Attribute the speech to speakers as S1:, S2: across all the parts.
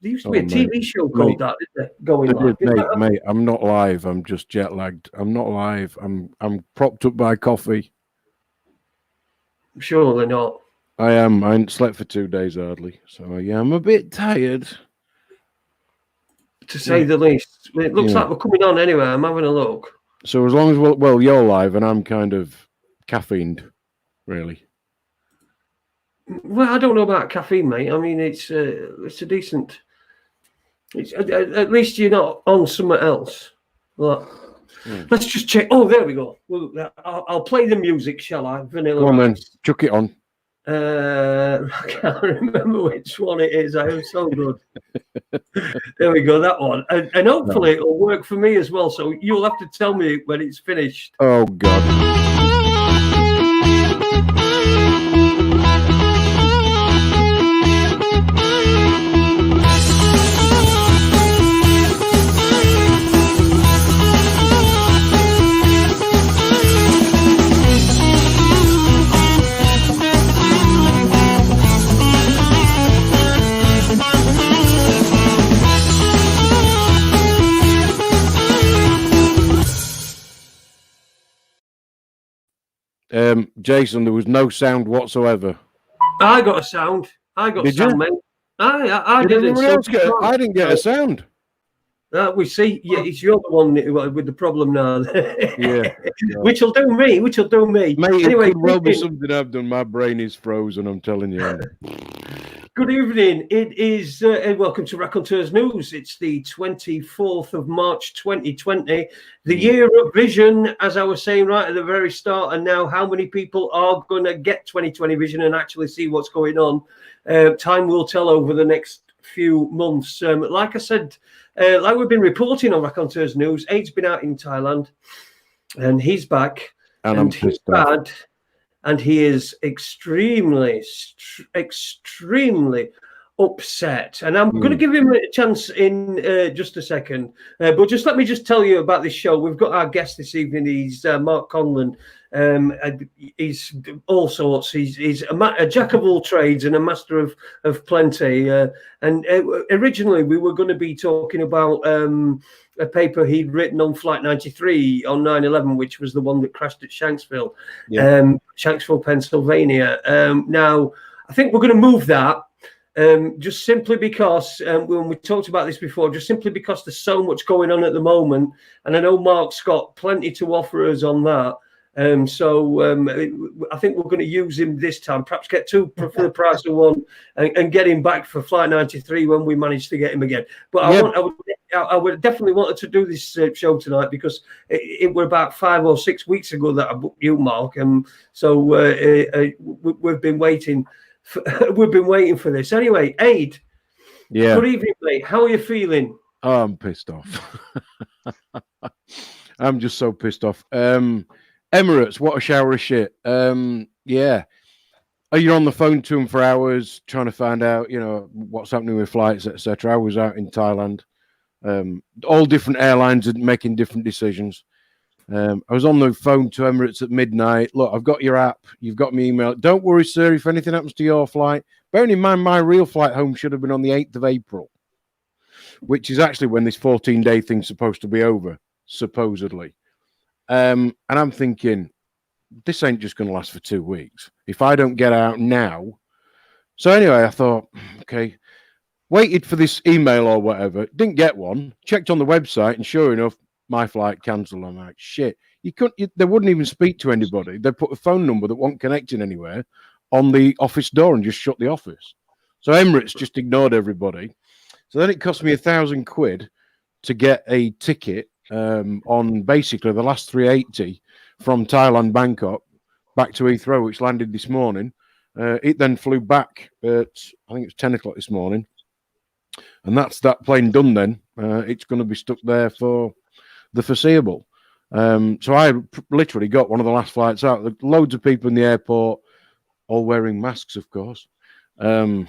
S1: There used to be a TV show called that, didn't there? Going live.
S2: Mate, I'm not live. I'm just jet lagged. I'm not live. I'm propped up by coffee.
S1: Surely not.
S2: I am. I ain't slept for 2 days hardly, so yeah, I'm a bit tired,
S1: to say the least. It looks like we're coming on anyway. I'm having a look.
S2: So as long as you're live and I'm kind of caffeined, really.
S1: Well, I don't know about caffeine, mate. I mean, it's a decent. At least you're not on somewhere else. Well, let's just check. Oh, there we go. Well, I'll play the music, shall I? Vanilla.
S2: Go on then, chuck it on.
S1: I can't remember which one it is. I am so good. There we go, that one. And hopefully it'll work for me as well. So you'll have to tell me when it's finished.
S2: Oh, God. Jason, there was no sound whatsoever.
S1: I got a sound. I got sound, mate. I didn't.
S2: I didn't get a sound.
S1: We see. Yeah, it's your one with the problem now.
S2: Yeah.
S1: Which will do me.
S2: Mate,
S1: anyway,
S2: it could well be something I've done. My brain is frozen, I'm telling you.
S1: Good evening. It is, welcome to Raconteurs News. It's the 24th of March, 2020, the year of vision, as I was saying right at the very start. And now how many people are going to get 2020 vision and actually see what's going on? Time will tell over the next few months. Like I said, like we've been reporting on Raconteurs News, Ade's been out in Thailand and he's back. And he's bad. And he is extremely upset. And I'm going to give him a chance in just a second. But just let me just tell you about this show. We've got our guest this evening. He's Mark Conlon. He's all sorts. He's a jack of all trades and a master of plenty. And originally we were going to be talking about a paper he'd written on Flight 93 on 9/11, which was the one that crashed at Shanksville, Shanksville, Pennsylvania. Now, I think we're going to move that just simply because, when we talked about this before, just simply because there's so much going on at the moment. And I know Mark's got plenty to offer us on that. So I think we're going to use him this time, perhaps get two for the price of one and get him back for Flight 93 when we manage to get him again. But I would definitely wanted to do this show tonight because it were about 5 or 6 weeks ago that I booked you, Mark. And so we've been waiting. We've been waiting for this. Anyway, Ade.
S2: Yeah.
S1: Good evening, mate. How are you feeling?
S2: Oh, I'm pissed off. I'm just so pissed off. Emirates, what a shower of shit. Yeah. You're on the phone to them for hours trying to find out, what's happening with flights, etc. I was out in Thailand. All different airlines are making different decisions. I was on the phone to Emirates at midnight. Look, I've got your app. You've got my email. Don't worry, sir, if anything happens to your flight. Bearing in mind, my real flight home should have been on the 8th of April, which is actually when this 14-day thing's supposed to be over, supposedly. And I'm thinking, this ain't just going to last for 2 weeks. If I don't get out now. So anyway, I thought, okay, waited for this email or whatever. Didn't get one. Checked on the website, and sure enough, my flight cancelled. I'm like, shit. They wouldn't even speak to anybody. They put a phone number that wasn't connecting anywhere on the office door and just shut the office. So Emirates just ignored everybody. So then it cost me £1,000 to get a ticket on basically the last 380 from Thailand, Bangkok, back to Heathrow, which landed this morning. It then flew back at, I think it's 10 o'clock this morning. And that's that plane done then. It's going to be stuck there for the foreseeable. So I literally got one of the last flights out. There loads of people in the airport, all wearing masks, of course. The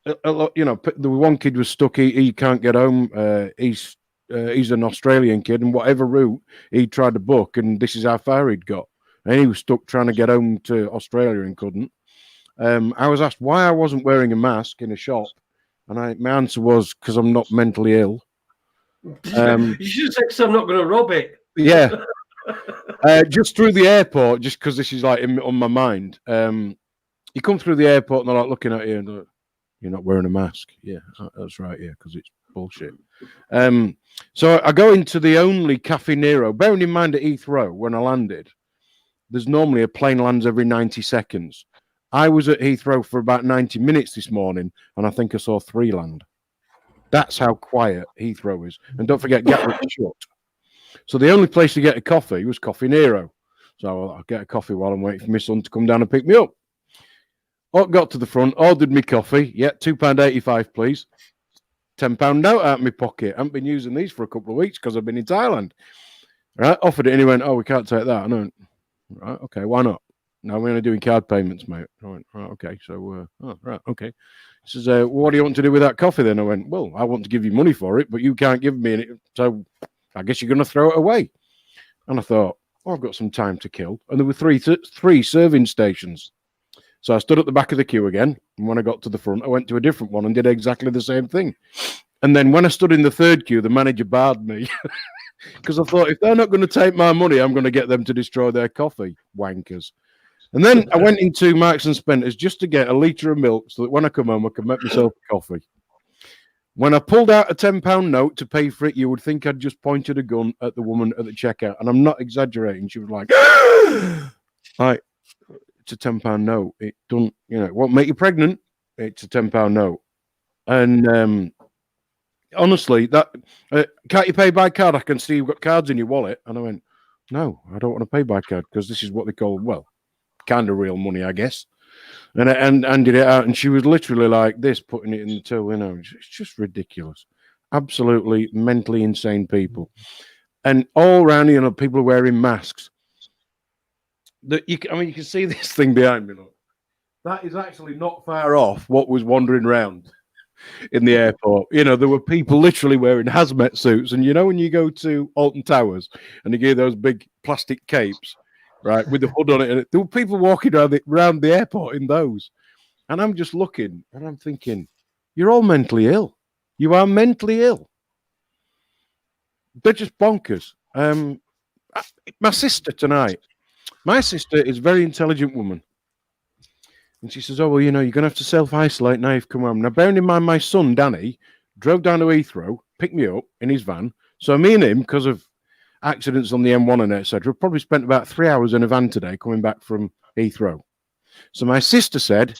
S2: one kid was stuck. He can't get home. He's an Australian kid, and whatever route he tried to book, and this is how far he'd got. And he was stuck trying to get home to Australia and couldn't. I was asked why I wasn't wearing a mask in a shop, and my answer was because I'm not mentally ill.
S1: You should have said, because I'm not going to rob it.
S2: Yeah. Just through the airport, just because this is like on my mind. You come through the airport and they're like looking at you and like, you're not wearing a mask. Yeah, that's right. Yeah, because it's bullshit. So I go into the only Cafe Nero. Bearing in mind at Heathrow, when I landed, there's normally a plane lands every 90 seconds. I was at Heathrow for about 90 minutes this morning, and I think I saw 3 land. That's how quiet Heathrow is. And don't forget, Gatwick's shut. So the only place to get a coffee was Cafe Nero. So I'll get a coffee while I'm waiting for my son to come down and pick me up. Got to the front, ordered me coffee. Yeah, £2.85, please. £10 note out of my pocket. I haven't been using these for a couple of weeks because I've been in Thailand. Right, offered it, and he went, "Oh, we can't take that." And I went, "Right, okay, why not?" "No, we're only doing card payments, mate." I went, "Right, okay." So, right, okay. He says, "What do you want to do with that coffee then?" I went, "Well, I want to give you money for it, but you can't give me any, so I guess you're going to throw it away." And I thought, "Oh, I've got some time to kill." And there were three serving stations. So I stood at the back of the queue again, and when I got to the front, I went to a different one and did exactly the same thing. And then when I stood in the third queue, the manager barred me because I thought, if they're not going to take my money, I'm going to get them to destroy their coffee, wankers. And then I went into Marks and Spencer's just to get a litre of milk so that when I come home, I can make myself a coffee. When I pulled out a £10 note to pay for it, you would think I'd just pointed a gun at the woman at the checkout. And I'm not exaggerating. She was like, like, it's a £10 note. It don't, it won't make you pregnant. It's a £10 note. And honestly, that can't you pay by card? I can see you've got cards in your wallet. And I went, no, I don't want to pay by card because this is what they call, well, kind of real money, I guess. And I handed it out, and she was literally like this, putting it in the till. It's just ridiculous. Absolutely mentally insane people. And all around, people are wearing masks. You can see this thing behind me. Look, that is actually not far off what was wandering around in the airport. There were people literally wearing hazmat suits, and when you go to Alton Towers and they give those big plastic capes, right, with the hood on it, and there were people walking around the airport in those. And I'm just looking, and I'm thinking, you're all mentally ill. You are mentally ill. They're just bonkers. My sister tonight. My sister is a very intelligent woman. And she says, "Oh, well, you're going to have to self-isolate now you've come home." Now, bearing in mind, my son, Danny, drove down to Heathrow, picked me up in his van. So me and him, because of accidents on the M1 and etc., probably spent about 3 hours in a van today coming back from Heathrow. So my sister said,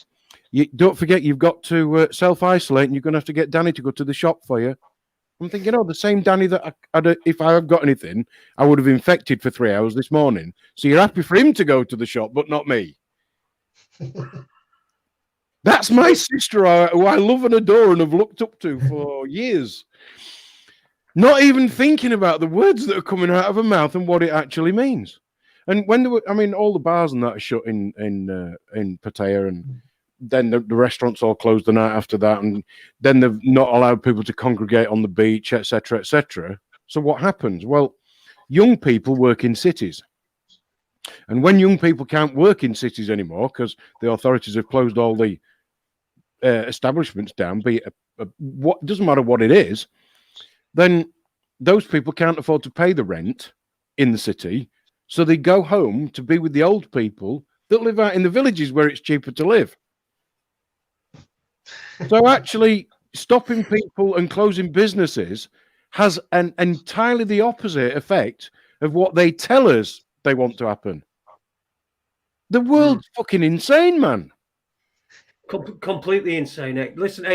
S2: "Don't forget, you've got to self-isolate, and you're going to have to get Danny to go to the shop for you." I'm thinking, the same Danny that if I have got anything, I would have infected for 3 hours this morning. So you're happy for him to go to the shop, but not me. That's my sister, who I love and adore and have looked up to for years. Not even thinking about the words that are coming out of her mouth and what it actually means. And when all the bars and that are shut in Pattaya, and then the restaurants all closed the night after that, and then they've not allowed people to congregate on the beach, etc., etc. So what happens? Well, young people work in cities. And when young people can't work in cities anymore because the authorities have closed all the establishments down, be it what doesn't matter what it is, then those people can't afford to pay the rent in the city, so they go home to be with the old people that live out in the villages where it's cheaper to live. So actually stopping people and closing businesses has an entirely the opposite effect of what they tell us they want to happen. The world's fucking insane, man.
S1: Completely insane. Listen,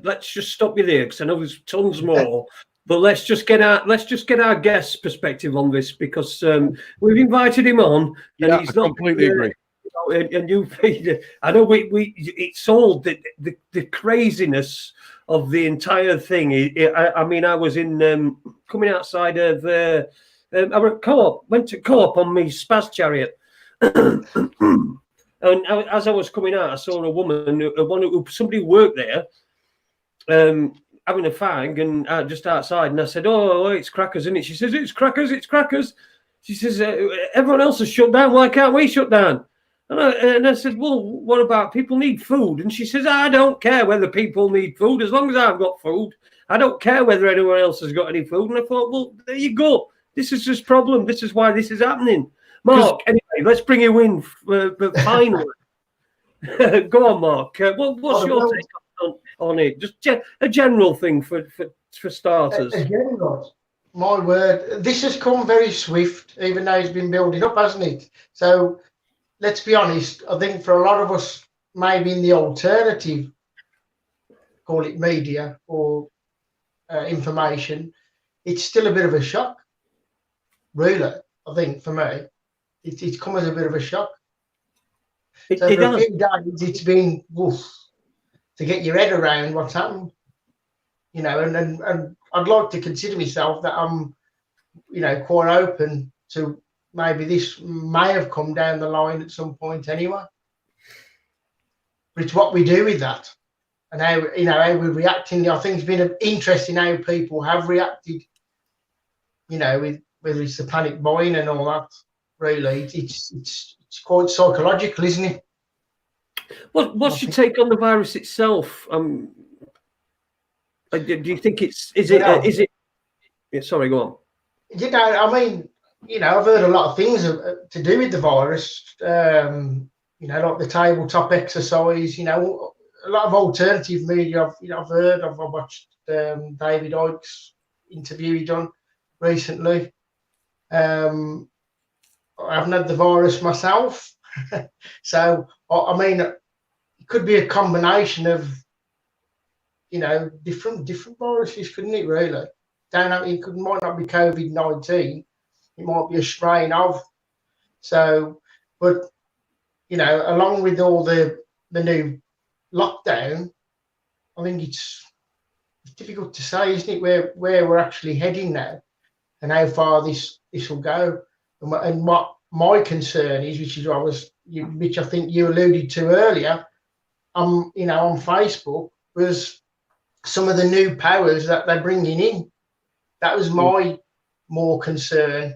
S1: let's just stop you there because I know there's tons more. But let's just get our guest's perspective on this, because we've invited him on, and he's not
S2: completely agree.
S1: And I know it's all the craziness of the entire thing. I was in coming outside of I went to Co-op on my Spaz chariot. And as I was coming out, I saw a woman, somebody worked there, having a fag, and just outside. And I said, "Oh, it's crackers, isn't it?" She says, "It's crackers, it's crackers." She says, "Everyone else has shut down. Why can't we shut down?" And I said, well, what about people need food? And she says, I don't care whether people need food. As long as I've got food, I don't care whether anyone else has got any food. And I thought, well, there you go. This is this problem. This is why this is happening. Mark, anyway, let's bring you in finally. Go on, Mark. What's your take on it? Just a general thing for starters.
S3: A general. My word, this has come very swift, even though it's been building up, hasn't it? So let's be honest, I think for a lot of us, maybe in the alternative, call it media or information, it's still a bit of a shock, really, I think, for me. It's come as a bit of a shock. So for a few days, it's been to get your head around what's happened. You know, and I'd like to consider myself that I'm, you know, quite open to maybe this may have come down the line at some point anyway. But it's what we do with that and how, you know, how we're reacting. I think it's been interesting how people have reacted, you know, with whether it's the panic buying and all that. Really, it's quite psychological, isn't it?
S1: What's your take on the virus itself? Do you think is it? Yeah, sorry, go on.
S3: You know, I mean, you know, I've heard a lot of things to do with the virus. You know, like the tabletop exercise. You know, a lot of alternative media. I've heard. I've watched David Icke's interview he done recently. I haven't had the virus myself, so I mean, it could be a combination of, you know, different viruses, couldn't it? Really, might not be COVID-19. It might be a strain of. So, but you know, along with all the new lockdown, I think it's difficult to say, isn't it, where we're actually heading now, and how far this will go, and what my concern is, which I think you alluded to earlier, you know, on Facebook, was some of the new powers that they're bringing in. That was my more concern,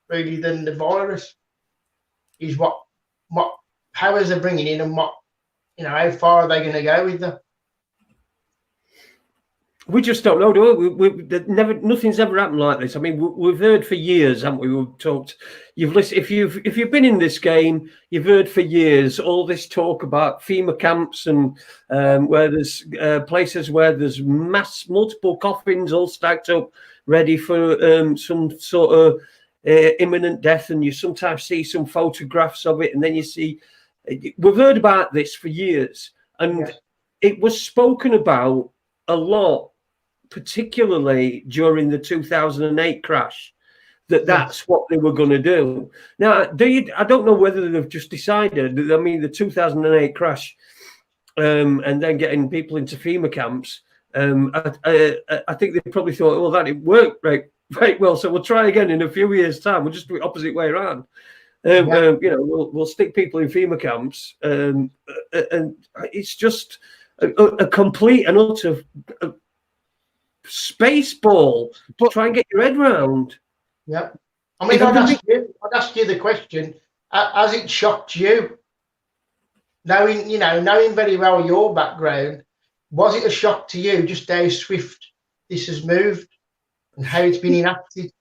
S3: really, than the virus, is what powers they're bringing in and what, you know, how far are they going to go with them.
S1: We just don't know, do we? Nothing's ever happened like this. I mean, we've heard for years, haven't we? We've talked. You've listened. If you've been in this game, you've heard for years all this talk about FEMA camps and where there's places where there's multiple coffins all stacked up, ready for some sort of imminent death. And you sometimes see some photographs of it, and then you see. We've heard about this for years, and it was spoken about a lot, particularly during the 2008 crash, that's what they were going to do. Now, I don't know whether they've just decided. I mean, the 2008 crash, and then getting people into FEMA camps. I think they probably thought, well, that didn't work right well, so we'll try again in a few years' time. We'll just do it opposite way around. You know, we'll stick people in FEMA camps, and it's just a complete and utter space ball to try and get your head round.
S3: Yeah, I mean, I'd ask you the question: has it shocked you, knowing very well your background? Was it a shock to you just how swift this has moved and how it's been enacted?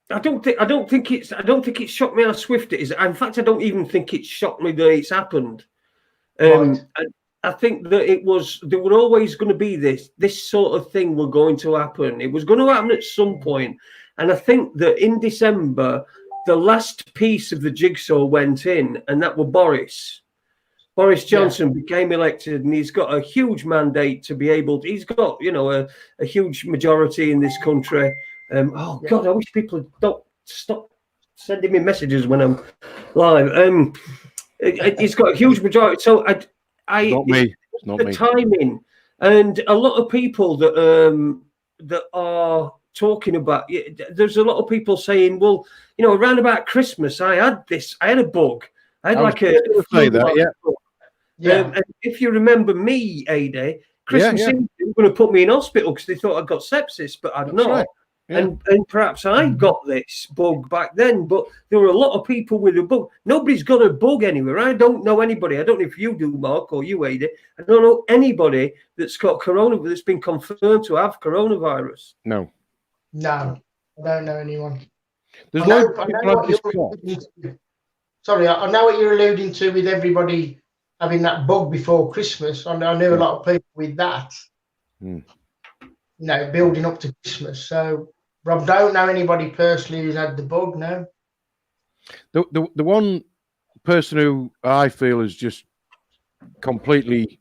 S1: I don't think it's shocked me how swift it is. In fact, I don't even think it's shocked me that it's happened.
S3: Right.
S1: I think that there were always going to be this sort of thing were going to happen. It was going to happen at some point. And I think that in December, the last piece of the jigsaw went in, and that was Boris. Boris Johnson became elected, and he's got a huge mandate to be able to, he's got, you know, a huge majority in this country. God, I wish people don't stop sending me messages when I'm live. He's got a huge majority. So it's not me. Timing, and a lot of people that are talking about. There's a lot of people saying, well, you know, around about Christmas, I had a bug. I had and if you remember me, Adie, Christmas Eve, they were going to put me in hospital because they thought I'd got sepsis, but I'd not. Right. And perhaps I got this bug back then, but there were a lot of people with a bug. Nobody's got a bug anywhere. I don't know anybody. I don't know if you do, Mark, or you, Adie. I don't know anybody that's got coronavirus, that's been confirmed to have coronavirus.
S2: No,
S3: I don't know anyone.
S2: There's
S3: I know what you're alluding to with everybody having that bug before Christmas. I knew a lot of people with that, building up to Christmas. So, Rob, don't know anybody personally who's had the bug now.
S2: The one person who I feel has just completely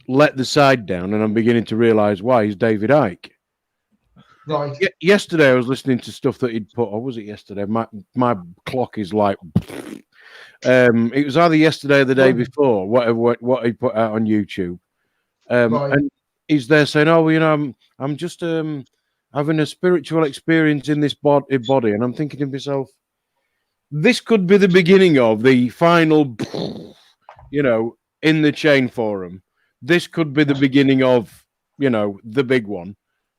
S2: let the side down, and I'm beginning to realise why, is David Icke.
S3: Right.
S2: Yesterday I was listening to stuff that he'd put, or was it yesterday? My clock is like it was either yesterday or the day before, what he put out on YouTube. And he's there saying, "Oh, I'm just having a spiritual experience in this body," and I'm thinking to myself, this could be the beginning of the final, in the chain for him. This could be the beginning of, the big one.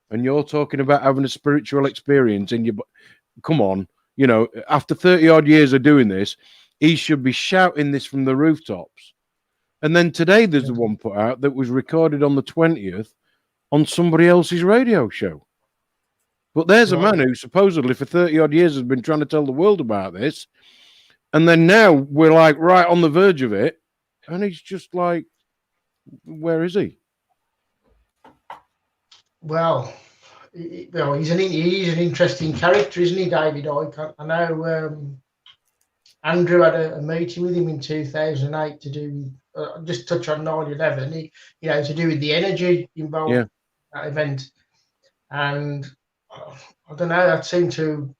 S2: And you're talking about having a spiritual experience in your. Come on, after 30 odd years of doing this, he should be shouting this from the rooftops. And then today there's the one put out that was recorded on the 20th on somebody else's radio show. But there's a man who supposedly for 30 odd years has been trying to tell the world about this. And then now we're like right on the verge of it. And he's just like, where is he?
S3: Well, he's an interesting character, isn't he, David Icke? I know Andrew had a meeting with him in 2008 to do just touch on 9/11. To do with the energy involved in that event, and I don't know.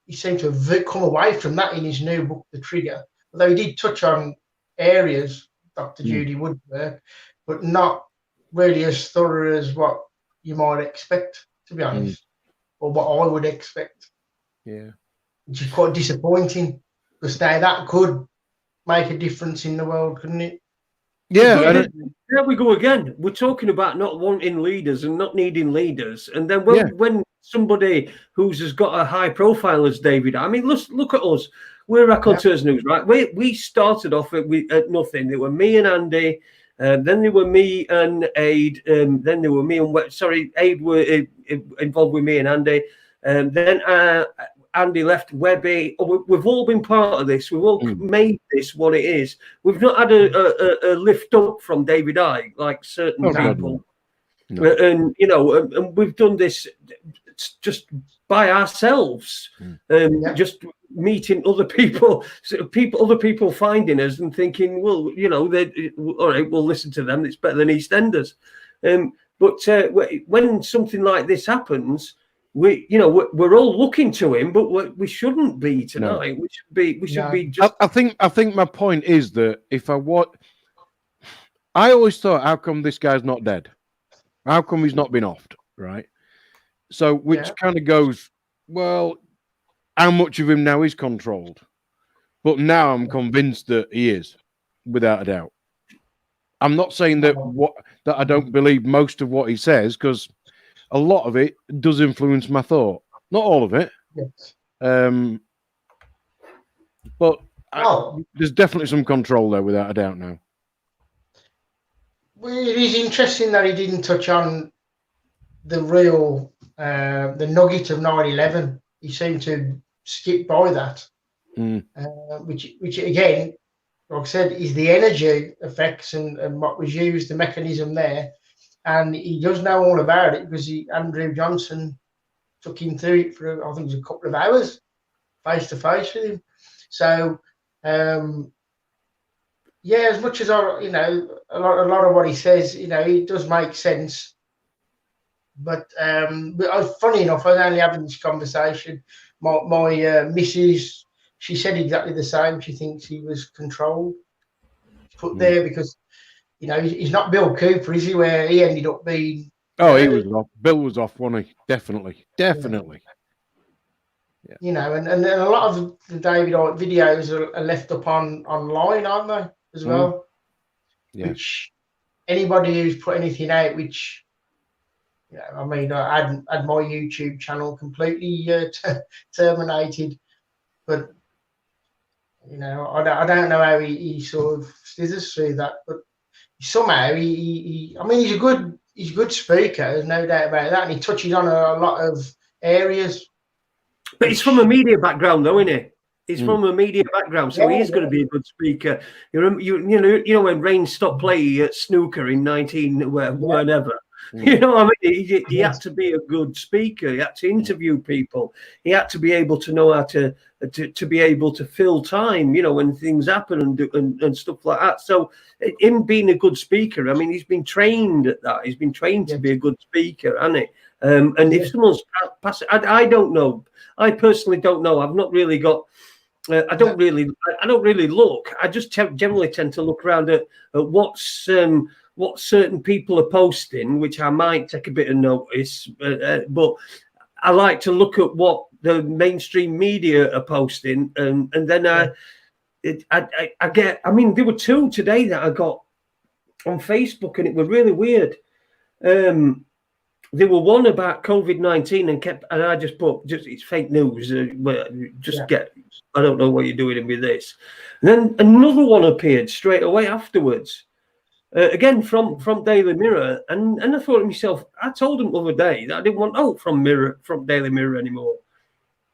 S3: He seemed to have come away from that in his new book, The Trigger. Although he did touch on areas, Dr. Judy Woodwork, but not really as thorough as what you might expect, to be honest, or what I would expect.
S2: Yeah,
S3: which is quite disappointing, because now that could make a difference in the world, couldn't it?
S1: Yeah, there we go again. We're talking about not wanting leaders and not needing leaders, and then when somebody has got a high profile as David, I mean, look at us. We're Raconteurs News, right? We started off at nothing. There were me and Andy. Then there were me and Ade. Then there were me and Ade were involved with me and Andy. Then Andy left Webby. We've all been part of this. We've all made this what it is. We've not had a lift up from David Icke like certain people. No. And we've done this just by ourselves. Just meeting other people, other people finding us and thinking, well, all right, we'll listen to them. It's better than EastEnders. But when something like this happens, we're all looking to him, but we shouldn't be tonight. No. We should be. Just...
S2: I think my point is that I always thought, how come this guy's not dead? How come he's not been offed? Right. So, which kind of goes, well, how much of him now is controlled? But now I'm convinced that he is, without a doubt. I'm not saying that I don't believe most of what he says, because a lot of it does influence my thought. Not all of it.
S3: Yes.
S2: But there's definitely some control there, without a doubt now.
S3: Well, it is interesting that he didn't touch on the real, the nugget of 9/11. He seemed to skip by that, which again, like I said, is the energy effects and what was used, the mechanism there. And he does know all about it because Andrew Johnson took him through it for, I think it was a couple of hours, face to face with him. So, as much as a lot of what he says, it does make sense. But funny enough, I was only having this conversation. My missus, she said exactly the same. She thinks he was controlled, put there because. He's not Bill Cooper, is he? Where he ended up being.
S2: Oh, he was off. Bill was off, wasn't he? Definitely. Yeah.
S3: And a lot of the David Icke videos are left up online, aren't they? As well.
S2: Yeah.
S3: Which anybody who's put anything out, which Yeah, I mean, I had my YouTube channel completely terminated, but I don't know how he sort of slithers through that, but somehow I mean, he's a good speaker. There's no doubt about that, and he touches on a lot of areas.
S1: But he's from a media background, though, isn't he? He's from a media background, so he's going to be a good speaker. You know when Rain stopped playing at snooker in whenever. You know what I mean? He had to be a good speaker. He had to interview people. He had to be able to know how to be able to fill time, when things happen and stuff like that. So him being a good speaker, I mean, he's been trained at that. He's been trained to be a good speaker, hasn't he? And if someone's passing, I don't know. I personally don't know. I've not really got. I don't really look. I just generally tend to look around at what certain people are posting, which I might take a bit of notice. But I like to look at what the mainstream media are posting, and then I get. I mean, there were two today that I got on Facebook, and it was really weird. There were one about COVID-19 and I just put it's fake news. I don't know what you're doing with this. And then another one appeared straight away afterwards, again from Daily Mirror, and I thought to myself, I told them the other day that I didn't want from Daily Mirror anymore.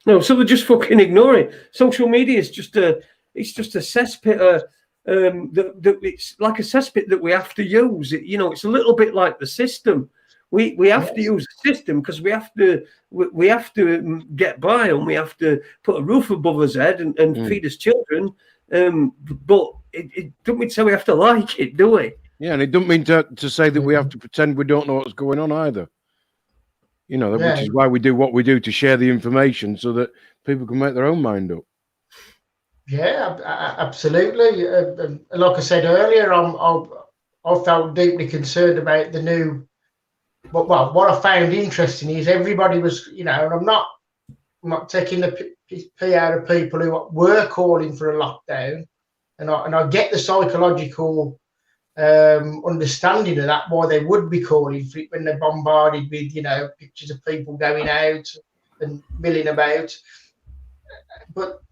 S1: No, so they're just fucking ignoring. Social media is just a cesspit. It's like a cesspit that we have to use. It's a little bit like the system. We have to use the system because we have to get by, and we have to put a roof above us head and feed us children. But it don't mean to say we have to like it, do we?
S2: Yeah, and it doesn't mean to say that we have to pretend we don't know what's going on either. Which is why we do what we do, to share the information so that people can make their own mind up. Yeah,
S3: absolutely. Like I said earlier, I felt deeply concerned about the new. But what I found interesting is everybody was, and I'm not taking the pee out of people who were calling for a lockdown, and I get the psychological understanding of that, why they would be calling for it when they're bombarded with, pictures of people going out and milling about. But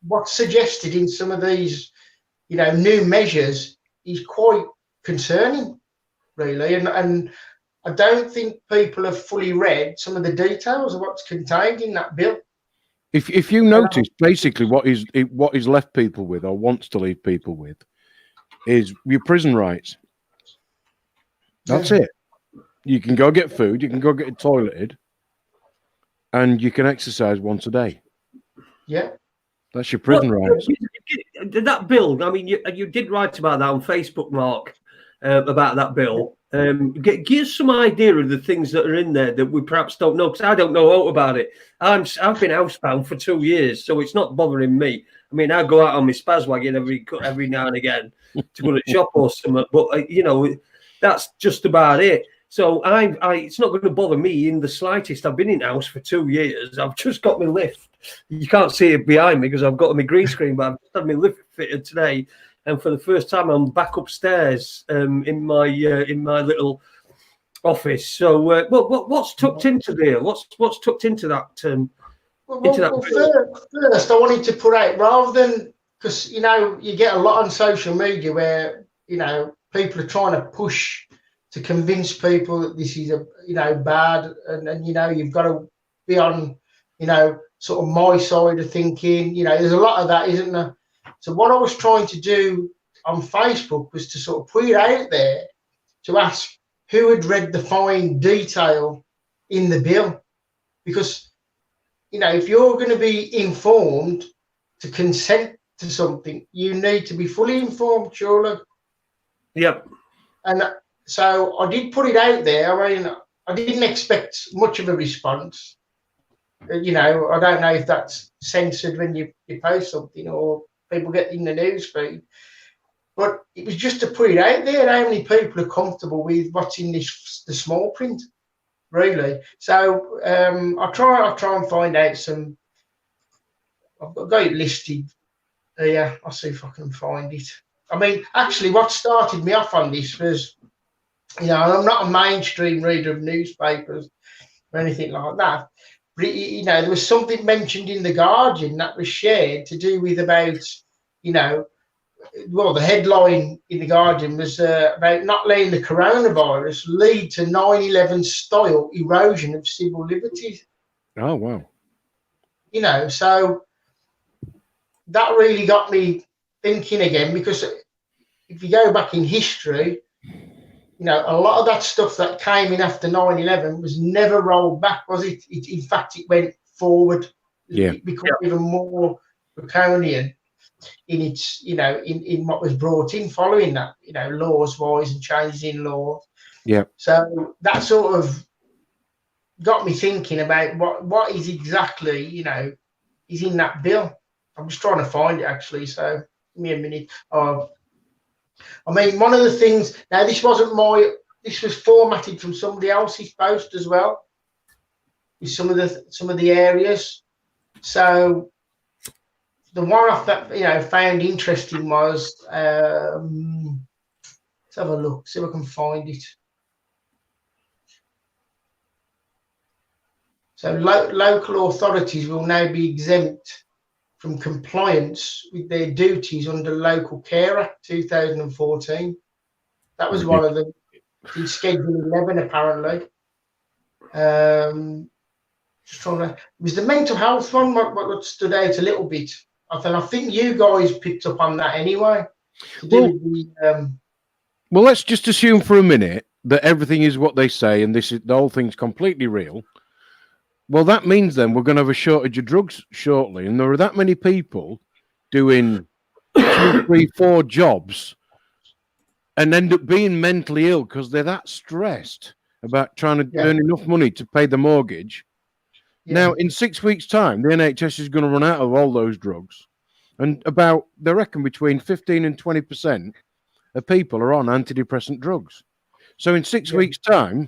S3: what's suggested in some of these, new measures is quite concerning, really, and I don't think people have fully read some of the details of what's contained in that bill.
S2: If you notice, basically what is left people with, or wants to leave people with, is your prison rights. That's it. You can go get food, you can go get toileted, and you can exercise once a day.
S3: Yeah.
S2: That's your prison rights.
S1: That bill, I mean, you did write about that on Facebook, Mark, about that bill. Give us some idea of the things that are in there that we perhaps don't know, because I don't know all about it. I've been housebound for 2 years, so it's not bothering me. I mean, I go out on my spaz wagon every now and again to go to the shop or something, but that's just about it. So it's not going to bother me in the slightest. I've been in house for 2 years. I've just got my lift. You can't see it behind me because I've got my green screen, but I've just had my lift fitted today. And for the first time, I'm back upstairs in my little office. So, what's tucked into there? What's tucked into that?
S3: First, I wanted to put out, rather than, because you get a lot on social media where people are trying to push to convince people that this is bad, and you've got to be on sort of my side of thinking. There's a lot of that, isn't there? So what I was trying to do on Facebook was to sort of put it out there to ask who had read the fine detail in the bill. Because, if you're going to be informed to consent to something, you need to be fully informed, surely.
S1: Yep.
S3: And so I did put it out there. I mean, I didn't expect much of a response. I don't know if that's censored when you post something or people get in the news feed, but it was just to put it out there how many people are comfortable with what's in the small print, really. So I'll try and find out some. I've got it listed here. I'll see if I can find it. I mean, actually, what started me off on this was You know, I'm not a mainstream reader of newspapers or anything like that. But, you know, there was something mentioned in The Guardian that was shared to do with about, you know, well, the headline in The Guardian was about not letting the coronavirus lead to 9/11 style erosion of civil liberties.
S2: Oh, wow.
S3: You know, so that really got me thinking again, because if you go back in history, you know, a lot of that stuff that came in after 9/11 was never rolled back, was it? In fact, it went forward.
S2: Yeah.
S3: It became even more draconian in its, you know, in what was brought in following that, you know, laws wise and changes in law.
S2: Yeah.
S3: So that sort of got me thinking about what is exactly, you know, is in that bill. I'm just trying to find it actually. So give me a minute. I mean, one of the things, now this wasn't this was formatted from somebody else's post as well, with some of the areas. So the one off that, you know, found interesting was, let's have a look, see if I can find it. So local authorities will now be exempt from compliance with their duties under Local Care Act 2014. That was one of them. In Schedule 11, apparently. Just trying to. It was the mental health one what stood out a little bit. I think you guys picked up on that anyway.
S2: Well, let's just assume for a minute that everything is what they say, and the whole thing's completely real. Well, that means then we're going to have a shortage of drugs shortly, and there are that many people doing 2, 3, 4 jobs and end up being mentally ill because they're that stressed about trying to earn enough money to pay the mortgage. Yeah. Now, in 6 weeks' time, the NHS is going to run out of all those drugs, and they reckon between 15 and 20% of people are on antidepressant drugs. So in 6 weeks' time,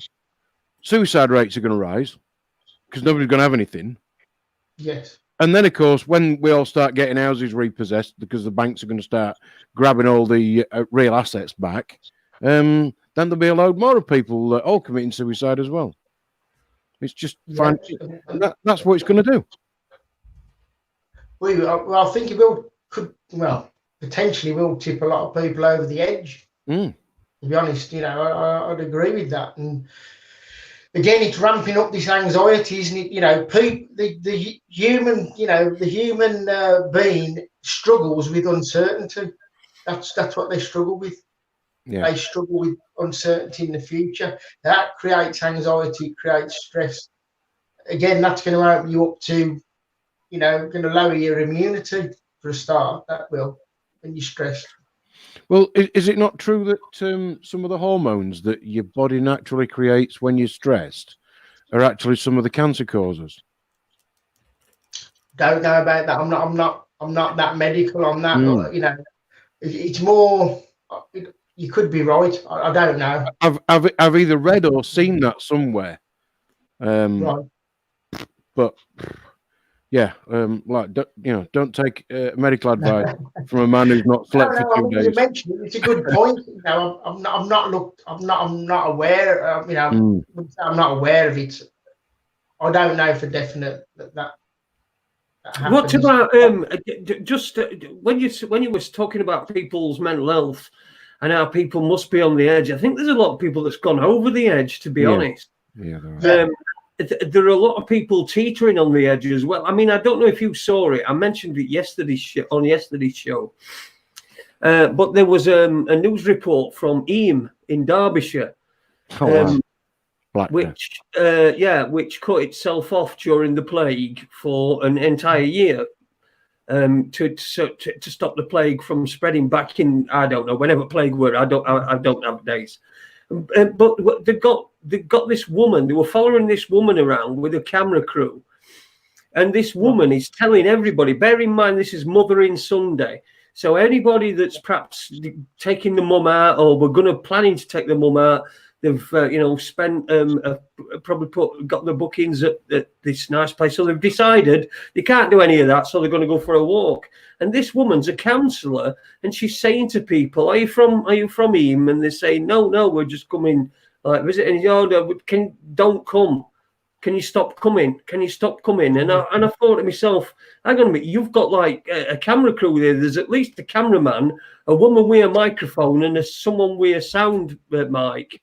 S2: suicide rates are going to rise, because nobody's going to have anything.
S3: Yes.
S2: And then, of course, when we all start getting houses repossessed because the banks are going to start grabbing all the real assets back, then there'll be a load more of people all committing suicide as well. It's just fine. That's what it's going to do.
S3: Well, I think it potentially will tip a lot of people over the edge. To be honest, you know, I'd agree with that. And again, it's ramping up this anxiety, isn't it? You know, the human, you know, the human being struggles with uncertainty. That's what they struggle with. Yeah. They struggle with uncertainty in the future. That creates anxiety, creates stress. Again, that's going to open you up to, you know, going to lower your immunity for a start. That will, when you're stressed.
S2: Well, is it not true that some of the hormones that your body naturally creates when you're stressed are actually some of the cancer causes?
S3: Don't know about that. I'm not that medical on that. You know, it's more. You could be right. I don't know.
S2: I've either read or seen that somewhere.
S3: Right.
S2: But yeah, don't take medical advice from a man who's not slept for 2 days.
S3: You mentioned it. It's a good point. You know, I'm not aware. You know, I'm not aware of it. I don't know for definite that happens.
S1: What about just when you was talking about people's mental health and how people must be on the edge? I think there's a lot of people that's gone over the edge, to be honest.
S2: Yeah.
S1: There are a lot of people teetering on the edge as well. I mean, I don't know if you saw it. I mentioned it on yesterday's show. But there was a news report from Eam in Derbyshire, which cut itself off during the plague for an entire year to stop the plague from spreading back in, I don't know, whenever plague were. I don't have days. But they got this woman. They were following this woman around with a camera crew, and this woman is telling everybody. Bear in mind, this is Mothering Sunday, so anybody that's perhaps taking the mum out, or we're planning to take the mum out, They've spent probably got the bookings at this nice place, so they've decided they can't do any of that, so they're going to go for a walk. And this woman's a counsellor, and she's saying to people, "Are you from Eam?" And they're saying, "No, we're just coming like visiting." Don't come. Can you stop coming? Can you stop coming? And I thought to myself, hang on a minute, you've got like a camera crew there. There's at least a cameraman, a woman with a microphone, and someone with a sound mic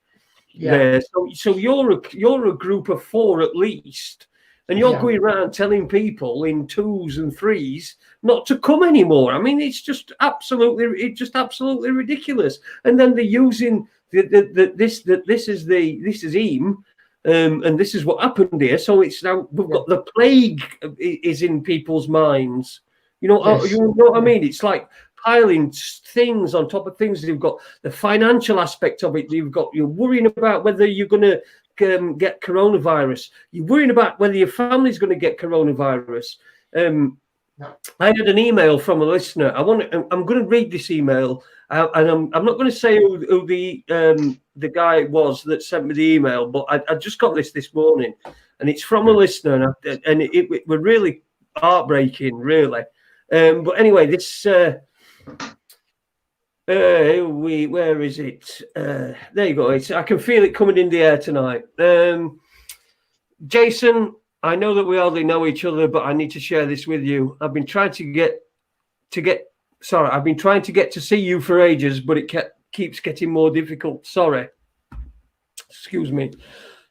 S1: there. So you're a group of 4 at least, and you're going around telling people in 2s and 3s not to come anymore. I mean, it's just absolutely ridiculous. And then they're using this is Eam. And this is what happened here. So it's now we've got the plague is in people's minds. You know what I mean? It's like piling things on top of things. You've got the financial aspect of it. You're worrying about whether you're going to get coronavirus. You're worrying about whether your family's going to get coronavirus. I had an email from a listener. I'm going to read this email, and I'm not going to say who the guy was that sent me the email, but I just got this morning, and it's from a listener, and it were really heartbreaking, really. But anyway, this where is it? There you go. I can feel it coming in the air tonight. Jason, I know that we hardly know each other, but I need to share this with you. I've been trying to get to see you for ages, but it keeps getting more difficult. Sorry. Excuse me.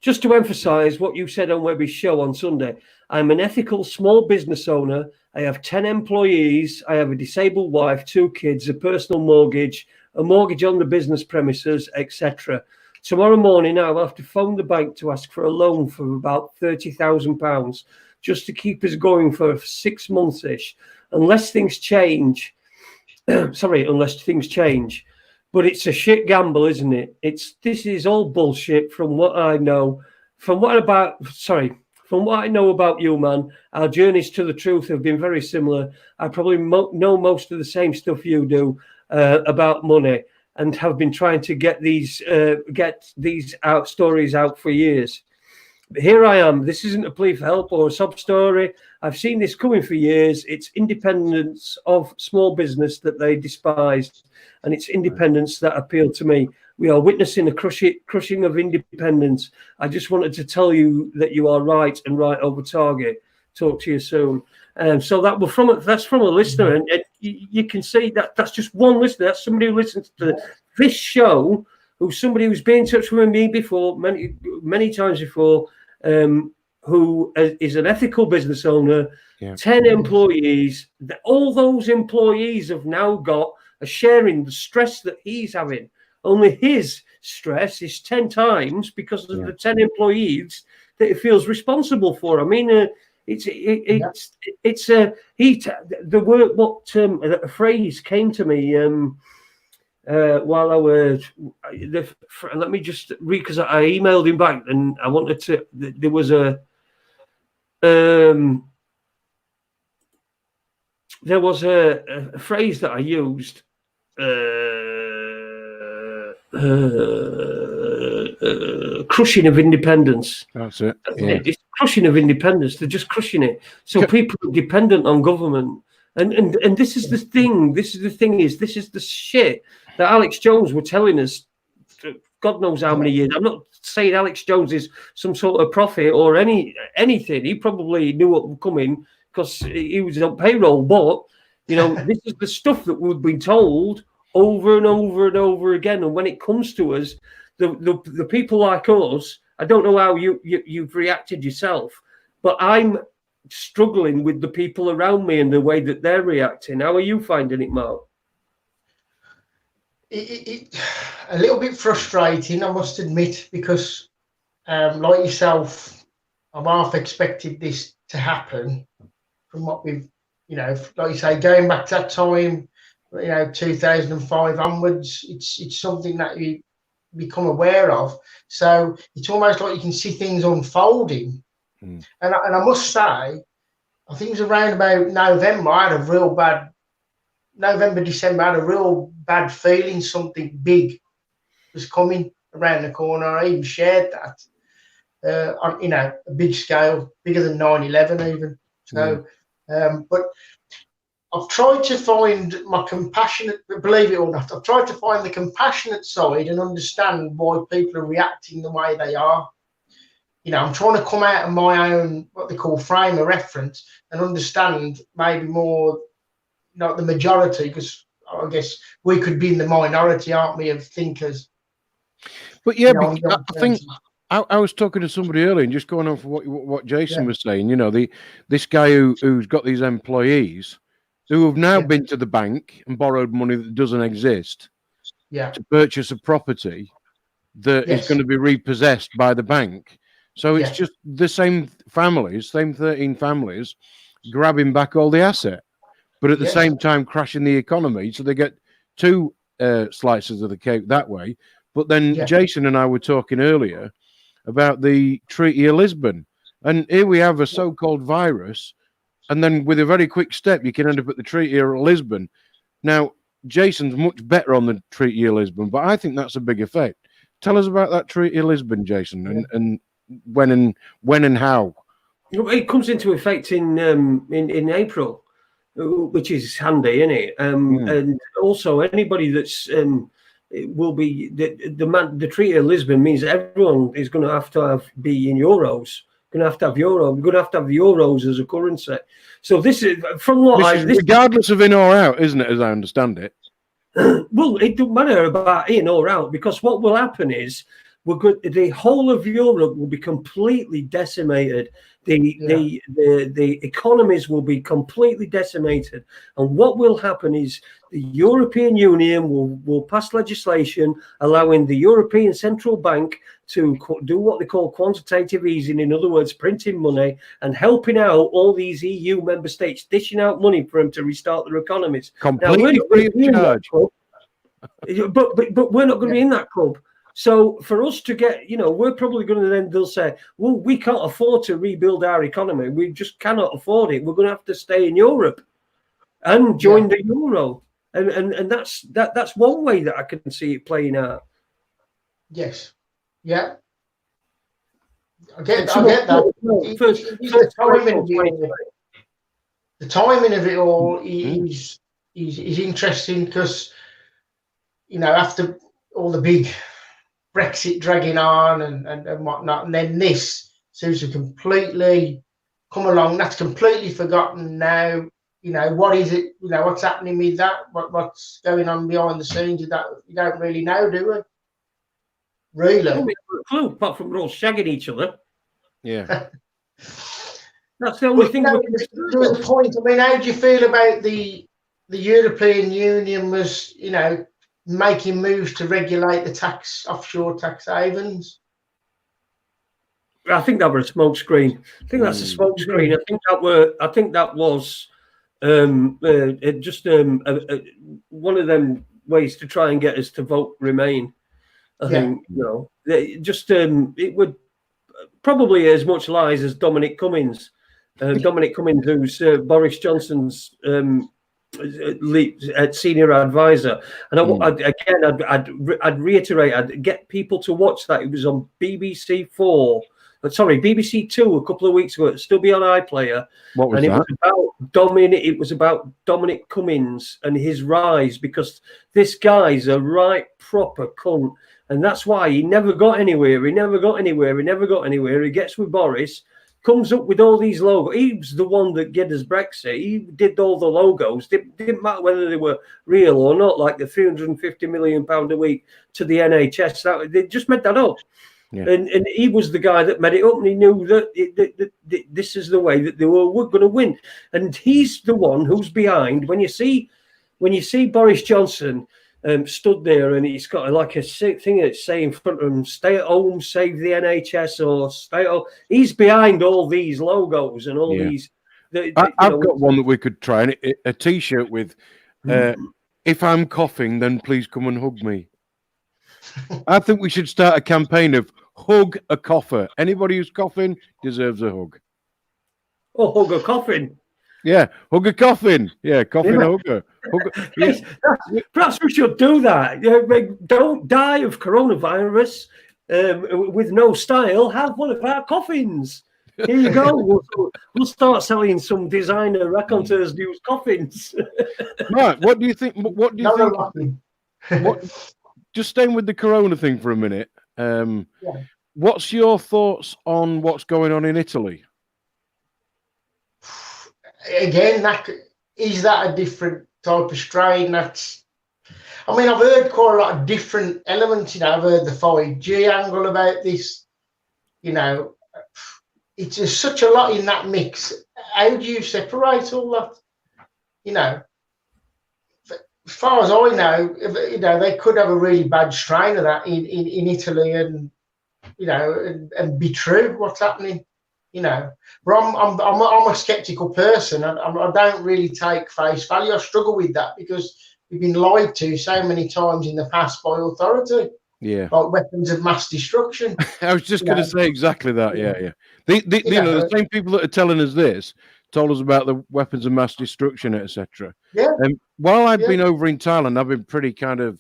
S1: Just to emphasize what you said on Webby's show on Sunday, I'm an ethical small business owner. I have 10 employees. I have a disabled wife, 2 kids, a personal mortgage, a mortgage on the business premises, etc. Tomorrow morning, I'll have to phone the bank to ask for a loan for about £30,000 just to keep us going for 6 months-ish, unless things change. Unless things change. But it's a shit gamble, isn't it? This is all bullshit from what I know. From what I know about you, man, our journeys to the truth have been very similar. I probably know most of the same stuff you do about money, and have been trying to get these stories out for years. But here I am. This isn't a plea for help or a sob story. I've seen this coming for years. It's independence of small business that they despise, and it's independence that appealed to me. We are witnessing a crushing of independence. I just wanted to tell you that you are right and right over target. Talk to you soon. So that's from a listener, and you can see that's just one listener. That's somebody who listens to this show, somebody who's been in touch with me before, many times before, who is an ethical business owner, 10 employees. All those employees have now are sharing the stress that he's having. Only his stress is 10 times because of the 10 employees that he feels responsible for. I mean, a phrase came to me while I was. Let me just read, because I emailed him back, and I wanted to. There was a phrase that I used. Crushing of independence.
S2: That's it.
S1: It's crushing of independence. They're just crushing it. So people are dependent on government. And this is the thing. This is the shit that Alex Jones were telling us. God knows how many years. I'm not saying Alex Jones is some sort of prophet or anything. He probably knew what was coming because he was on payroll. But this is the stuff that we've been told over and over and over again. And when it comes to us, the people like us, I don't know how you've reacted yourself, but I'm struggling with the people around me and the way that they're reacting. How are you finding it, Mark?
S3: It a little bit frustrating, I must admit, because like yourself, I've half expected this to happen from what we've, like you say, going back to that time, 2005 onwards. It's something that you become aware of. So it's almost like you can see things unfolding. And I must say, I think it was around about November, December, I had a real bad feeling something big was coming. around the corner. I even shared that on, a big scale, bigger than 9/11 even. So, but I've tried to find my compassionate, believe it or not, I've tried to find the compassionate side and understand why people are reacting the way they are. I'm trying to come out of my own, what they call frame of reference, and understand maybe more, not the majority, because I guess we could be in the minority, aren't we, of thinkers.
S2: But yeah, I think I was talking to somebody earlier, and just going on for what Jason was saying. This guy who's got these employees who have now been to the bank and borrowed money that doesn't exist to purchase a property that is going to be repossessed by the bank. So it's just the same families, same 13 families, grabbing back all the asset, but at the same time crashing the economy. So they get two slices of the cake that way. But then Jason and I were talking earlier about the Treaty of Lisbon. And here we have a so-called virus. And then with a very quick step, you can end up at the Treaty of Lisbon. Now, Jason's much better on the Treaty of Lisbon, but I think that's a big effect. Tell us about that Treaty of Lisbon, Jason, and when and how.
S1: It comes into effect in April, which is handy, isn't it? And also anybody that's will be the Treaty of Lisbon means everyone is going to be in euros. Going to have euro. We're going to have the euros as a currency. So this is
S2: regardless of in or out, isn't it? As I understand it.
S1: Well, it doesn't matter about in or out, because what will happen is the whole of Europe will be completely decimated. The economies will be completely decimated, and what will happen is the European Union will pass legislation allowing the European Central Bank to do what they call quantitative easing, in other words, printing money and helping out all these EU member states, dishing out money for them to restart their economies.
S2: Completely free of charge.
S1: But we're not going to be in that club. So for us to get, we're probably going to they'll say, well, we can't afford to rebuild our economy. We just cannot afford it. We're going to have to stay in Europe and join the euro. And that's one way that I can see it playing out.
S3: Yes. Yeah. I get that. The timing of it all is interesting because, after all the big Brexit dragging on and whatnot, and then this seems to completely come along. That's completely forgotten now. What is it? What's happening with that? What's going on behind the scenes? You don't really know, do we? Really?
S1: We have a clue, apart from we're all shagging each other.
S2: Yeah.
S1: That's the only thing.
S3: There was a point. I mean, how do you feel about the European Union was, making moves to regulate the offshore tax havens?
S1: I think that was a smokescreen. I think that's a smokescreen. I think that was just one of them ways to try and get us to vote Remain. I think it would probably as much lies as Dominic Cummings. Dominic Cummings, who's Boris Johnson's senior advisor, and I'd reiterate, I'd get people to watch that. It was on BBC 4. BBC 2 a couple of weeks ago. It'll still be on iPlayer.
S2: What was
S1: that? It was about Dominic Cummings and his rise, because this guy's a right proper cunt, and that's why he never got anywhere. He gets with Boris, comes up with all these logos. He was the one that did us Brexit. He did all the logos. Didn't matter whether they were real or not, like the £350 million a week to the NHS. They just made that up. Yeah. And he was the guy that made it up, and he knew that this is the way that they were going to win. And he's the one who's behind. When you see Boris Johnson stood there, and he's got like a thing that's saying in front of him, "Stay at home, save the NHS," or "Stay at home." He's behind all these logos and all these.
S2: I've got one that we could try, a T-shirt with, "If I'm coughing, then please come and hug me." I think we should start a campaign of hug a cougher. Anybody who's coughing deserves a hug.
S1: Oh, hug a coffin.
S2: Yeah, hug a coffin. Yeah, coffin hugger.
S1: Yes, perhaps we should do that. Don't die of coronavirus with no style. Have one of our coffins. Here you go. We'll start selling some designer Raconteurs news coffins.
S2: Mark, what do you think? What do you think? Just staying with the corona thing for a minute. What's your thoughts on what's going on in Italy?
S3: Again, is that a different type of strain? I mean, I've heard quite a lot of different elements. I've heard the 5G angle about this. It's just such a lot in that mix. How do you separate all that? As far as I know, they could have a really bad strain of that in Italy, and and be true what's happening. But I'm a skeptical person. I don't really take face value. I struggle with that because we've been lied to so many times in the past by authority.
S2: Yeah,
S3: like weapons of mass destruction.
S2: I was just going to say exactly that. Yeah. The same people that are telling us this told us about the weapons of mass destruction, etc.
S3: Yeah.
S2: And while I've been over in Thailand, I've been pretty kind of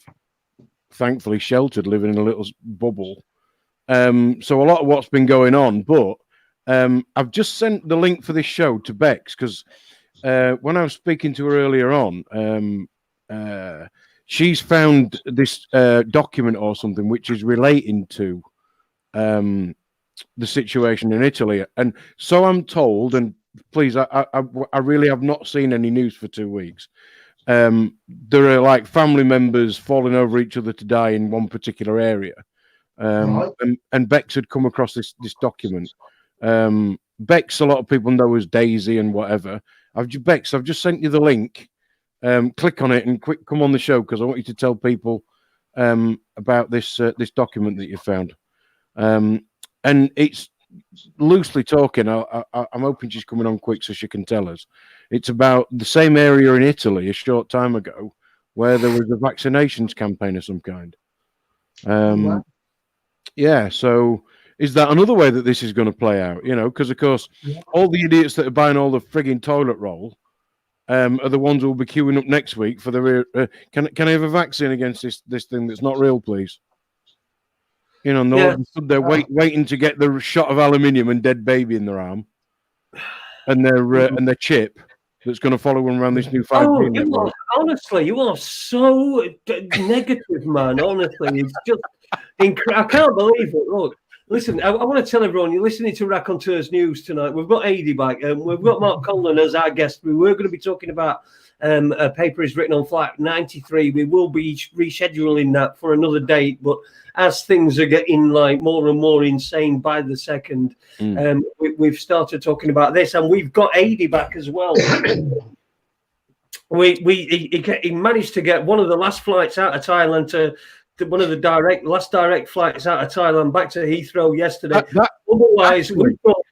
S2: thankfully sheltered, living in a little bubble. So a lot of what's been going on, but I've just sent the link for this show to Bex because when I was speaking to her earlier on, she's found this document or something which is relating to the situation in Italy. And so I'm told, and please, I really have not seen any news for 2 weeks. There are like family members falling over each other to die in one particular area. And Bex had come across this document. Bex, a lot of people know as Daisy and whatever. I've just sent you the link. Click on it and come on the show because I want you to tell people about this document that you found. And it's loosely talking. I'm hoping she's coming on quick so she can tell us. It's about the same area in Italy a short time ago where there was a vaccinations campaign of some kind. Yeah, so is that another way that this is going to play out? Because of course, all the idiots that are buying all the frigging toilet roll are the ones who will be queuing up next week for the can I have a vaccine against this thing that's not real, please? And they're waiting to get the shot of aluminium and dead baby in their arm, and their chip that's going to follow them around this new 5G network.
S1: Honestly, you are so negative, man. Honestly, it's just I can't believe it. Look, listen, I want to tell everyone you're listening to Raconteurs News tonight. We've got Adie back, and we've got Mark Conlon as our guest. We were going to be talking about a paper is written on Flight 93. We will be rescheduling that for another date, but as things are getting like more and more insane by the second, we've started talking about this, and we've got Adie back as well. He managed to get one of the last flights out of Thailand to one of the last direct flights out of Thailand back to Heathrow yesterday. Otherwise,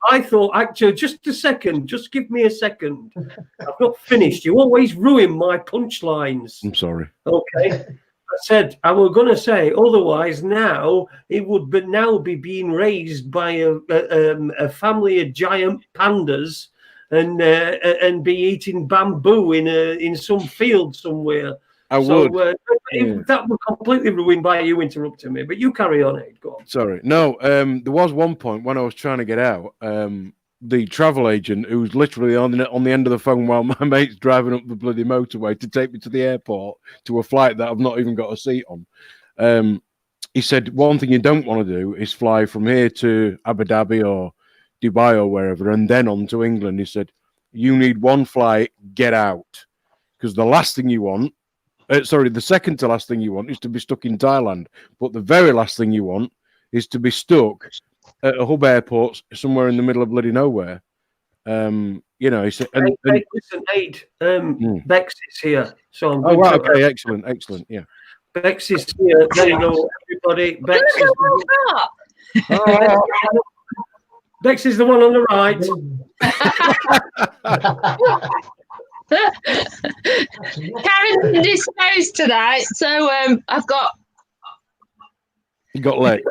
S1: I thought, actually, just a second, just give me a second. I've not finished. You always ruin my punchlines.
S2: I'm sorry.
S1: Okay. I said, I was going to say, otherwise now it would be being raised by a family of giant pandas and be eating bamboo in some field somewhere. That was completely ruined by you interrupting me, but you carry on, Ed. Go on.
S2: Sorry. No, there was one point when I was trying to get out, the travel agent who was literally on the end of the phone while my mate's driving up the bloody motorway to take me to the airport to a flight that I've not even got a seat on. He said, one thing you don't want to do is fly from here to Abu Dhabi or Dubai or wherever and then on to England. He said, you need one flight, get out. Because the last thing you want, the second to last thing you want is to be stuck in Thailand. But the very last thing you want is to be stuck at a hub airport somewhere in the middle of bloody nowhere. He said,
S1: listen, Aid, Bex is here. So I'm
S2: okay, excellent, yeah.
S1: Bex is here. There you go, everybody. Bex is the one on the right.
S4: Karen's indisposed tonight, so I've got.
S2: You got leg.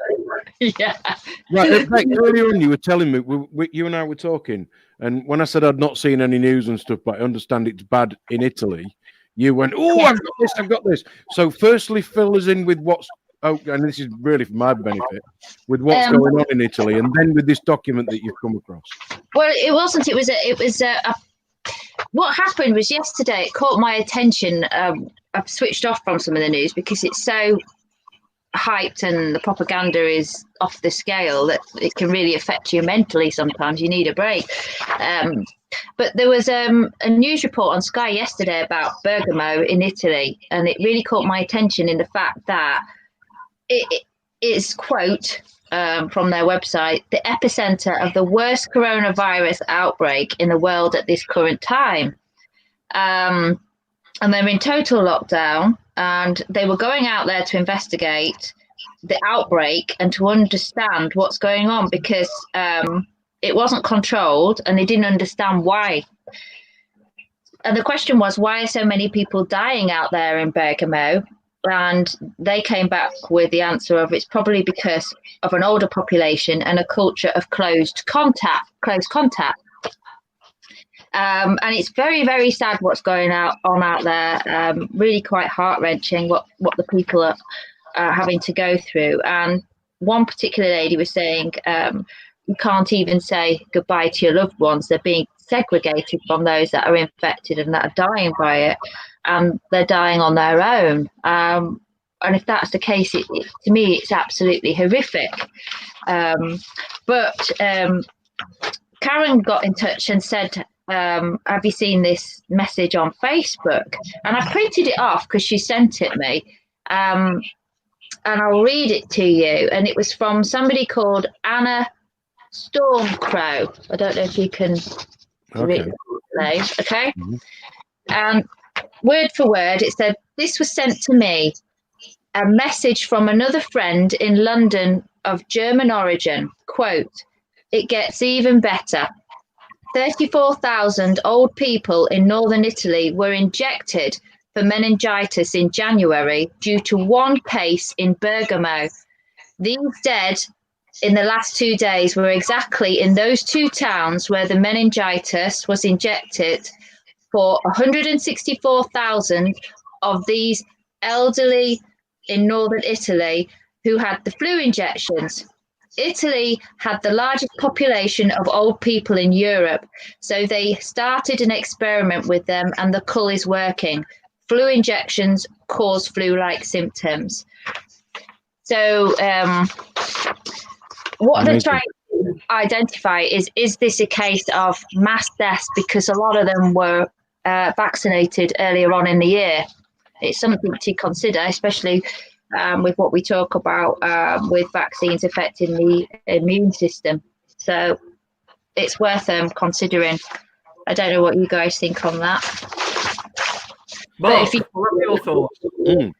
S4: Yeah.
S2: Right, in fact, earlier on, you were telling me, you and I were talking, and when I said I'd not seen any news and stuff, but I understand it's bad in Italy, you went, "Oh, I've got this." So, firstly, fill us in with what's, and this is really for my benefit, with what's going on in Italy, and then with this document that you've come across.
S4: Well, it wasn't. It was what happened was yesterday. It caught my attention. I've switched off from some of the news because it's so hyped and the propaganda is off the scale that it can really affect you mentally. Sometimes you need a break. But there was a news report on Sky yesterday about Bergamo in Italy, and it really caught my attention in the fact that it is, quote, from their website, the epicenter of the worst coronavirus outbreak in the world at this current time. And they're in total lockdown, and they were going out there to investigate the outbreak and to understand what's going on, because it wasn't controlled and they didn't understand why. And the question was, why are so many people dying out there in Bergamo? And they came back with the answer of it's probably because of an older population and a culture of close contact. And it's very, very sad what's going on out there. Really quite heart-wrenching what the people are having to go through. And one particular lady was saying, you can't even say goodbye to your loved ones. They're being segregated from those that are infected and that are dying by it. And they're dying on their own. And if that's the case, to me, it's absolutely horrific. But Karen got in touch and said, have you seen this message on Facebook? And I printed it off because she sent it me. And I'll read it to you. And it was from somebody called Anna Stormcrow. I don't know if you can read it. Okay.
S2: Mm-hmm.
S4: And word for word, it said, this was sent to me, a message from another friend in London of German origin. Quote, it gets even better. 34,000 old people in northern Italy were injected for meningitis in January due to one case in Bergamo. These dead in the last 2 days were exactly in those two towns where the meningitis was injected for 164,000 of these elderly in northern Italy who had the flu injections. Italy had the largest population of old people in Europe, so they started an experiment with them, and the cull is working. Flu injections cause flu-like symptoms. So what they're trying to identify is this a case of mass deaths because a lot of them were vaccinated earlier on in the year? It's something to consider, especially with what we talk about with vaccines affecting the immune system. So it's worth considering. I don't know what you guys think on that.
S1: Mark, what are your thoughts?
S3: Well,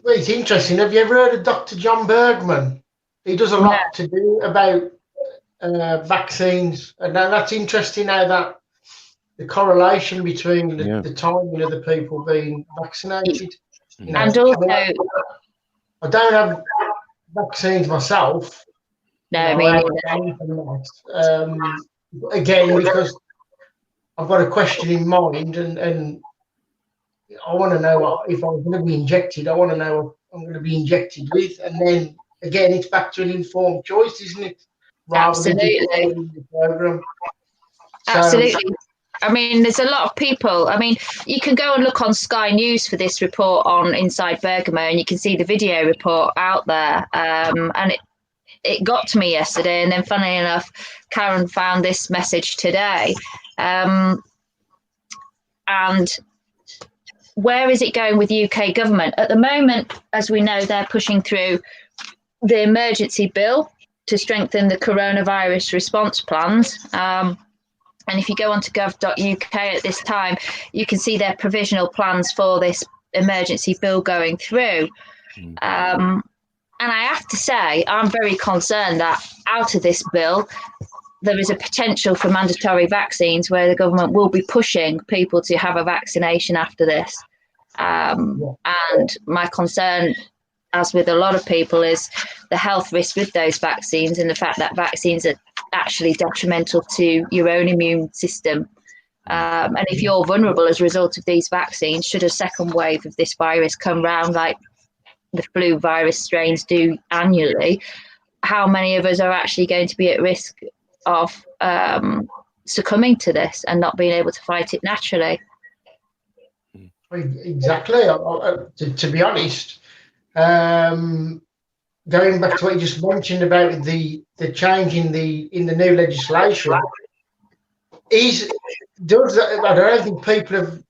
S3: it's interesting. Have you ever heard of Dr. John Bergman? He does a lot to do about vaccines. And now that's interesting how that the correlation between the timing of the people being vaccinated. You know,
S4: and also,
S3: I don't have vaccines myself.
S4: No,
S3: I mean, again, because I've got a question in mind, and I want to know if I'm going to be injected. I want to know what I'm going to be injected with, and then again, it's back to an informed choice, isn't it?
S4: Absolutely.
S3: The program.
S4: Absolutely. I mean, there's a lot of people. I mean, you can go and look on Sky News for this report on Inside Bergamo, and you can see the video report out there. And it got to me yesterday, and then funnily enough, Karen found this message today. And where is it going with UK government? At the moment, as we know, they're pushing through the emergency bill to strengthen the coronavirus response plans. And if you go on to gov.uk at this time, you can see their provisional plans for this emergency bill going through. And I have to say, I'm very concerned that out of this bill, there is a potential for mandatory vaccines where the government will be pushing people to have a vaccination after this. And my concern as with a lot of people, is the health risk with those vaccines and the fact that vaccines are actually detrimental to your own immune system. And if you're vulnerable as a result of these vaccines, should a second wave of this virus come round like the flu virus strains do annually, how many of us are actually going to be at risk of succumbing to this and not being able to fight it naturally?
S3: Exactly. To be honest, going back to what you just mentioned about the change in the new legislation, I don't think people have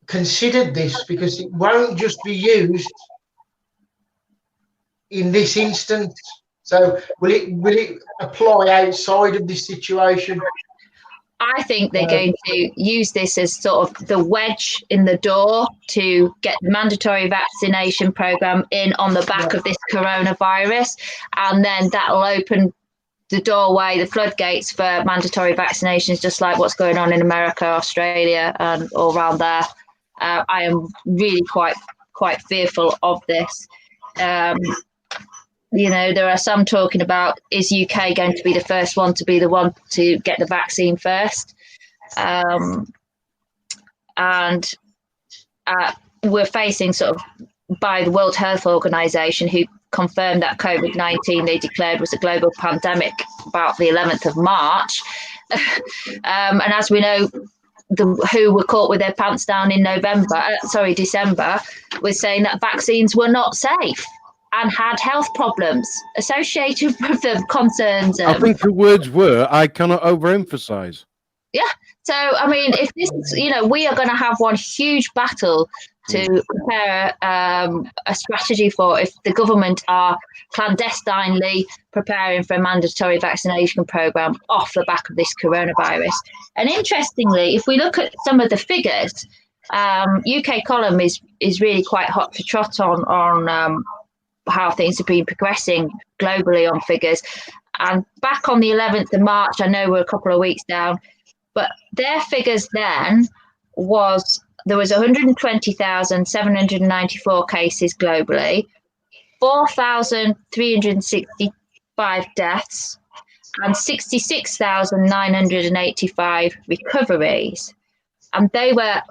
S3: considered this, because it won't just be used in this instance. So will it apply outside of this situation?
S4: I think they're going to use this as sort of the wedge in the door to get the mandatory vaccination program in on the back of this coronavirus, and then that'll open the doorway, the floodgates for mandatory vaccinations, just like what's going on in America, Australia, and all around there. I am really quite fearful of this. There are some talking about, is UK going to be the first one to be the one to get the vaccine first? And we're facing sort of by the World Health Organization, who confirmed that COVID-19 they declared was a global pandemic about the 11th of March. And as we know, the WHO were caught with their pants down in December, was saying that vaccines were not safe and had health problems associated with the concerns.
S2: I think the words were, I cannot overemphasize. Yeah.
S4: So, I mean, if this is, we are going to have one huge battle to prepare a strategy for if the government are clandestinely preparing for a mandatory vaccination program off the back of this coronavirus. And interestingly, if we look at some of the figures, UK column is really quite hot to trot on how things have been progressing globally on figures. And back on the 11th of March, I know we're a couple of weeks down, but their figures then was there was 120,794 cases globally, 4,365 deaths, and 66,985 recoveries. And they were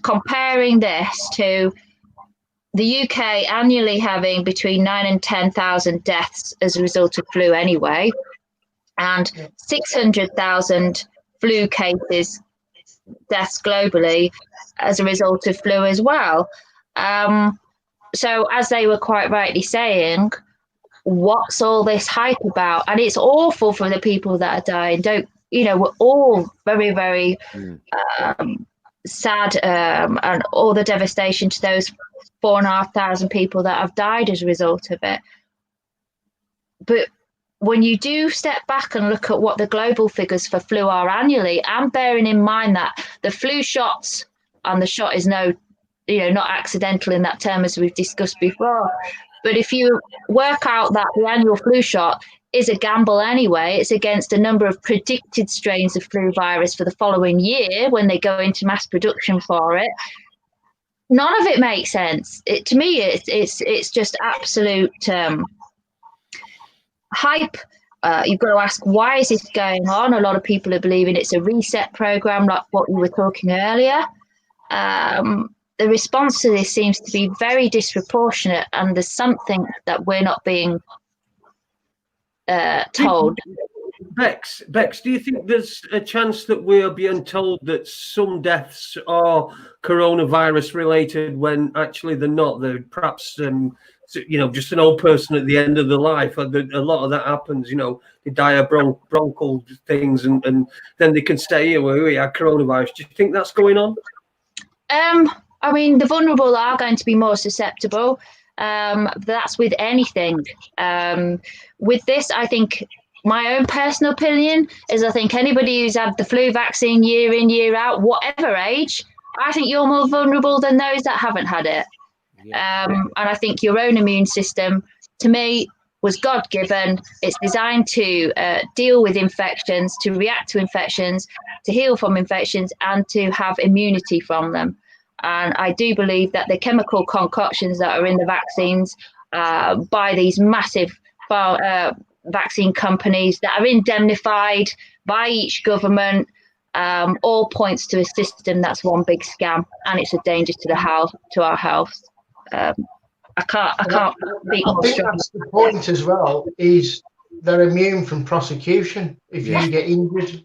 S4: comparing this to the UK annually having between 9,000 and 10,000 deaths as a result of flu anyway, and 600,000 flu cases, deaths globally as a result of flu as well. So as they were quite rightly saying, what's all this hype about? And it's awful for the people that are dying. We're all very, very sad, and all the devastation to those 4,500 people that have died as a result of it. But when you do step back and look at what the global figures for flu are annually, and bearing in mind that the flu shots, and the shot is not accidental in that term as we've discussed before, but if you work out that the annual flu shot is a gamble anyway, it's against a number of predicted strains of flu virus for the following year when they go into mass production for it. None of it makes sense. To me, it's just absolute hype. You've got to ask, why is this going on? A lot of people are believing it's a reset program, like what we were talking earlier. The response to this seems to be very disproportionate, and there's something that we're not being told.
S1: Bex, do you think there's a chance that we're being told that some deaths are coronavirus related when actually they're not? They're perhaps just an old person at the end of their life. A lot of that happens, they die of bronchial things, and then they can say, we had coronavirus. Do you think that's going on?
S4: I mean, the vulnerable are going to be more susceptible. That's with anything. With this, I think my own personal opinion is I think anybody who's had the flu vaccine year in, year out, whatever age, I think you're more vulnerable than those that haven't had it. And I think your own immune system, to me, was God-given. It's designed to deal with infections, to react to infections, to heal from infections, and to have immunity from them. And I do believe that the chemical concoctions that are in the vaccines by these massive vaccine companies that are indemnified by each government, all points to a system that's one big scam, and it's a danger to our health. I can't speak more
S3: I think
S4: strongly.
S3: that's the point as well, is they're immune from prosecution if you get injured.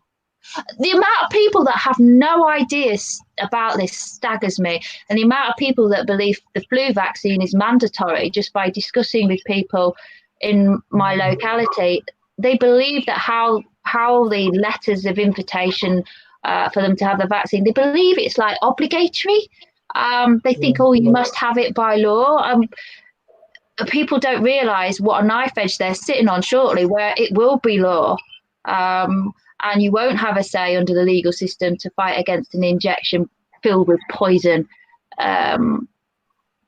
S4: The amount of people that have no ideas about this staggers me, and the amount of people that believe the flu vaccine is mandatory. Just by discussing with people in my locality, they believe that how the letters of invitation for them to have the vaccine, they believe it's like obligatory. They think, oh, you must have it by law. People don't realise what a knife edge they're sitting on shortly, where it will be law. And you won't have a say under the legal system to fight against an injection filled with poison.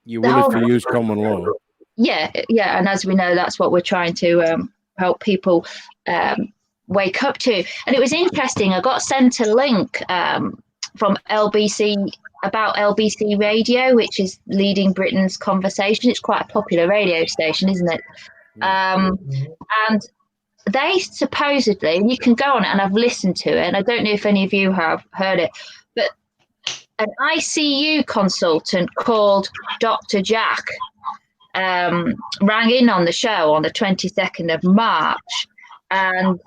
S2: You will if you use common law.
S4: Yeah. And as we know, that's what we're trying to help people wake up to. And it was interesting. I got sent a link from LBC about LBC Radio, which is leading Britain's conversation. It's quite a popular radio station, isn't it? And they supposedly, and you can go on it, and I've listened to it, and I don't know if any of you have heard it, but an ICU consultant called Dr. Jack rang in on the show on the 22nd of March and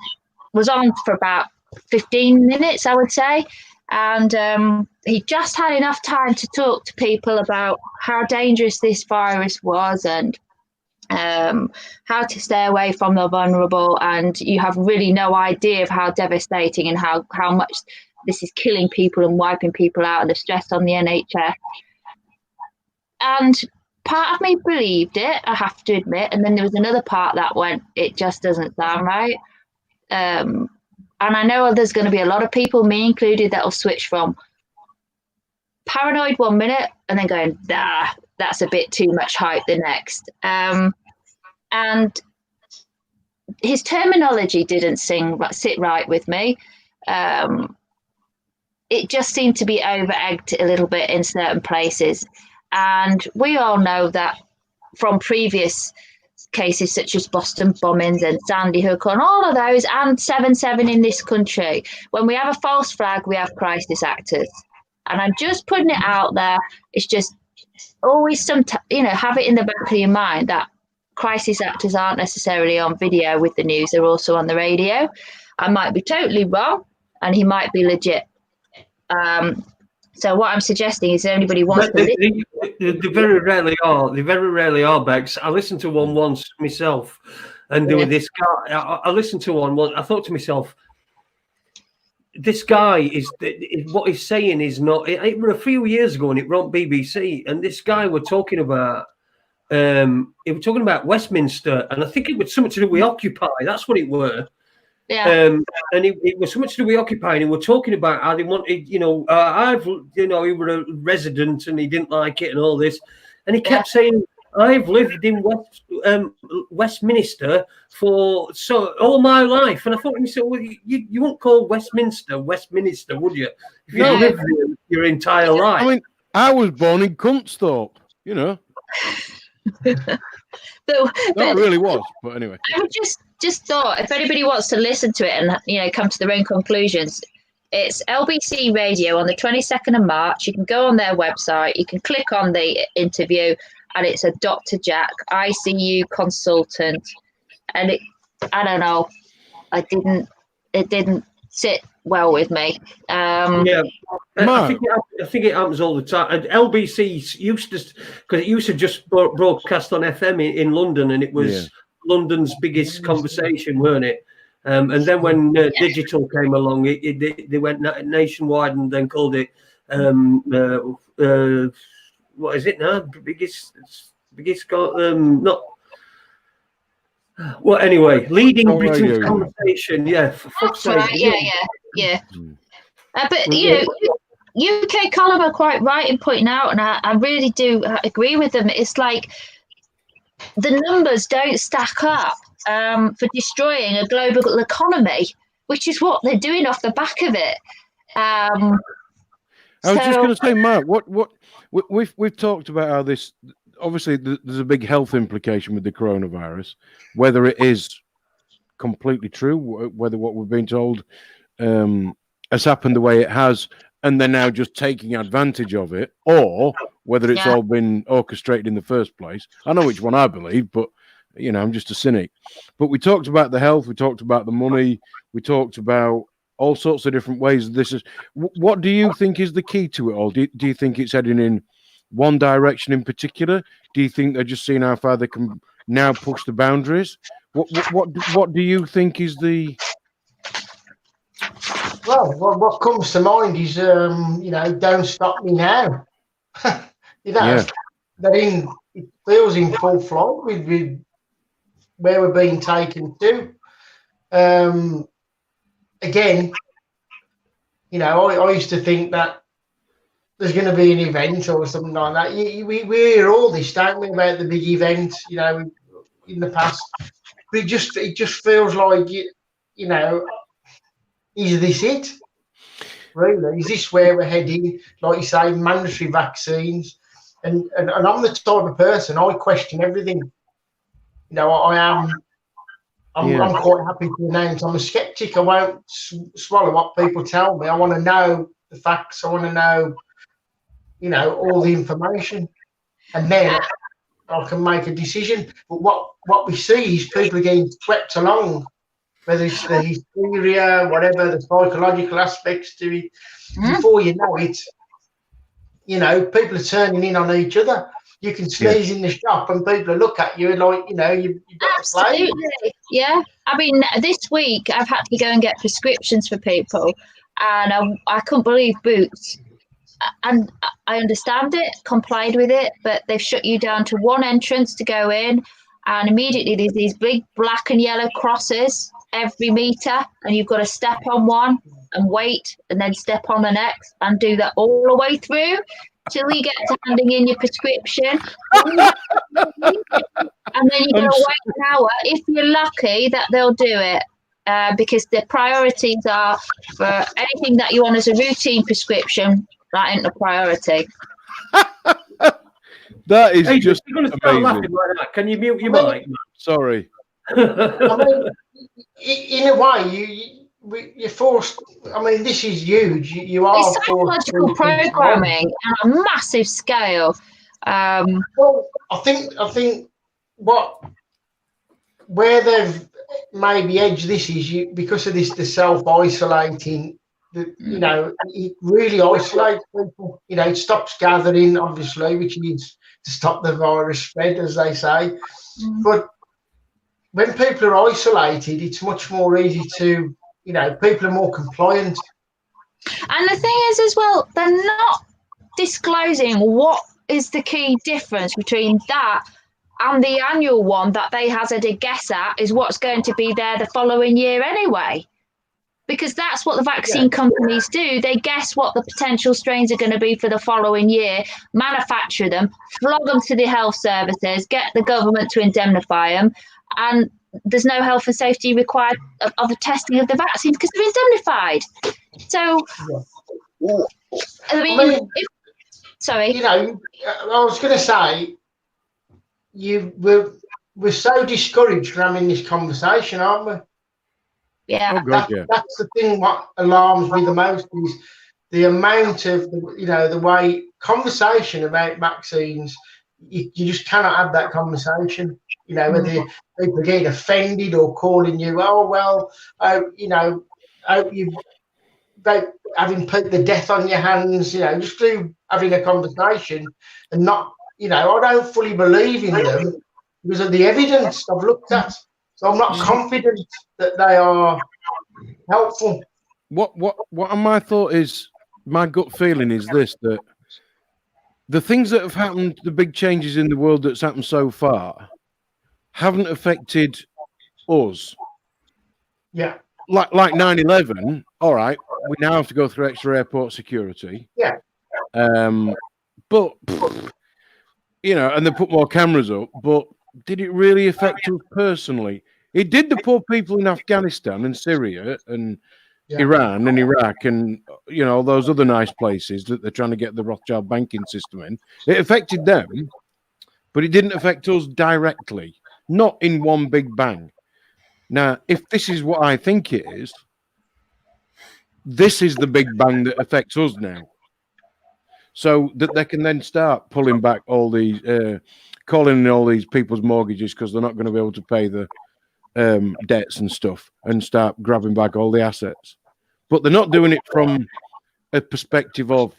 S4: was on for about 15 minutes, I would say. And he just had enough time to talk to people about how dangerous this virus was and how to stay away from the vulnerable. And you have really no idea of how devastating and how much this is killing people and wiping people out and the stress on the NHS. And part of me believed it, I have to admit. And then there was another part that went, it just doesn't sound right. And I know there's going to be a lot of people, me included, that will switch from paranoid one minute and then going, that's a bit too much hype the next. And his terminology didn't sit right with me. It just seemed to be over-egged a little bit in certain places. And we all know that from previous cases such as Boston bombings and Sandy Hook and all of those, and 7/7 in this country, when we have a false flag, we have crisis actors. And I'm just putting it out there. It's just always have it in the back of your mind that crisis actors aren't necessarily on video with the news. They're also on the radio. I might be totally wrong, and he might be legit. So what I'm suggesting is, if anybody wants to listen,
S1: they very rarely are. They very rarely are, Bex. I listened to one once myself, and there was this guy. I listened to one. I thought to myself, this guy is what he's saying is not. It was a few years ago, and it wrote BBC, and this guy were talking about. He was talking about Westminster, and I think it was something to do with Occupy. That's what it were.
S4: yeah,
S1: And it was something to do with Occupy, and he were talking about how they wanted, he was a resident and he didn't like it and all this. And he kept saying, I've lived in Westminster for all my life. And I thought, well, you wouldn't call Westminster, would you? If you lived there your entire life.
S2: I mean, I was born in Cuntsthorpe, That really was, but anyway.
S4: I just thought, if anybody wants to listen to it and come to their own conclusions, it's LBC Radio on the 22nd of March. You can go on their website, you can click on the interview, and it's a Dr. Jack, ICU consultant. And I don't know, it didn't sit well with me.
S1: I think it happens all the time. And LBC used to just broadcast on FM in London, and it was London's biggest conversation, weren't it? And then when digital came along, they went nationwide and then called it what is it now? Biggest not. Well, anyway, leading Britain's conversation. Yeah, for fuck's sake.
S4: Right, yeah. But UK column are quite right in pointing out, and I really do agree with them. It's like the numbers don't stack up for destroying a global economy, which is what they're doing off the back of it. I
S2: was just going to say, Mark, what we've talked about how this obviously there's a big health implication with the coronavirus, whether it is completely true, whether what we've been told has happened the way it has, and they're now just taking advantage of it, or whether it's all been orchestrated in the first place. I know which one I believe, but I'm just a cynic. But we talked about the health, we talked about the money, we talked about all sorts of different ways. This is what do you think is the key to it all? Do you think it's heading in one direction in particular? Do you think they're just seeing how far they can now push the boundaries? What do you think is the?
S3: Well, what comes to mind is don't stop me now. It feels in full flight with where we're being taken to. Again, I used to think that there's going to be an event or something like that. We hear all this, don't we, about the big events, in the past. But it just feels like, is this it? Really? Is this where we're heading? Like you say, mandatory vaccines. And I'm the type of person, I question everything. I'm quite happy to announce I'm a skeptic. I won't swallow what people tell me. I want to know the facts. I want to know, all the information. And then I can make a decision. But what we see is people are getting swept along, whether it's the hysteria, whatever, the psychological aspects to it. Before you know it, people are turning in on each other. You can sneeze in the shop and people look at you like, you've got to play.
S4: Absolutely. Yeah. I mean, this week I've had to go and get prescriptions for people, and I couldn't believe Boots. And I understand it, complied with it, but they've shut you down to one entrance to go in, and immediately there's these big black and yellow crosses every metre, and you've got to step on one and wait, and then step on the next, and do that all the way through till you get to handing in your prescription. And then you're going to wait an hour. If you're lucky that they'll do it, because the priorities are for anything that you want as a routine prescription, that ain't a priority.
S2: That is just
S1: you're going to start laughing like that. Can you mute your mic?
S2: Sorry.
S3: I mean, in a way, you're forced. I mean, this is huge. You are
S4: it's psychological programming on a massive scale.
S3: Well, I think where they've maybe edged this is because of the self-isolating. It really isolates people. It stops gathering, obviously, which needs to stop the virus spread, as they say. But when people are isolated, it's much more easy to, people are more compliant.
S4: And the thing is, as well, they're not disclosing what is the key difference between that and the annual one that they hazard a guess at is what's going to be there the following year anyway. Because that's what the vaccine companies do. They guess what the potential strains are going to be for the following year, manufacture them, flog them to the health services, get the government to indemnify them, and there's no health and safety required of the testing of the vaccine because they're indemnified. So, I mean sorry.
S3: I was going to say, we're so discouraged from having this conversation, aren't we?
S4: Yeah.
S2: Oh, God,
S3: that's the thing. What alarms me the most is the amount of the way conversation about vaccines. You just cannot have that conversation. Whether people get offended or calling you, having put the death on your hands. Just through having a conversation and not. I don't fully believe in them because of the evidence I've looked at. So I'm not confident that they are helpful.
S2: What my thought is, my gut feeling is this, that the things that have happened, the big changes in the world that's happened so far, haven't affected us.
S3: Yeah.
S2: Like 9/11, all right, we now have to go through extra airport security.
S3: Yeah.
S2: But, and they put more cameras up, but did it really affect us personally? It did the poor people in Afghanistan and Syria and Iran and Iraq and, all those other nice places that they're trying to get the Rothschild banking system in. It affected them. but it didn't affect us directly, not in one big bang. Now, if this is what I think it is, this is the big bang that affects us now. So that they can then start pulling back all these, calling in all these people's mortgages because they're not going to be able to pay the debts and stuff, and start grabbing back all the assets. But they're not doing it from a perspective of,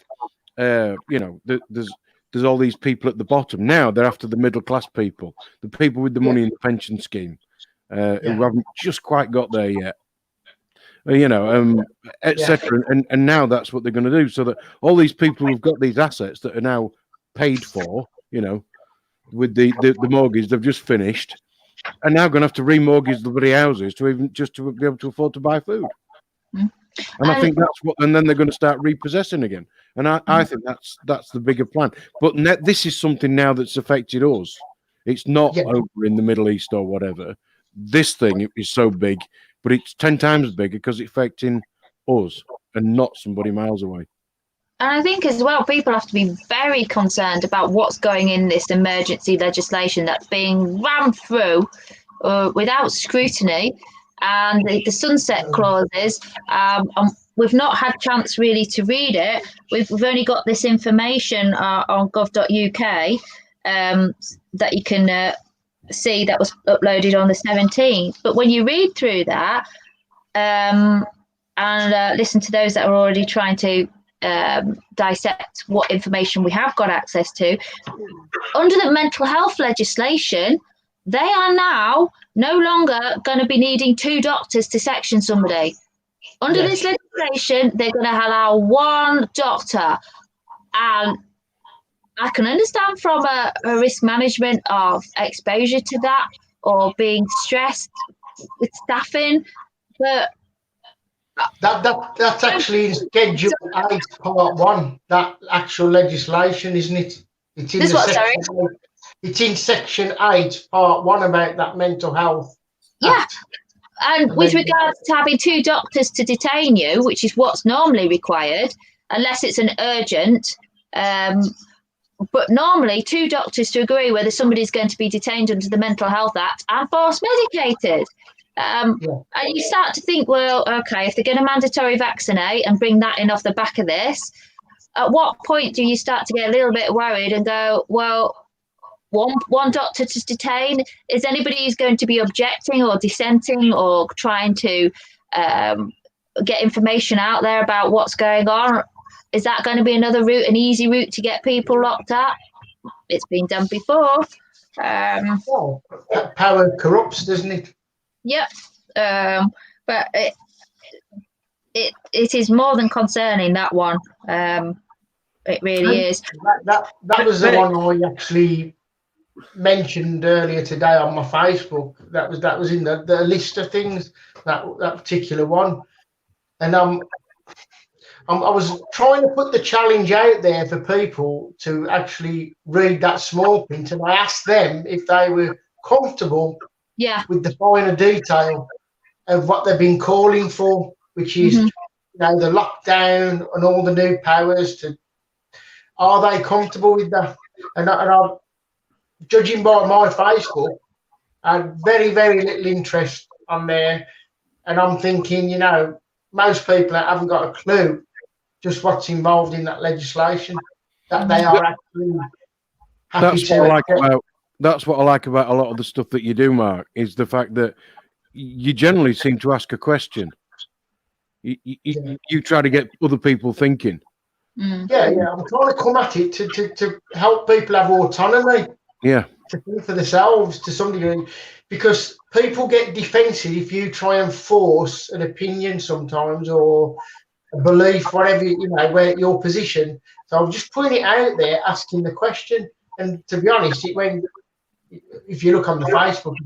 S2: there's all these people at the bottom. Now they're after the middle class people, the people with the money in the pension scheme, who haven't just quite got there yet. Etc. And now that's what they're going to do, so that all these people who've got these assets that are now paid for, with the mortgage they've just finished, are now going to have to remortgage the bloody houses to be able to afford to buy food. And I think that's what, and then they're going to start repossessing again. And I think that's the bigger plan. But this is something now that's affected us. It's not over in the Middle East or whatever. This thing is so big, but it's 10 times bigger because it's affecting us and not somebody miles away.
S4: And I think as well, people have to be very concerned about what's going in this emergency legislation that's being rammed through without scrutiny, and the sunset clauses. We've not had chance really to read it. We've only got this information on gov.uk that you can see that was uploaded on the 17th. But when you read through that and listen to those that are already trying to dissect what information we have got access to, under the mental health legislation, they are now no longer going to be needing 2 doctors to section somebody. Under this legislation, they're going to allow 1 doctor. And I can understand from a risk management of exposure to that, or being stressed with staffing, but
S3: that's actually in Schedule 8, Part 1. That actual legislation, isn't it? It's in It's in Section 8, Part 1, about that mental health.
S4: Yeah. And with regards to having 2 doctors to detain you, which is what's normally required, unless it's an urgent, but normally 2 doctors to agree whether somebody's going to be detained under the Mental Health Act and force medicated. And you start to think, well, okay, if they're going to mandatory vaccinate and bring that in off the back of this, at what point do you start to get a little bit worried and go, well, one doctor to detain? Is anybody who's going to be objecting or dissenting or trying to get information out there about what's going on? Is that going to be another route, an easy route to get people locked up? It's been done before.
S3: Power corrupts, doesn't it?
S4: Yep. But it is more than concerning, that one. It really is.
S3: That was the one I actually mentioned earlier today on my Facebook. That was in the list of things, that particular one. And I was trying to put the challenge out there for people to actually read that small print, and I asked them if they were comfortable with the finer detail of what they've been calling for, which is the lockdown and all the new powers. Are they comfortable with that? And I, judging by my Facebook, I had very, very little interest on there. And I'm thinking, most people haven't got a clue just what's involved in that legislation, that they are actually happy
S2: That's what I like about a lot of the stuff that you do, Mark, is the fact that you generally seem to ask a question. You try to get other people thinking.
S3: I'm trying to come at it to help people have autonomy. To think for themselves to some degree, because people get defensive if you try and force an opinion sometimes, or a belief, whatever, where your position. So I'm just putting it out there, asking the question. And to be honest, if you look on the Facebook,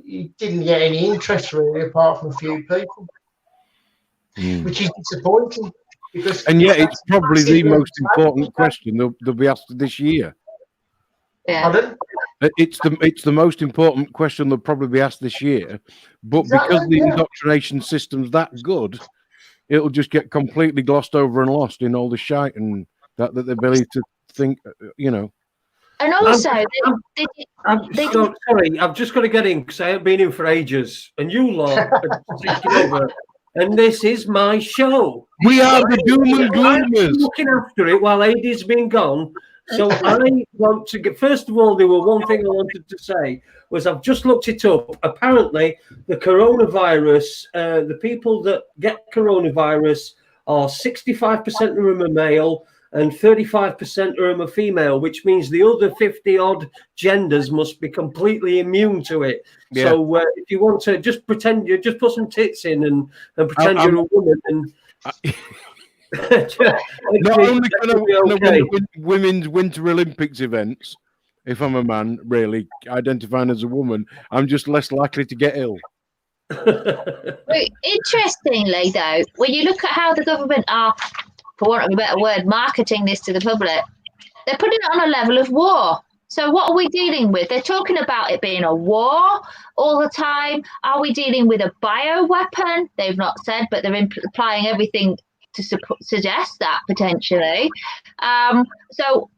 S3: it didn't get any interest really, apart from a few people, which is disappointing. And
S2: yet it's probably the most important question they'll be asked this year.
S3: Pardon?
S2: It's the most important question they'll probably be asked this year, but because the indoctrination system's that good, it'll just get completely glossed over and lost in all the shite and that they believe to think,
S4: And also,
S1: sorry, I've just got to get in because I haven't been in for ages, and you lot are taking over. And this is my show.
S2: We are the doom and
S1: I'm
S2: gloomers.
S1: looking after it while Adie's been gone. So I want to get. First of all, there were one thing I wanted to say was I've just looked it up. Apparently, the coronavirus, the people that get coronavirus are 65% of them are male and 35% of them are female, which means the other 50 odd genders must be completely immune to it. Yeah. So if you want to just pretend, you just put some tits in and pretend you're a woman and.
S2: Not only can I win women's Winter Olympics events, if I'm a man, really identifying as a woman, I'm just less likely to get ill.
S4: Interestingly, though, when you look at how the government are, for want of a better word, marketing this to the public, they're putting it on a level of war. So what are we dealing with? They're talking about it being a war all the time. Are we dealing with a bioweapon? They've not said, but they're implying everything to suggest that potentially. So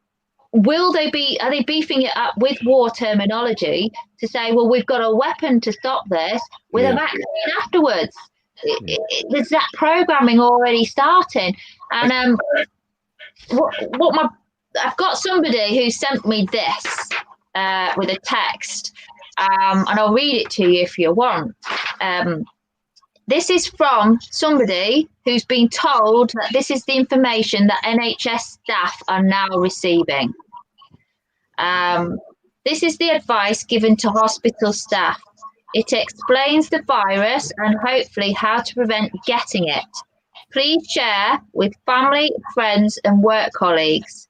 S4: are they beefing it up with war terminology to say, well, we've got a weapon to stop this with a vaccine afterwards? There's that programming already starting. And I've got somebody who sent me this with a text, and I'll read it to you if you want. This is from somebody who's been told that this is the information that NHS staff are now receiving. This is the advice given to hospital staff. It explains the virus and hopefully how to prevent getting it. Please share with family, friends, and work colleagues.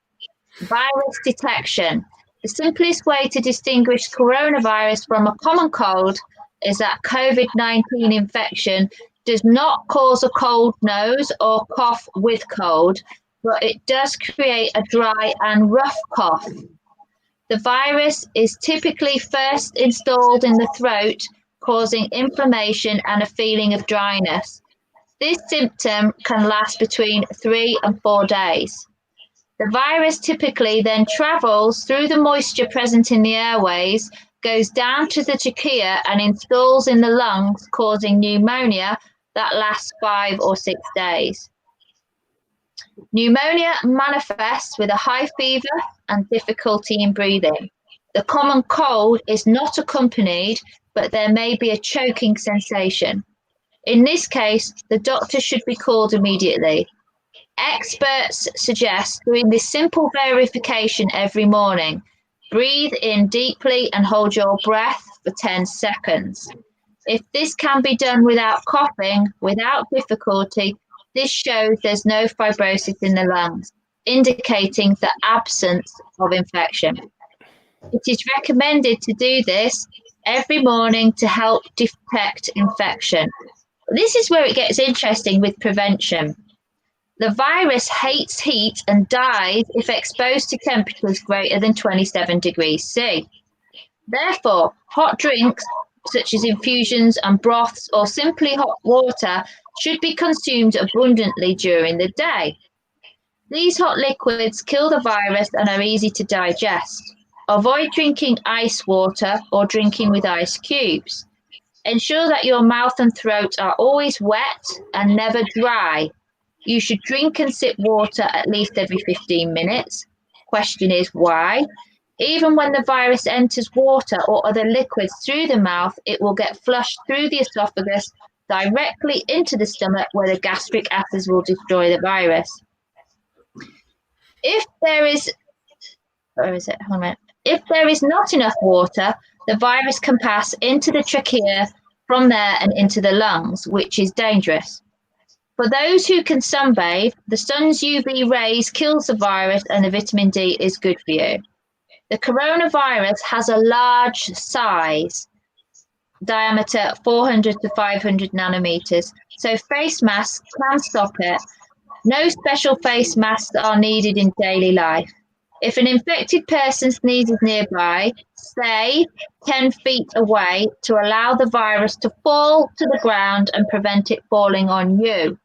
S4: Virus detection. The simplest way to distinguish coronavirus from a common cold is that COVID-19 infection does not cause a cold nose or cough with cold, but it does create a dry and rough cough. The virus is typically first installed in the throat, causing inflammation and a feeling of dryness. This symptom can last between 3 and 4 days. The virus typically then travels through the moisture present in the airways, goes down to the trachea and installs in the lungs, causing pneumonia that lasts 5 or 6 days. Pneumonia manifests with a high fever and difficulty in breathing. The common cold is not accompanied, but there may be a choking sensation. In this case, the doctor should be called immediately. Experts suggest doing this simple verification every morning. Breathe in deeply and hold your breath for 10 seconds. If this can be done without coughing, without difficulty, this shows there's no fibrosis in the lungs, indicating the absence of infection. It is recommended to do this every morning to help detect infection. This is where it gets interesting with prevention. The virus hates heat and dies if exposed to temperatures greater than 27 degrees C. Therefore, hot drinks, such as infusions and broths or simply hot water, should be consumed abundantly during the day. These hot liquids kill the virus and are easy to digest. Avoid drinking ice water or drinking with ice cubes. Ensure that your mouth and throat are always wet and never dry. You should drink and sip water at least every 15 minutes. Question is why? Even when the virus enters water or other liquids through the mouth, it will get flushed through the esophagus directly into the stomach, where the gastric acids will destroy the virus. If there is not enough water, the virus can pass into the trachea, from there and into the lungs, which is dangerous. For those who can sunbathe, the sun's UV rays kills the virus and the vitamin D is good for you. The coronavirus has a large size, diameter 400 to 500 nanometers, so face masks can stop it. No special face masks are needed in daily life. If an infected person sneezes nearby, stay 10 feet away to allow the virus to fall to the ground and prevent it falling on you.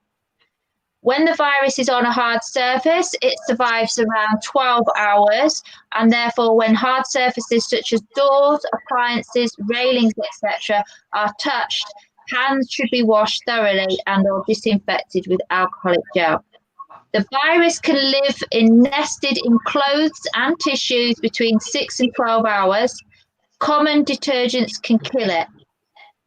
S4: When the virus is on a hard surface, it survives around 12 hours, and therefore when hard surfaces such as doors, appliances, railings, etc. are touched, hands should be washed thoroughly and or disinfected with alcoholic gel. The virus can live nested in clothes and tissues between 6 and 12 hours. Common detergents can kill it.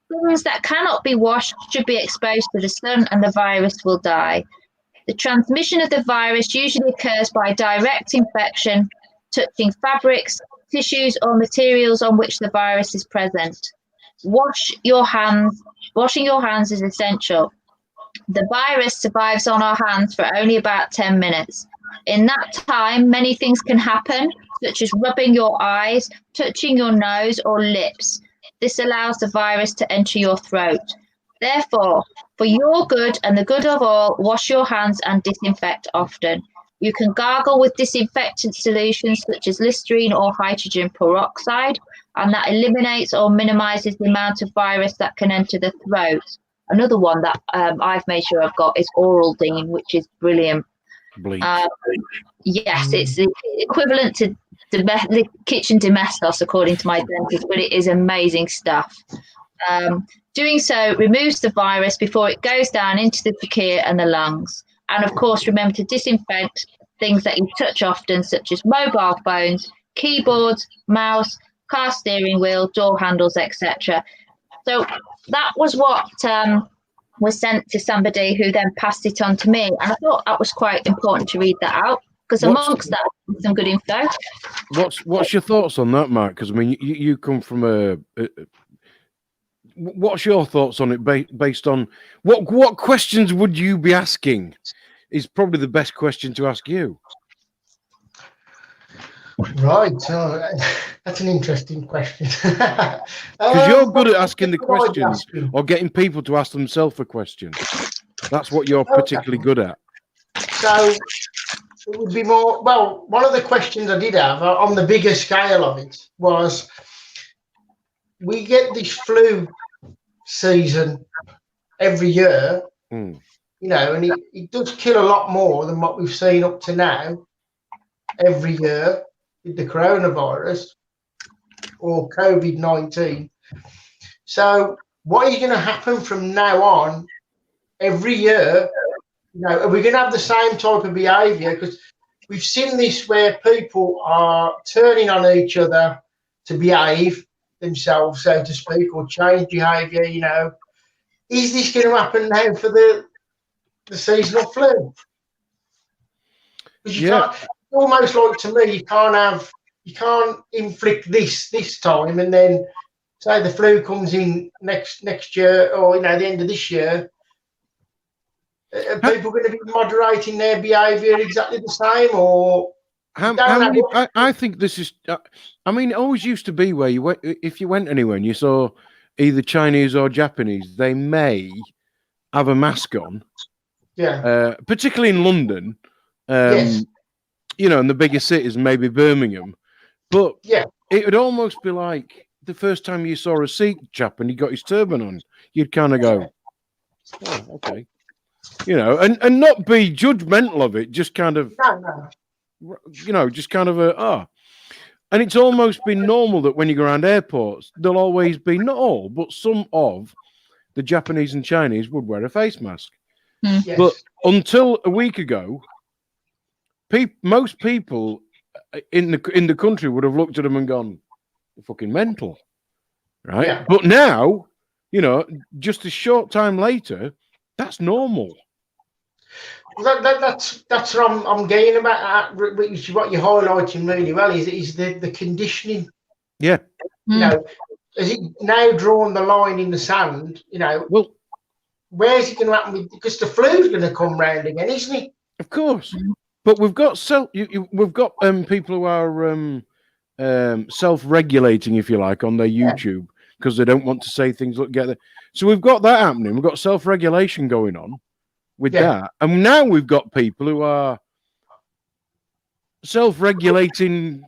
S4: Things that cannot be washed should be exposed to the sun and the virus will die. The transmission of the virus usually occurs by direct infection, touching fabrics, tissues, or materials on which the virus is present. Washing your hands is essential. The virus survives on our hands for only about 10 minutes. In that time, many things can happen, such as rubbing your eyes, touching your nose or lips. This allows the virus to enter your throat. Therefore, for your good and the good of all, wash your hands and disinfect often. You can gargle with disinfectant solutions such as Listerine or hydrogen peroxide, and that eliminates or minimises the amount of virus that can enter the throat. Another one that I've made sure I've got is Oral-Deen, which is brilliant.
S2: Bleach.
S4: Yes, it's the equivalent to the kitchen domestos, according to my dentist, but it is amazing stuff. Doing so removes the virus before it goes down into the trachea and the lungs. And of course, remember to disinfect things that you touch often, such as mobile phones, keyboards, mouse, car steering wheel, door handles, etc. So that was what was sent to somebody who then passed it on to me. And I thought that was quite important to read that out, because amongst that, some good info.
S2: What's your thoughts on that, Mark? Because I mean, you come from what's your thoughts on it based on what questions would you be asking? Is probably the best question to ask you.
S3: Right, that's an interesting question.
S2: Because you're good at asking the questions or getting people to ask themselves a question. That's what you're particularly good at.
S3: So it would be more, well, one of the questions I did have on the bigger scale of it was, we get this flu season every year, you know, and it does kill a lot more than what we've seen up to now every year with the coronavirus or COVID-19. So what is going to happen from now on every year? You know, are we going to have the same type of behaviour? Because we've seen this where people are turning on each other to behave themselves, so to speak, or change behaviour. You know, is this going to happen now for the seasonal flu? Because you can't, almost like, to me, you can't inflict this time and then say the flu comes in next year, or you know, the end of this year. Are people going to be moderating their behaviour exactly the same, or
S2: I think this is. I mean, it always used to be where you went, if you went anywhere and you saw either Chinese or Japanese, they may have a mask on.
S3: Yeah.
S2: Particularly in London.
S3: Yes.
S2: You know, in the bigger cities, maybe Birmingham. But
S3: yeah,
S2: it would almost be like the first time you saw a Sikh chap and he got his turban on, you'd kind of go, "Oh, okay." You know, and not be judgmental of it, just kind of, you know, just kind of And it's almost been normal that when you go around airports, there'll always be, not all, but some of the Japanese and Chinese would wear a face mask.
S3: Yes.
S2: But until a week ago, most people in the country would have looked at them and gone, "You're fucking mental," right?
S3: Yeah.
S2: But now, you know, just a short time later, that's normal.
S3: That's what I'm getting about, which is what you're highlighting really well, is the conditioning.
S2: Yeah.
S3: You know, has it now drawn the line in the sand? You know,
S2: well,
S3: where's it going to happen? Because the flu's going to come round again, isn't it?
S2: Of course. But we've got we've got people who are self-regulating, if you like, on their YouTube because they don't want to say things that get there. So we've got that happening. We've got self-regulation going on with that, and now we've got people who are self-regulating.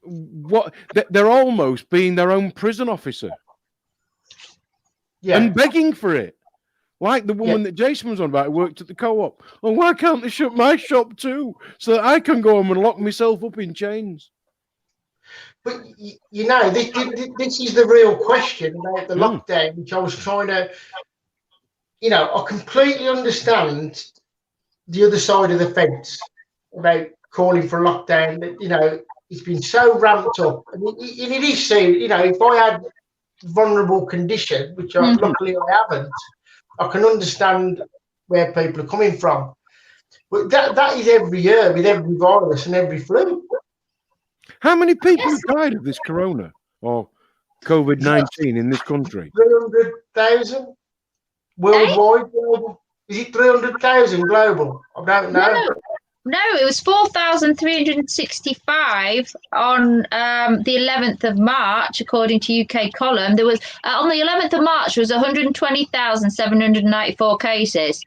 S2: What they're almost being their own prison officer, and begging for it. Like the woman that Jason was on about who worked at the co-op. Well, why can't they shut my shop too so that I can go home and lock myself up in chains?
S3: But, you know, this is the real question about the lockdown, which I was trying to, you know, I completely understand the other side of the fence about calling for a lockdown. That, you know, it's been so ramped up. And it is serious. You know, if I had vulnerable condition, which luckily I haven't, I can understand where people are coming from. But that is every year with every virus and every flu.
S2: How many people have died of this corona or COVID-19 in this country?
S3: 300,000 worldwide. Global. Is it 300,000 global? I don't know.
S4: No, it was 4,365 on the 11th of March, according to UK Column. There was on the 11th of March was 120,794 cases,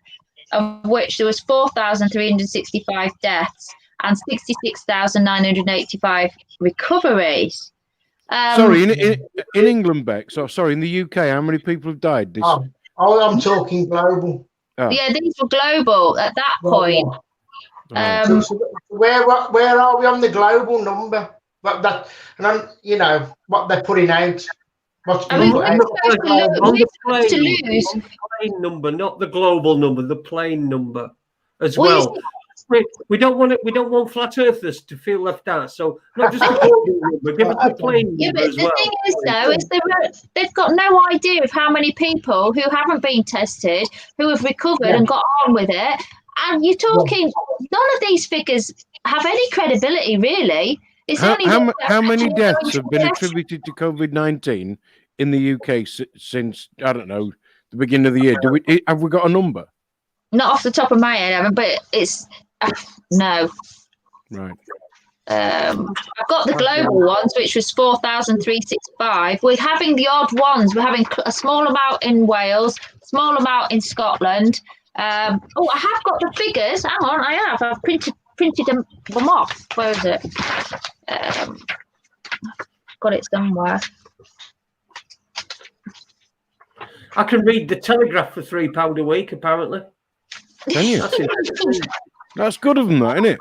S4: of which there was 4,365 deaths and 66,985 recoveries.
S2: Sorry, in England, Beck. So sorry, in the UK, how many people have died?
S3: I'm talking global.
S2: Oh.
S4: Yeah, these were global at that point.
S3: So where are we on the global number? And I'm, you know, what they're putting out. What's
S1: on the plane number, not the global number, the plane number as well. We don't want flat earthers to feel left out. So not just the global number, give us the plane number as well.
S4: The thing is, though, is they've got no idea of how many people who haven't been tested, who have recovered and got on with it. And you're talking, none of these figures have any credibility, really. It's
S2: how many deaths have been attributed to COVID-19 in the UK since, I don't know, the beginning of the year? Have we got a number?
S4: Not off the top of my head, but it's no.
S2: Right.
S4: I've got the global ones, which was 4,365. We're having the odd ones. We're having a small amount in Wales, small amount in Scotland. I have got the figures. Hang on, I have. I've printed them off. Where is it? Got it somewhere.
S1: I can read the Telegraph for £3 a week, apparently.
S2: Can you? That's good of them, that, isn't it?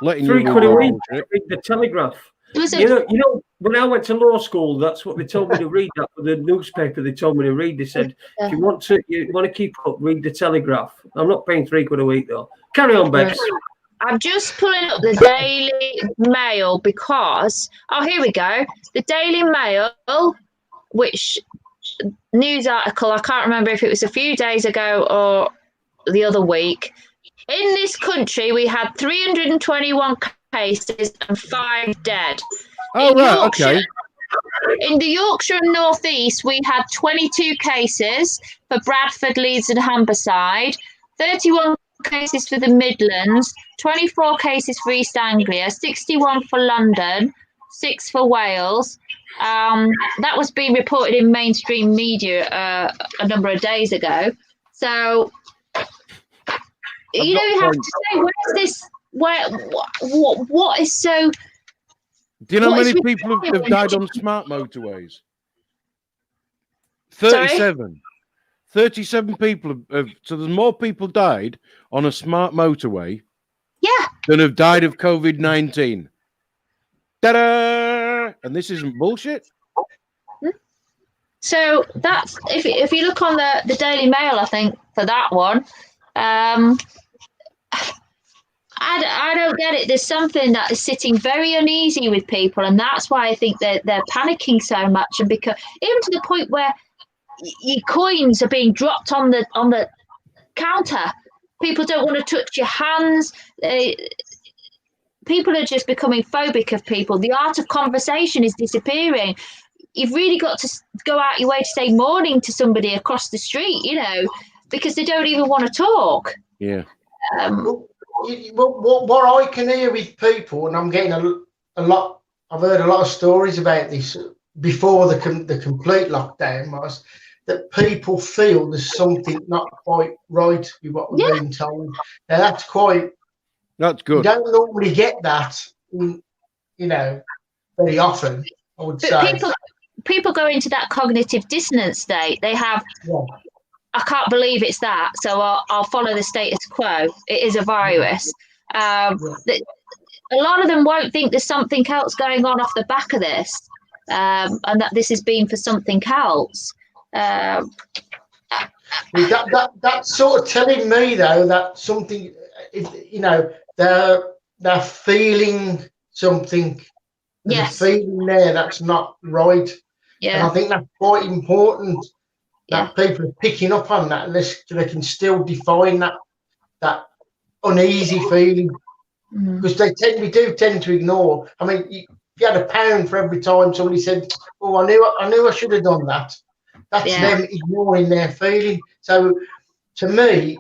S2: Letting
S1: £3 a week. Read the Telegraph. You know, when I went to law school, that's what they told me to read. That for the newspaper, they told me to read. They said, if you want to keep up, read the Telegraph. I'm not paying £3 a week though. Carry on, Bex.
S4: I'm just pulling up the Daily Mail because here we go. The Daily Mail, which news article, I can't remember if it was a few days ago or the other week. In this country, we had 321 cases and 5 dead. In Yorkshire, in the Yorkshire and North East, we had 22 cases for Bradford, Leeds and Humberside, 31 cases for the Midlands, 24 cases for East Anglia, 61 for London, 6 for Wales. That was being reported in mainstream media a number of days ago. So, you have to say, where's this? What is so?
S2: Do you know how many people have died on smart motorways? 37. Sorry? 37 people have. So there's more people died on a smart motorway. Than have died of COVID-19. Ta-da! And this isn't bullshit.
S4: So that's if you look on the Daily Mail, I think for that one. I don't get it. There's something that is sitting very uneasy with people, and that's why I think they're panicking so much, and because even to the point where your coins are being dropped on the counter. People don't want to touch your hands. People are just becoming phobic of people. The art of conversation is disappearing. You've really got to go out your way to say morning to somebody across the street, because they don't even want to talk.
S2: Yeah.
S3: What I can hear with people, and I'm getting a lot. I've heard a lot of stories about this before the complete lockdown, was that people feel there's something not quite right with what we're being told. Now that's good. You don't normally get that, very often, I would say.
S4: People go into that cognitive dissonance state. They have I can't believe it's that. So I'll follow the status quo. It is a virus. A lot of them won't think there's something else going on off the back of this, and that this has been for something else.
S3: That's sort of telling me though that something, they're feeling something. There's a feeling there that's not right. Yeah. And I think that's quite important that people are picking up on that, and they can still define that uneasy feeling, because we do tend to ignore. I mean, you had £1 for every time somebody said, "Oh, I knew I should have done that." That's them ignoring their feeling. So, to me,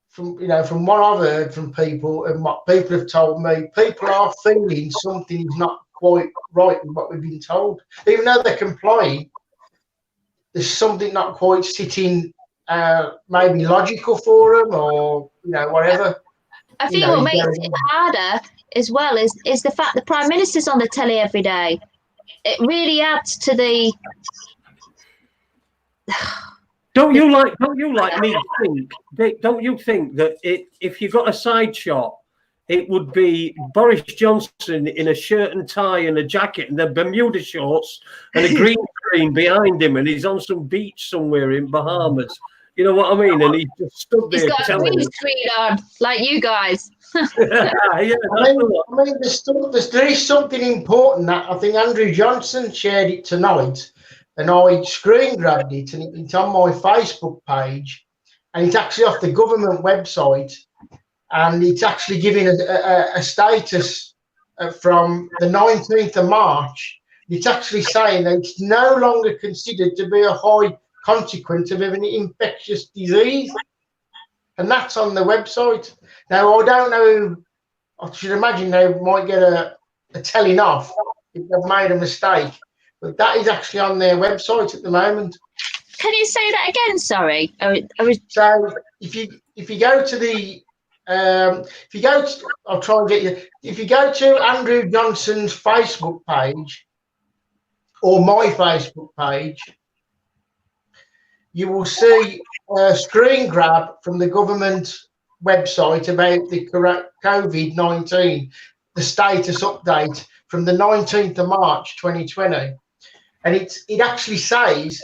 S3: from what I've heard from people and what people have told me, people are feeling something is not quite right with what we've been told. Even though they're complying, there's something not quite sitting, maybe logical for them, or whatever.
S4: I think what makes it harder as well is the fact the Prime Minister's on the telly every day. It really adds to the.
S1: Don't you like me think? Don't you think that if you got a side shot, it would be Boris Johnson in a shirt and tie and a jacket and the Bermuda shorts and a green screen behind him, and he's on some beach somewhere in Bahamas. You know what I mean? And he's just stood there.
S4: He's got a green screen on, like you guys.
S3: I mean, there is something important that I think Andrew Johnson shared it tonight, and I screen grabbed it, and it's on my Facebook page, and it's actually off the government website, and it's actually giving a status from the 19th of March. It's actually saying that it's no longer considered to be a high consequence of an infectious disease, and that's on the website. Now, I don't know, I should imagine they might get a telling off if they've made a mistake, but that is actually on their website at the moment.
S4: Can you say that again? Sorry.
S3: So if you go to the I'll try and get you. If you go to Andrew Johnson's Facebook page or my Facebook page, you will see a screen grab from the government website about the COVID-19, the status update from the 19th of March 2020. And it actually says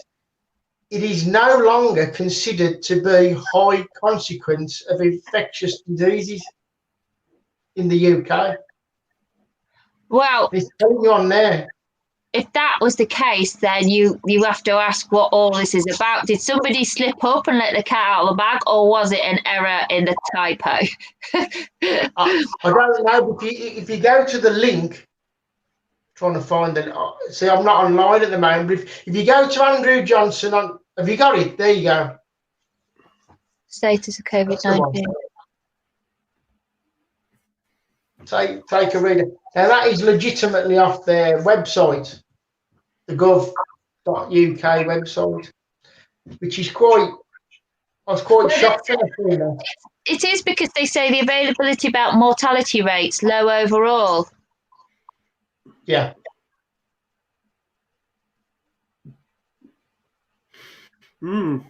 S3: it is no longer considered to be high consequence of infectious diseases in the UK.
S4: Well,
S3: it's telling you on there.
S4: If that was the case, then you have to ask what all this is about. Did somebody slip up and let the cat out of the bag, or was it an error in the typo?
S3: I don't know, but if you go to the link, trying to find it. See, I'm not online at the moment, but if you go to Andrew Johnson, have you got it? There you go.
S4: Status of COVID-19.
S3: Take a reader. Now, that is legitimately off their website, the gov.uk website, which is I was quite shocked.
S4: It is because they say the availability about mortality rates low overall.
S3: Yeah.
S4: Well,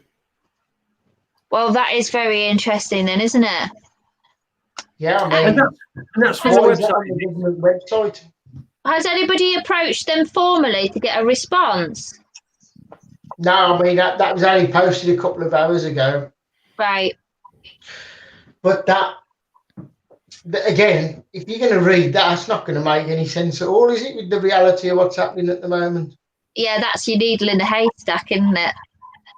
S4: that is very interesting then, isn't it?
S3: Yeah, I mean,
S1: and that's from the
S3: website.
S4: Has anybody approached them formally to get a response?
S3: No, I mean, that was only posted a couple of hours ago.
S4: Right.
S3: But that again, if you're going to read that, it's not going to make any sense at all, is it, with the reality of what's happening at the moment?
S4: Yeah, that's your needle in the haystack, isn't it?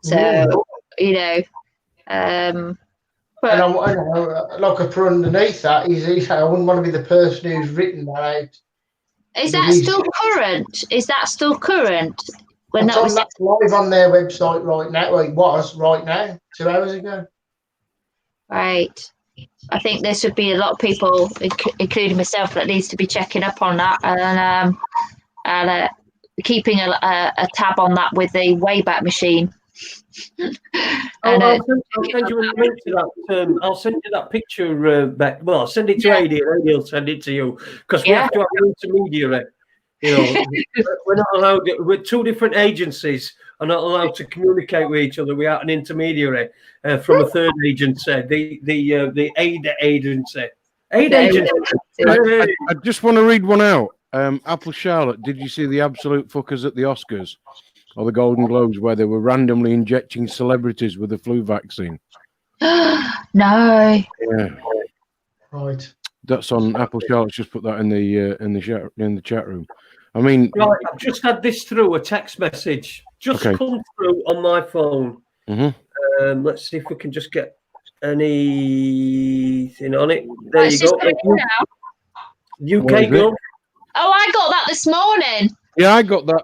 S4: So,
S3: and I like I put underneath that is, I wouldn't want to be the person who's written that out.
S4: Is that still current? Is that still current?
S3: That's live on their website right now. Well, it was right now, 2 hours ago.
S4: Right. I think there should be a lot of people, including myself, that needs to be checking up on that and keeping a tab on that with the Wayback Machine.
S1: I'll send you a link to that. I'll send you that picture back. Well, I'll send it to Adie, and Adie will send it to you, because we have to have an intermediary. We're not allowed. We're two different agencies. are not allowed to communicate with each other without an intermediary from a third agency, the Ade agency. Ade agency.
S2: I just want to read one out. Apple Charlotte, did you see the absolute fuckers at the Oscars or the Golden Globes where they were randomly injecting celebrities with the flu vaccine?
S4: No.
S2: Yeah.
S3: Right.
S2: That's on Apple Charlotte's just put that in the chat room. I mean,
S1: right, I've just had this through a text message. Just come through on my phone.
S2: Mm-hmm.
S1: Let's see if we can just get anything on it. There you go. UK girl.
S4: Oh, I got that this morning.
S2: Yeah, I got that.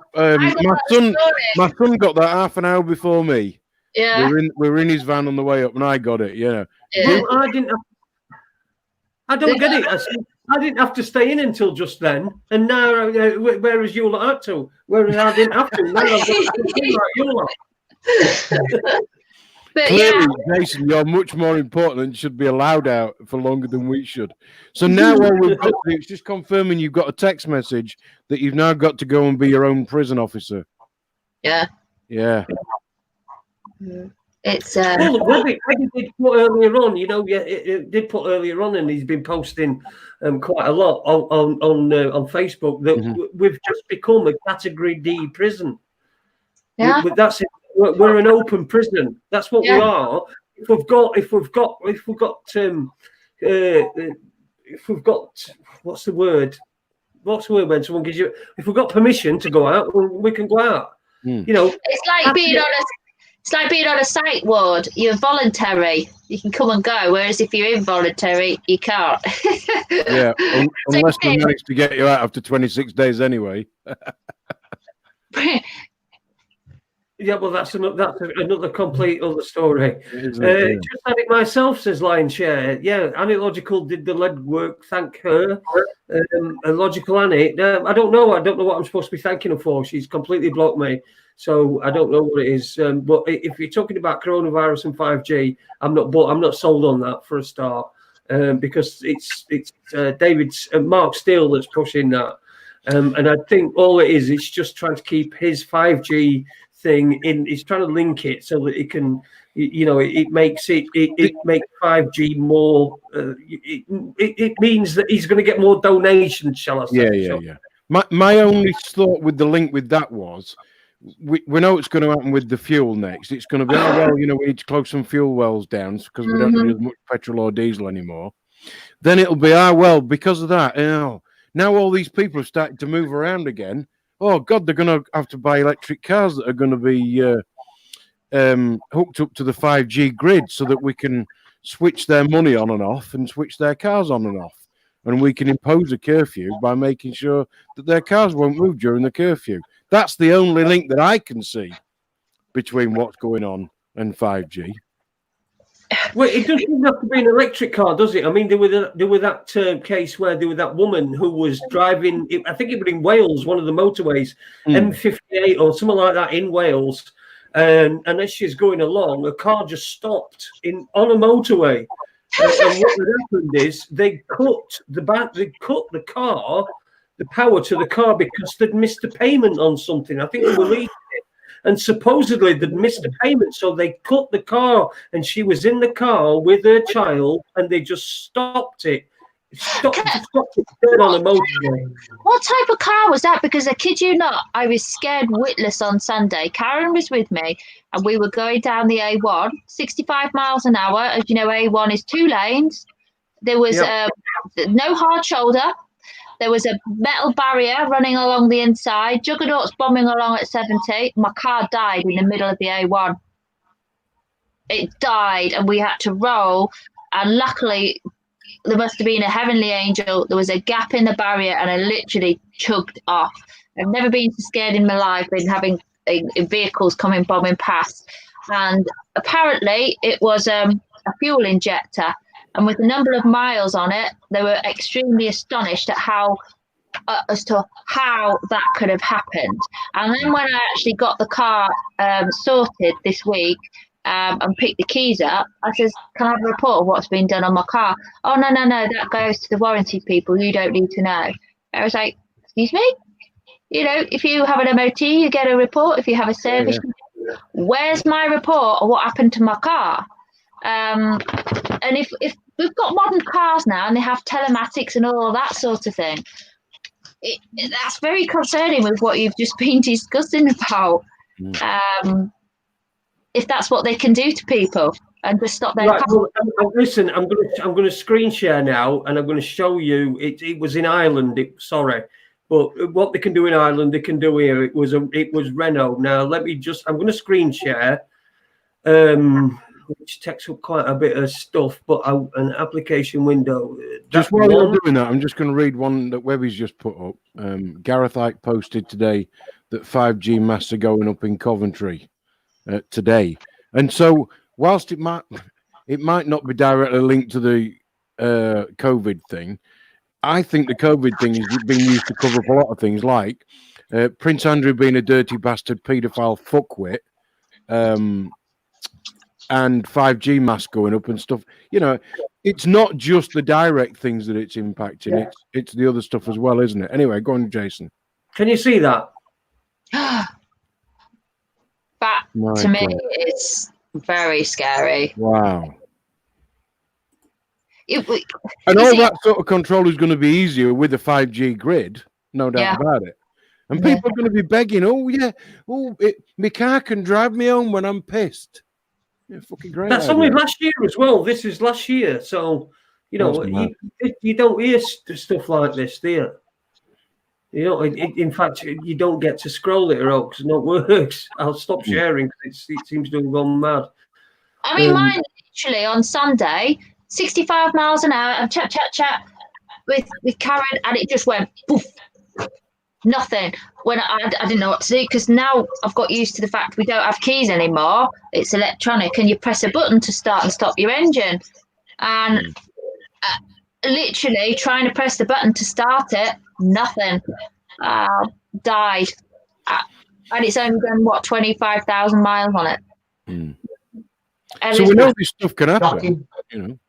S2: My son got that half an hour before me.
S4: Yeah.
S2: We're in his van on the way up, and I got it. Yeah.
S1: Well, I don't get it. I didn't have to stay in until just then, and now where is you lot up to? Whereas I didn't have to. Now I've got to do like you lot.
S4: But
S2: clearly, Jason, you're much more important and should be allowed out for longer than we should. So now all we've got to do is just confirming you've got a text message that you've now got to go and be your own prison officer.
S4: Yeah.
S2: Yeah.
S4: It's
S1: well, Eddie did put earlier on, it did put earlier on, and he's been posting quite a lot on Facebook that we've just become a Category D prison.
S4: Yeah.
S1: That's it. We're an open prison. That's what we are. If we've got what's the word when someone gives you, if we've got permission to go out, we can go out.
S4: It's like being on a psych ward. You're voluntary. You can come and go. Whereas if you're involuntary, you can't.
S2: Yeah, unless we manage to get you out after 26 days anyway.
S1: Yeah, well, that's another complete other story. Just had it myself, says Lion Share. Yeah, Annie Logical did the lead work. Thank her. Logical Annie. I don't know. I don't know what I'm supposed to be thanking her for. She's completely blocked me, so I don't know what it is. But if you're talking about coronavirus and 5G, I'm not sold on that for a start, because it's David's Mark Steele that's pushing that, and I think all it is, it's just trying to keep his 5G thing in. He's trying to link it so that it can, it makes 5G more. It means that he's going to get more donations, shall I say?
S2: Yeah. My only thought with the link with that was, we know it's going to happen with the fuel next. It's going to be, we need to close some fuel wells down because we don't need as much petrol or diesel anymore. Then it'll be, because of that, now all these people are starting to move around again. Oh, God, they're going to have to buy electric cars that are going to be hooked up to the 5G grid so that we can switch their money on and off and switch their cars on and off. And we can impose a curfew by making sure that their cars won't move during the curfew. That's the only link that I can see between what's going on and 5G.
S1: Well, it doesn't have to be an electric car, does it? I mean, there were that case where there was that woman who was driving, I think it was in Wales, one of the motorways, M58 or something like that in Wales. And as she's going along, a car just stopped on a motorway. And what had happened is they cut the power to the car because they'd missed a payment on something. I think they were leasing it. And supposedly they'd missed a payment, so they cut the car, and she was in the car with her child, and they just stopped it. Stopped it dead on a motorway.
S4: What type of car was that? Because I kid you not, I was scared witless on Sunday. Karen was with me, and we were going down the A1, 65 miles an hour. As you know, A1 is 2 lanes. There was no hard shoulder. There was a metal barrier running along the inside. Juggernauts bombing along at 70. My car died in the middle of the A1. It died, and we had to roll. And luckily, there must have been a heavenly angel. There was a gap in the barrier, and I literally chugged off. I've never been so scared in my life in having vehicles coming bombing past. And apparently, it was a fuel injector. And with the number of miles on it, they were extremely astonished at as to how that could have happened. And then when I actually got the car sorted this week and picked the keys up, I says, "Can I have a report of what's been done on my car?" "Oh, no, that goes to the warranty people. You don't need to know." I was like, "Excuse me? If you have an MOT, you get a report. If you have a service, you where's my report or what happened to my car? And if we've got modern cars now and they have telematics and all that sort of thing, that's very concerning with what you've just been discussing about. If that's what they can do to people and just stop their
S1: right, well, listen, I'm going to screen share now, and I'm going to show you. It was in Ireland. Sorry, but what they can do in Ireland, they can do here. It was Renault. Now let me just. I'm going to screen share, which takes up quite a bit of stuff. But an application window.
S2: Just while you're doing that, I'm just going to read one that Webby's just put up. Gareth Ike posted today that 5G masts are going up in Coventry today, and so whilst it might not be directly linked to the COVID thing, I think the COVID thing is being used to cover up a lot of things, like Prince Andrew being a dirty bastard paedophile fuckwit, and 5G masts going up and stuff. You know, it's not just the direct things that it's impacting; it's the other stuff as well, isn't it? Anyway, go on, Jason.
S1: Can you see that?
S4: That to me, it's very scary.
S2: Wow.
S4: And
S2: all that sort of control is going to be easier with the 5G grid, no doubt about it. And people are going to be begging, my car can drive me home when I'm pissed. Yeah, fucking great.
S1: That's only last year as well. This is last year. So, you know, you don't hear stuff like this, do you? You know, in fact, you don't get to scroll it around because it works. I'll stop sharing because it seems to have gone mad.
S4: I mean, mine literally on Sunday, 65 miles an hour, and chat with Karen, and it just went poof, nothing. When I didn't know what to do, because now I've got used to the fact we don't have keys anymore. It's electronic, and you press a button to start and stop your engine. And literally trying to press the button to start it, nothing. Died. And it's only done, 25,000 miles on it.
S2: So we know this stuff can happen.
S3: Shocking.
S2: You know.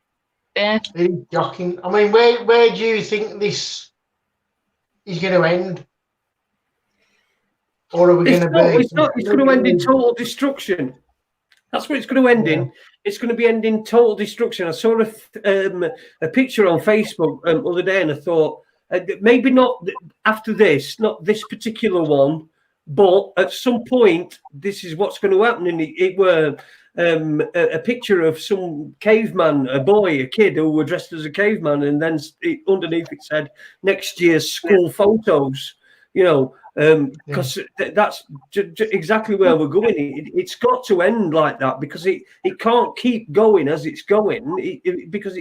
S3: Yeah. It's shocking. I mean, where do you think this is going to end? Or are we going to be?
S1: It's going to end in total destruction. That's what it's going to end in. It's going to be ending total destruction. I saw a picture on Facebook the other day, and I thought maybe not after this, not this particular one, but at some point this is what's going to happen. And it were a picture of some caveman, a kid who were dressed as a caveman, and then underneath it said next year's school photos. You know. Because that's exactly where we're going. It's got to end like that because it can't keep going as it's going because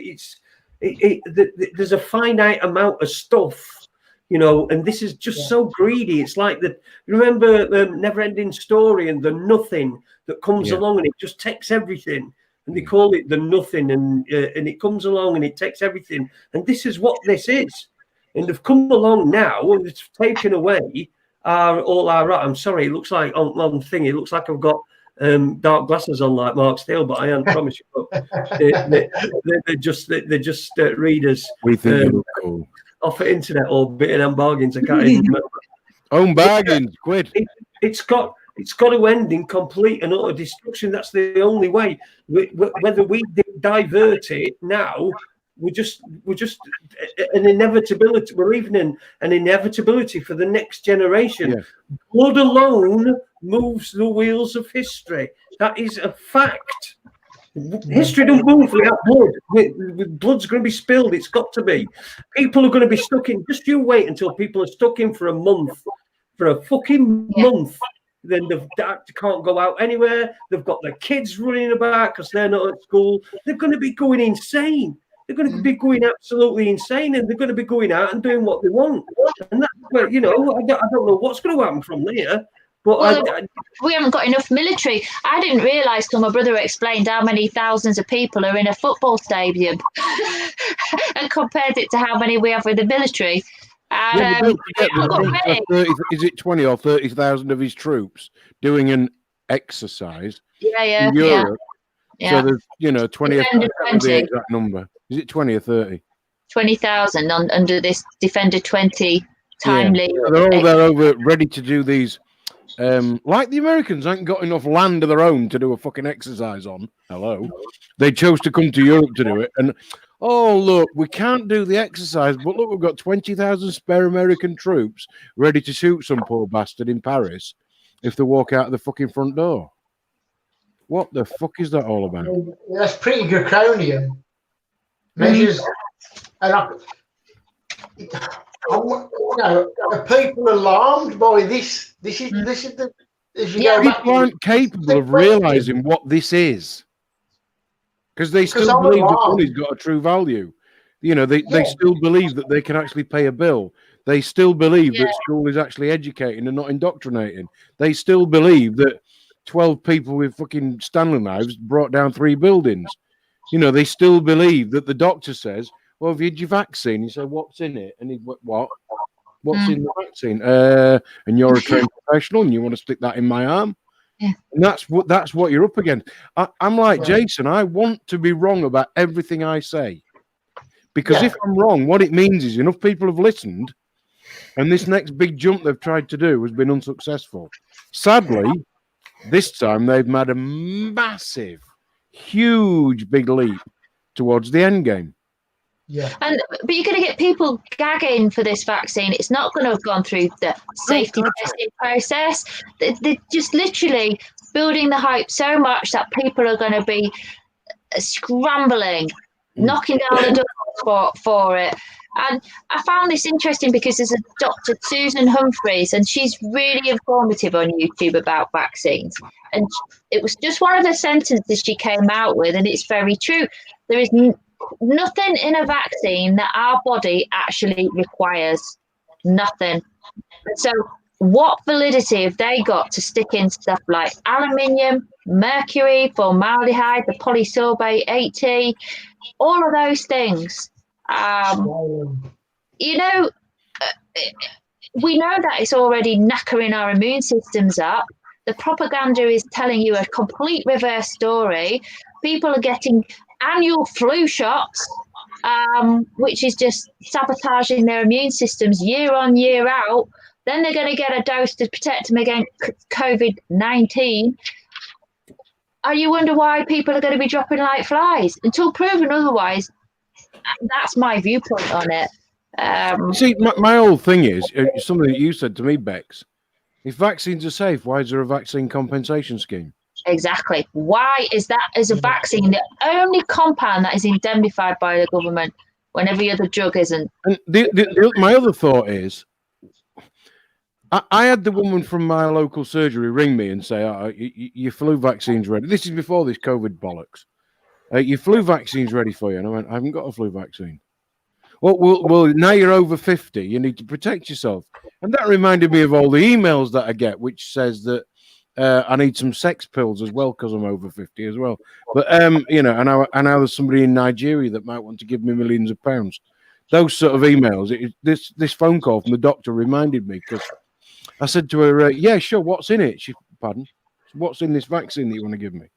S1: there's a finite amount of stuff, you know, and this is just so greedy. It's like remember Never Ending Story and the nothing that comes along and it just takes everything, and they call it the nothing, and it comes along and it takes everything, and this is what this is, and they've come along now and it's taken away. I'm sorry, it looks like on the thing, it looks like I've got dark glasses on like Mark Steele, but I am promise you. They're just readers.
S2: We think you look cool.
S1: Off the internet or bitten and bargains. I can't even remember.
S2: Own bargains, quid.
S1: It's got to end in complete and utter destruction. That's the only way. Whether we divert it now. We're just an inevitability. We're leaving an inevitability for the next generation. Yeah. Blood alone moves the wheels of history. That is a fact. History don't move without blood. Blood's going to be spilled. It's got to be. People are going to be stuck in. Just you wait until people are stuck in for a month, for a fucking month. Then they can't go out anywhere. They've got their kids running about because they're not at school. They're going to be going insane. They're going to be going absolutely insane, and they're going to be going out and doing what they want. And that's where, you know, I don't know what's going to happen from there. But
S4: we haven't got enough military. I didn't realise till my brother explained how many thousands of people are in a football stadium and compared it to how many we have with the military. And,
S2: is it 20 or 30,000 of his troops doing an exercise in Europe? So there's, 20 the exact number. Is it 20 or 30?
S4: 20,000 under this Defender 20 timely.
S2: They're all there over ready to do these Like the Americans ain't got enough land of their own to do a fucking exercise on. Hello. They chose to come to Europe to do it. And, oh, look, we can't do the exercise, but look, we've got 20,000 spare American troops ready to shoot some poor bastard in Paris if they walk out of the fucking front door. What the fuck is that all about?
S3: That's pretty draconian measures. And are people alarmed by this? This is the.
S2: People aren't capable of realizing what this is because they still believe that money's got a true value. You know, they still believe that they can actually pay a bill. They still believe that school is actually educating and not indoctrinating. They still believe that 12 people with fucking Stanley knives brought down 3 buildings. You know, they still believe that the doctor says, well, have you had your vaccine? You say, what's in it? And he, what? What's in the vaccine? And you're a trained professional and you want to stick that in my arm?
S4: Yeah.
S2: And that's what you're up against. I'm like Jason, I want to be wrong about everything I say. Because if I'm wrong, what it means is enough people have listened and this next big jump they've tried to do has been unsuccessful. Sadly, this time they've made a massive, huge, big leap towards the end game.
S4: Yeah, but you're going to get people gagging for this vaccine. It's not going to have gone through the safety testing process. They're just literally building the hype so much that people are going to be scrambling, knocking down the door for it. And I found this interesting because there's a Dr. Susan Humphreys, and she's really informative on YouTube about vaccines. And it was just one of the sentences she came out with, and it's very true. There is nothing in a vaccine that our body actually requires. Nothing. So what validity have they got to stick in stuff like aluminium, mercury, formaldehyde, the polysorbate 80, all of those things? You know, we know that it's already knackering our immune systems up. The propaganda is telling you a complete reverse story. People are getting annual flu shots, which is just sabotaging their immune systems year on, year out. Then they're going to get a dose to protect them against COVID-19. You wonder why people are going to be dropping like flies. Until proven otherwise, that's my viewpoint on it.
S2: See, my whole thing is something that you said to me, Bex. If vaccines are safe, why is there a vaccine compensation scheme?
S4: Exactly. Why is that as a vaccine the only compound that is indemnified by the government when every other drug isn't?
S2: And my other thought is, I had the woman from my local surgery ring me and say, your flu vaccine's ready. This is before this COVID bollocks. Your flu vaccine's ready for you. And I went, I haven't got a flu vaccine. Well, now you're over 50. You need to protect yourself. And that reminded me of all the emails that I get, which says that I need some sex pills as well because I'm over 50 as well. But, you know, and now there's somebody in Nigeria that might want to give me millions of pounds. Those sort of emails. This phone call from the doctor reminded me because I said to her, yeah, sure, what's in it? She, pardon? What's in this vaccine that you want to give me?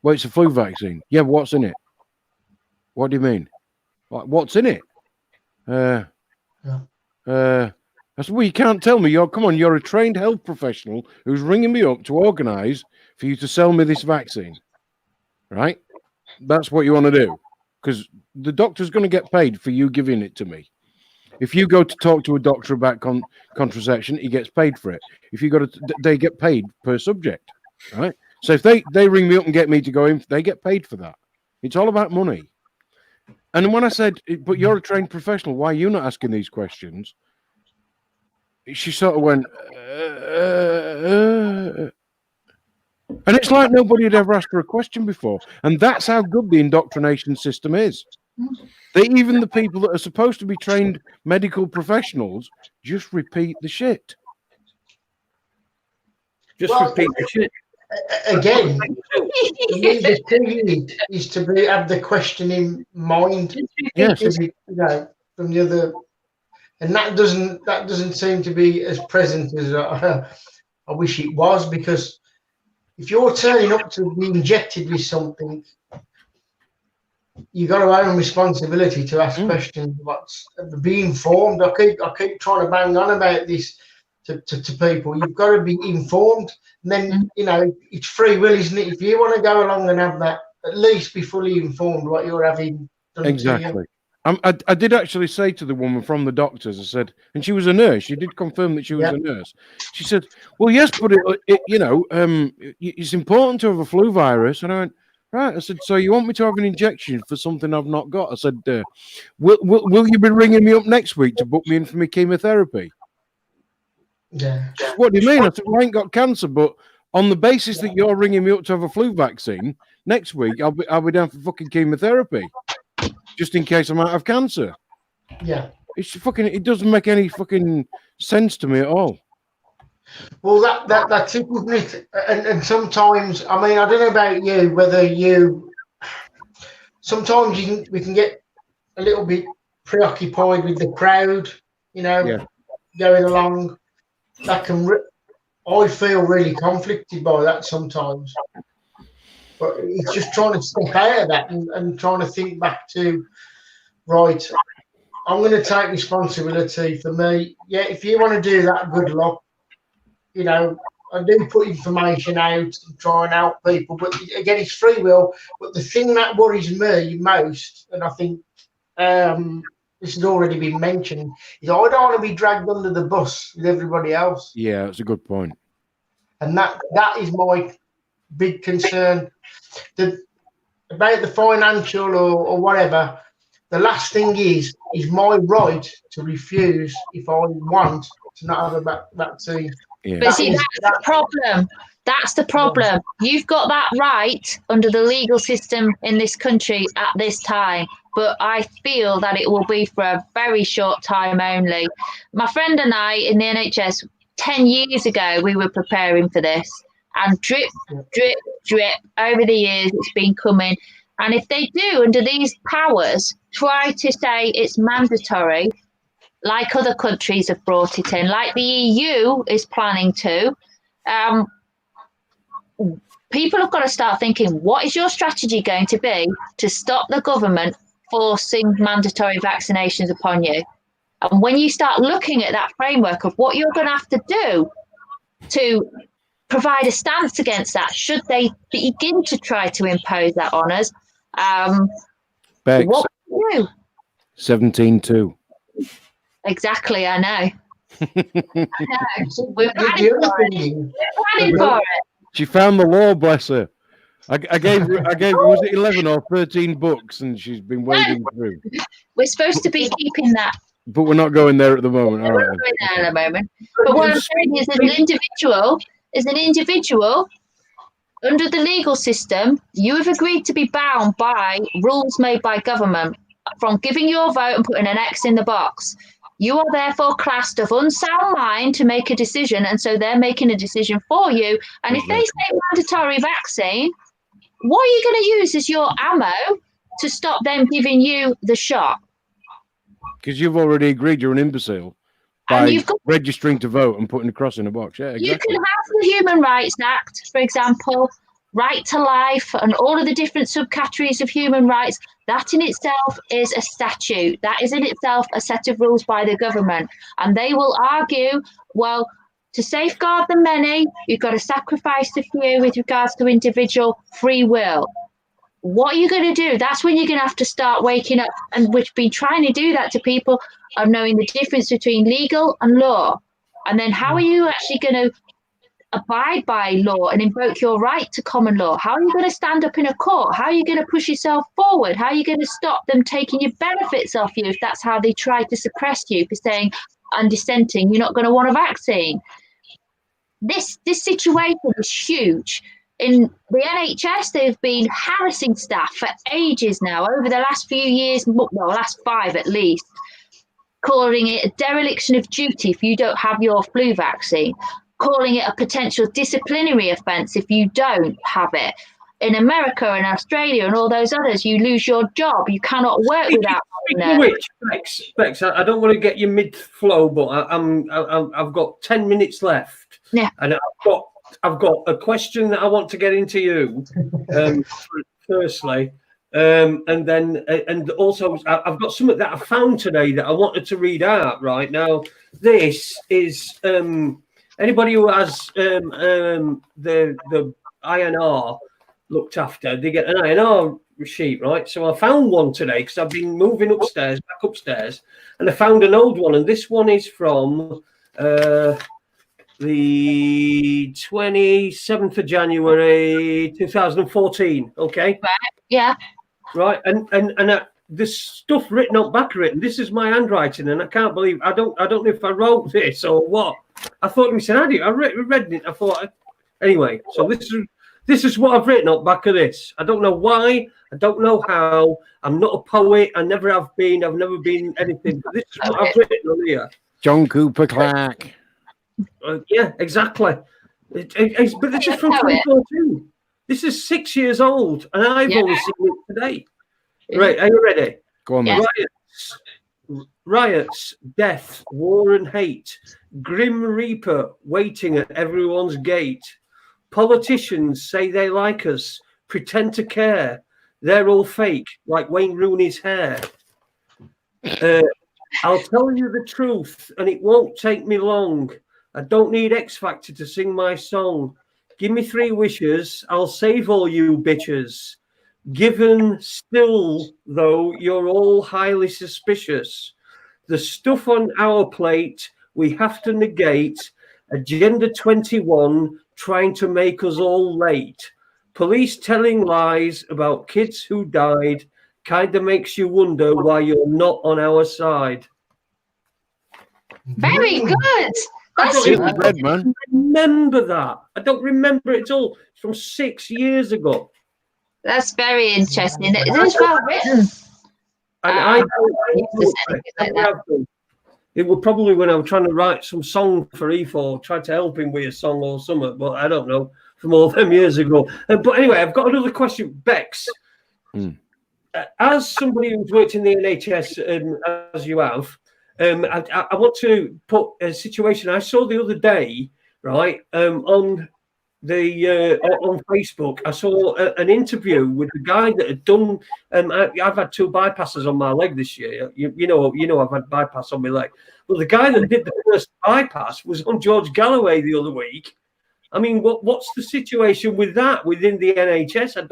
S2: Well, it's a flu vaccine. Yeah, but what's in it? What do you mean? What's in it? I said, well, you can't tell me. You're a trained health professional who's ringing me up to organise for you to sell me this vaccine, right? That's what you want to do, because the doctor's going to get paid for you giving it to me. If you go to talk to a doctor about contraception, he gets paid for it. If you go to, they get paid per subject, right? So if they ring me up and get me to go in, they get paid for that. It's all about money. And when I said, but you're a trained professional, why are you not asking these questions? She sort of went, and it's like nobody had ever asked her a question before. And that's how good the indoctrination system is. Even the people that are supposed to be trained medical professionals just repeat the shit.
S3: Repeat the shit. Again, the key is to have the questioning mind.
S2: Yes.
S3: From the other, and that doesn't seem to be as present as I wish it was, because if you're turning up to be injected with something, you got to own responsibility to ask questions. Be informed. I keep trying to bang on about this to people. You've got to be informed. And then, you know, it's free will, isn't it? If you want to go along and have that, at least be fully informed what you're having done.
S2: Exactly. I did actually say to the woman from the doctors, I said, and she was a nurse. She did confirm that she was a nurse. She said, well, yes, but you know, it's important to have a flu virus. And I went, right. I said, so you want me to have an injection for something I've not got? I said, will you be ringing me up next week to book me in for my chemotherapy?
S3: Yeah.
S2: What do you mean? I said, well, I ain't got cancer, but on the basis that you're ringing me up to have a flu vaccine, next week I'll be down for fucking chemotherapy, just in case I might have cancer.
S3: Yeah.
S2: It doesn't make any fucking sense to me at all.
S3: Well, that's it, isn't it? And sometimes, I mean, I don't know about you, whether you, sometimes we can get a little bit preoccupied with the crowd, you know, going along. That can, I feel really conflicted by that sometimes. But it's just trying to step out of that and trying to think back to, right, I'm going to take responsibility for me. Yeah, if you want to do that, good luck. You know, I do put information out and try and help people. But again, it's free will. But the thing that worries me most, and I think this has already been mentioned, is I don't want to be dragged under the bus with everybody else.
S2: Yeah, that's a good point.
S3: And that is my big concern. About the financial or whatever, the last thing is my right to refuse if I want to not have a vaccine.
S4: Yeah. But see, that's the problem. That's the problem. You've got that right under the legal system in this country at this time. But I feel that it will be for a very short time only. My friend and I in the NHS, 10 years ago, we were preparing for this. And drip, drip, drip, over the years, it's been coming. And if they do, under these powers, try to say it's mandatory, like other countries have brought it in, like the EU is planning to, people have got to start thinking, what is your strategy going to be to stop the government forcing mandatory vaccinations upon you? And when you start looking at that framework of what you're going to have to do to provide a stance against that, should they begin to try to impose that on us,
S2: Bex,
S4: what would you do?
S2: 17-2.
S4: Exactly, I know. We're planning for it.
S2: She found the law, bless her. I gave her, was it 11 or 13 books, and she's been wading through.
S4: We're supposed to be keeping that.
S2: But we're not going there at the moment.
S4: We're not going there at the moment. But what I'm saying is, as an individual, under the legal system, you have agreed to be bound by rules made by government. From giving your vote and putting an X in the box, you are therefore classed of unsound mind to make a decision, and so they're making a decision for you. And if they say mandatory vaccine, what are you going to use as your ammo to stop them giving you the shot?
S2: Because you've already agreed you're an imbecile by registering to vote and putting a cross in a box. Yeah, exactly.
S4: You can have the Human Rights Act, for example, right to life, and all of the different subcategories of human rights. That in itself is a statute. That is in itself a set of rules by the government. And they will argue, well, to safeguard the many, you've got to sacrifice the few with regards to individual free will. What are you going to do? That's when you're going to have to start waking up. And we've been trying to do that to people, of knowing the difference between legal and law. And then how are you actually going to abide by law and invoke your right to common law? How are you going to stand up in a court? How are you going to push yourself forward? How are you going to stop them taking your benefits off you if that's how they try to suppress you for saying, I'm dissenting, you're not going to want a vaccine? This situation is huge. In the NHS, they've been harassing staff for ages now, over the last few years, well, last 5 at least, calling it a dereliction of duty if you don't have your flu vaccine, calling it a potential disciplinary offence if you don't have it. In America and Australia and all those others, you lose your job. You cannot work without
S1: which, Bex, I don't want to get you mid-flow, but I've got 10 minutes left.
S4: Yeah.
S1: And I've got a question that I want to get into you. Firstly, And then, and also, I've got something that I found today that I wanted to read out right now. This is anybody who has the INR looked after, they get an INR sheet, right? So I found one today because I've been moving back upstairs, and I found an old one, and this one is from the 27th of January 2014. Okay.
S4: Right. Yeah.
S1: Right. And there's stuff written up back of it, and this is my handwriting, and I can't believe I don't know if I wrote this or what. I thought we said Adie. I read it. I thought anyway. So this is what I've written up back of this. I don't know why. I don't know how. I'm not a poet. I never have been. I've never been anything. But this is what I've written on here.
S2: John Cooper Clarke.
S1: Yeah, exactly. But this is from 2014. This is 6 years old, and I've only seen it today. Right, are you ready?
S2: Go on,
S4: Yeah.
S1: Riots, death, war and hate, grim reaper waiting at everyone's gate. Politicians say they like us, pretend to care. They're all fake, like Wayne Rooney's hair. I'll tell you the truth, and it won't take me long. I don't need X Factor to sing my song. Give me 3 wishes, I'll save all you bitches. Given still, though, you're all highly suspicious. The stuff on our plate we have to negate. Agenda 21 trying to make us all late. Police telling lies about kids who died kind of makes you wonder why you're not on our side.
S4: Very good. That's
S2: Red, man.
S1: Remember that. I don't remember it at all. It's from 6 years ago.
S4: That's very interesting. It is well written.
S1: And
S4: Like
S1: it was probably when I was trying to write some song for E4, tried to help him with a song or something, but I don't know, from all them years ago. But anyway, I've got another question. Bex, as somebody who's worked in the NHS, as you have, I want to put a situation I saw the other day, right, on Facebook. I saw an interview with the guy that had done. I've had 2 bypasses on my leg this year. You know, I've had bypass on my leg. Well, the guy that did the first bypass was on George Galloway the other week. I mean, what's the situation with that within the NHS? I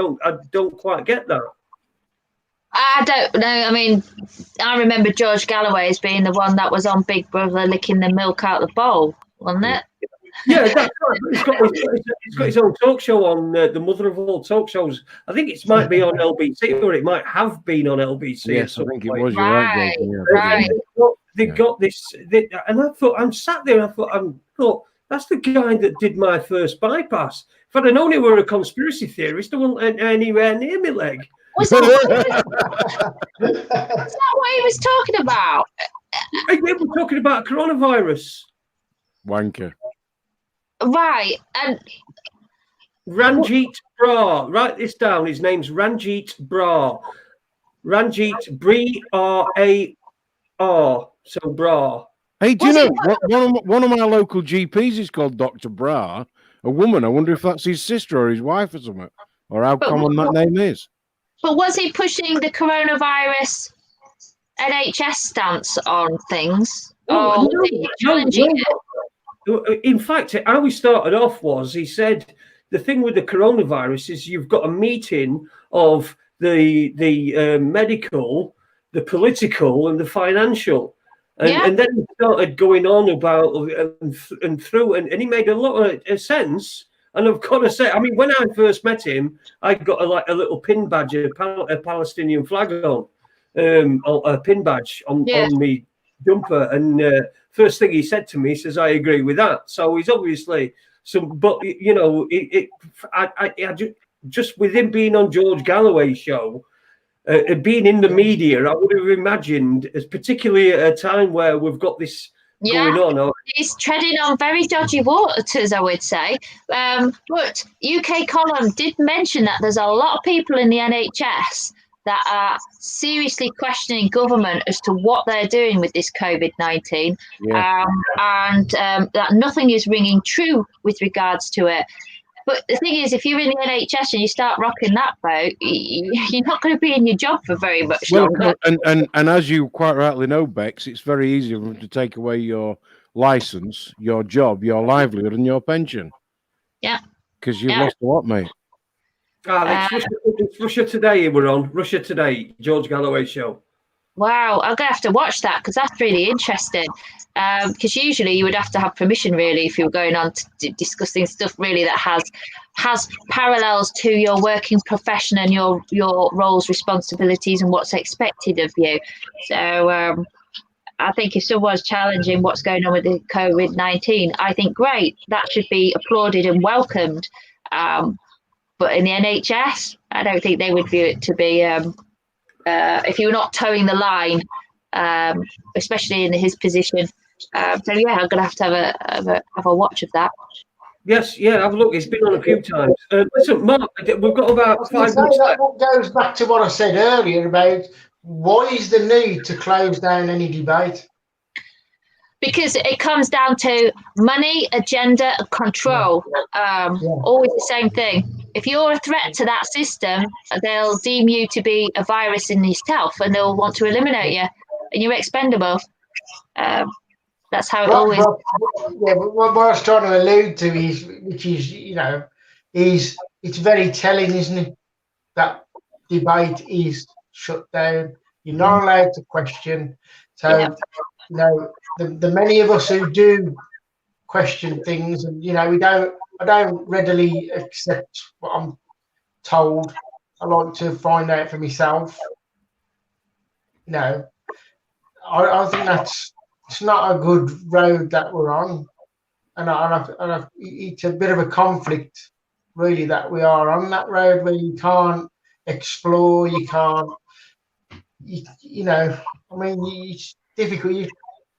S1: don't quite get that.
S4: I don't know. I mean, I remember George Galloway as being the one that was on Big Brother licking the milk out of the bowl, wasn't it?
S1: Yeah, that's right. He's got his own talk show on the mother of all talk shows. I think it might be on LBC, or it might have been on LBC.
S2: Yes, I think it was. You're
S4: Right,
S2: right.
S4: right.
S1: Got this, and I thought, I'm sat there, and I thought that's the guy that did my first bypass. If I'd have known he were a conspiracy theorist, I wouldn't anywhere near my leg.
S4: Was that what he was talking about?
S1: We're talking about coronavirus.
S2: Wanker.
S4: Right, and
S1: Ranjit Brar. Write this down. His name's Ranjit Brar. Ranjit Brar. So Brar.
S2: Hey, do you know one of my local GPs is called Dr. Brar, a woman. I wonder if that's his sister or his wife or something, or how common that name is.
S4: But was he pushing the coronavirus NHS stance on things? Or was he challenging it?
S1: In fact, how we started off was he said the thing with the coronavirus is you've got a meeting of the medical, the political, and the financial. And then he started going on about and through, and he made a lot of sense. And I've got to say, I mean, when I first met him, I got a little pin badge, a Palestinian flag on, a pin badge on me jumper. And first thing he said to me, he says, "I agree with that." So he's obviously but you know, I just with him being on George Galloway's show, being in the media, I would have imagined, as particularly at a time where we've got this going on.
S4: He's treading on very dodgy waters, I would say. But UK Column did mention that there's a lot of people in the NHS that are seriously questioning government as to what they're doing with this COVID-19, and that nothing is ringing true with regards to it. But the thing is, if you're in the NHS and you start rocking that boat, you're not going to be in your job for very much longer.
S2: And as you quite rightly know, Bex, it's very easy for them to take away your license, your job, your livelihood, and your pension.
S4: Yeah.
S2: Because you've lost a lot, mate.
S1: It's Russia Today we're on. Russia Today, George Galloway show.
S4: Wow, I'm going to have to watch that because that's really interesting. Because usually you would have to have permission, really, if you were going on to discussing stuff really that has parallels to your working profession and your roles, responsibilities, and what's expected of you. So I think if someone's challenging what's going on with the COVID-19, I think great, that should be applauded and welcomed. But in the NHS, I don't think they would view it to be. If you're not towing the line, especially in his position. So yeah, I'm gonna have to have a watch of that.
S1: Yes, yeah, have a look. It's been on a few times. Listen, Mark, we've got about 5 minutes left.
S3: That goes back to what I said earlier about why is the need to close down any debate?
S4: Because it comes down to money, agenda, and control. Always the same thing. If you're a threat to that system, they'll deem you to be a virus in yourself, and they'll want to eliminate you, and you're expendable. That's how it always.
S3: Yeah, but what I was trying to allude to is, which is, it's very telling, isn't it? That debate is shut down. You're not allowed to question. So, the many of us who do question things, and I don't readily accept what I'm told. I like to find out for myself. I think it's not a good road that we're on, and it's a bit of a conflict, really, that we are on that road where you can't explore, you can't, it's difficult.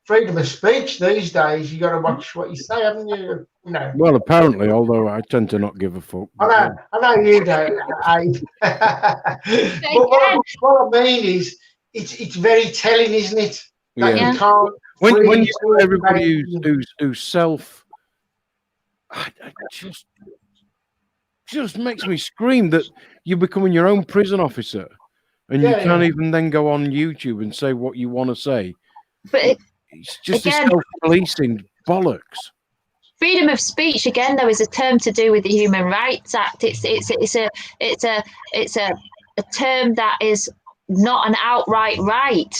S3: Freedom of speech these days, you got to watch what you say, haven't you?
S2: Well, apparently, although I tend to not give a fuck.
S3: I know you don't. But what I mean is, it's very telling, isn't it? That you can't.
S2: When you know everybody who's self, just makes me scream that you're becoming your own prison officer, and you can't even then go on YouTube and say what you want to say.
S4: But
S2: it's just this self-policing bollocks.
S4: Freedom of speech, again, though, is a term to do with the Human Rights Act. It's a term that is not an outright right.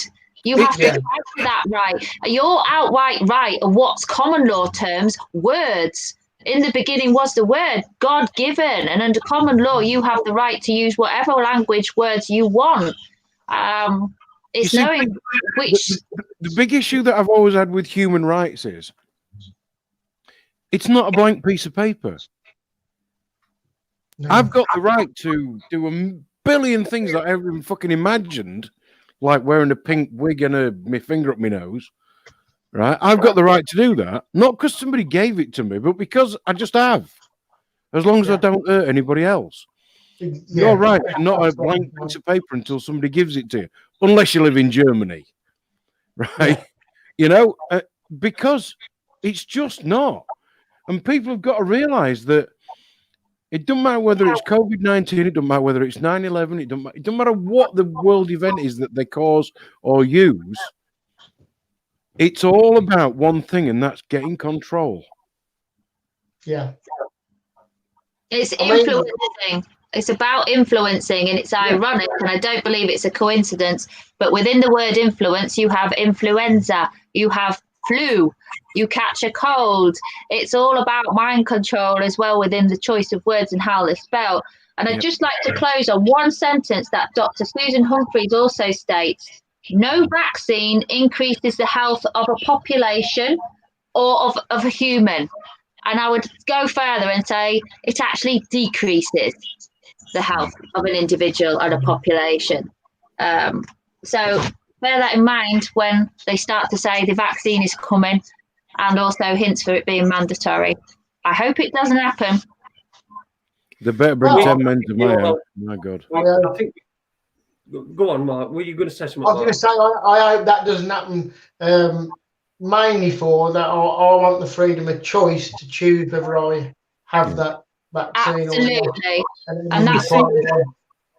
S4: You have to fight for that right. Your outright right are what's common law terms, words. In the beginning was the word, God given, and under common law, you have the right to use whatever language words you want. It's knowing which.
S2: The big issue that I've always had with human rights is it's not a blank piece of paper. No. I've got the right to do a billion things that I ever even fucking imagined, like wearing a pink wig and my finger up my nose. Right? I've got the right to do that, not because somebody gave it to me, but because I just have. As long as I don't hurt anybody else. You're right, not a blank piece of paper until somebody gives it to you, unless you live in Germany, right? Because it's just not. And people have got to realize that it doesn't matter whether it's COVID-19, it doesn't matter whether it's 9/11, it doesn't matter what the world event is that they cause or use. It's all about one thing, and that's getting control.
S3: Yeah.
S4: It's influencing. It's about influencing, and it's ironic, and I don't believe it's a coincidence, but within the word influence, you have influenza, you have flu, you catch a cold. It's all about mind control as well within the choice of words and how they're spelled. And I'd just like to close on one sentence that Dr. Susan Humphreys also states: no vaccine increases the health of a population or of a human. And I would go further and say it actually decreases the health of an individual and a population. So bear that in mind when they start to say the vaccine is coming, and also hints for it being mandatory. I hope it doesn't happen.
S2: They better bring 10 men to my house. My God.
S1: I think. Go on, Mark. Were you going to say something?
S3: I was going to say, I hope that doesn't happen. Mainly for that, I want the freedom of choice to choose whether I have that vaccine.
S4: Absolutely. And that's what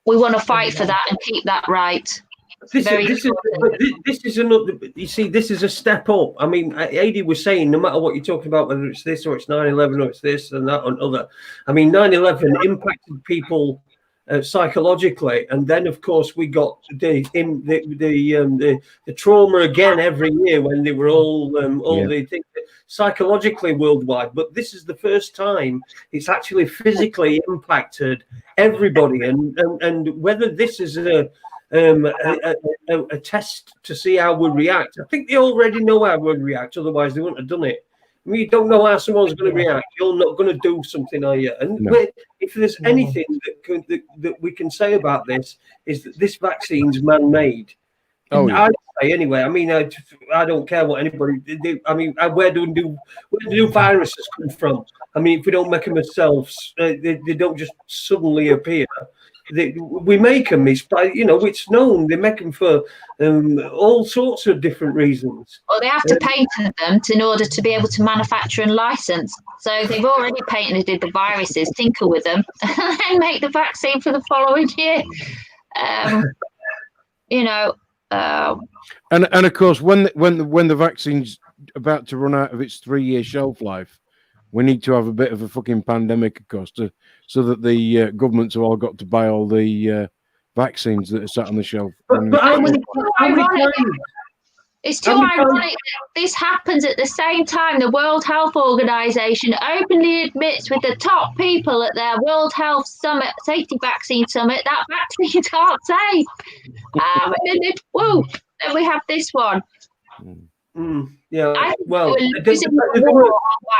S4: we want to fight for, that and keep that right.
S1: This is another. You see, this is a step up. I mean, Adie was saying, no matter what you're talking about, whether it's this or it's 9/11 or it's this and that and other. I mean, 9/11 impacted people psychologically, and then of course we got the trauma again every year when they were all the things psychologically worldwide. But this is the first time it's actually physically impacted everybody, and whether this is a test to see how we'll react. I think they already know how we'll react, otherwise they wouldn't have done it. I mean, you don't know how someone's going to react. You're not going to do something, are you? And if there's anything that we can say about this, is that this vaccine's man-made. I'd say anyway. I mean, I don't care what anybody. I mean, where do viruses come from? I mean, if we don't make them ourselves, they don't just suddenly appear. We make them. It's known. They make them for all sorts of different reasons.
S4: Well, they have to patent them in order to be able to manufacture and license. So they've already patented the viruses, tinker with them, and then make the vaccine for the following year.
S2: And of course, when the vaccine's about to run out of its 3-year shelf life, we need to have a bit of a fucking pandemic, of course, so that the governments have all got to buy all the vaccines that are sat on the shelf.
S4: It's too ironic that this happens at the same time the World Health Organization openly admits with the top people at their World Health Summit, Safety Vaccine Summit, that vaccines aren't safe. Then we have this one.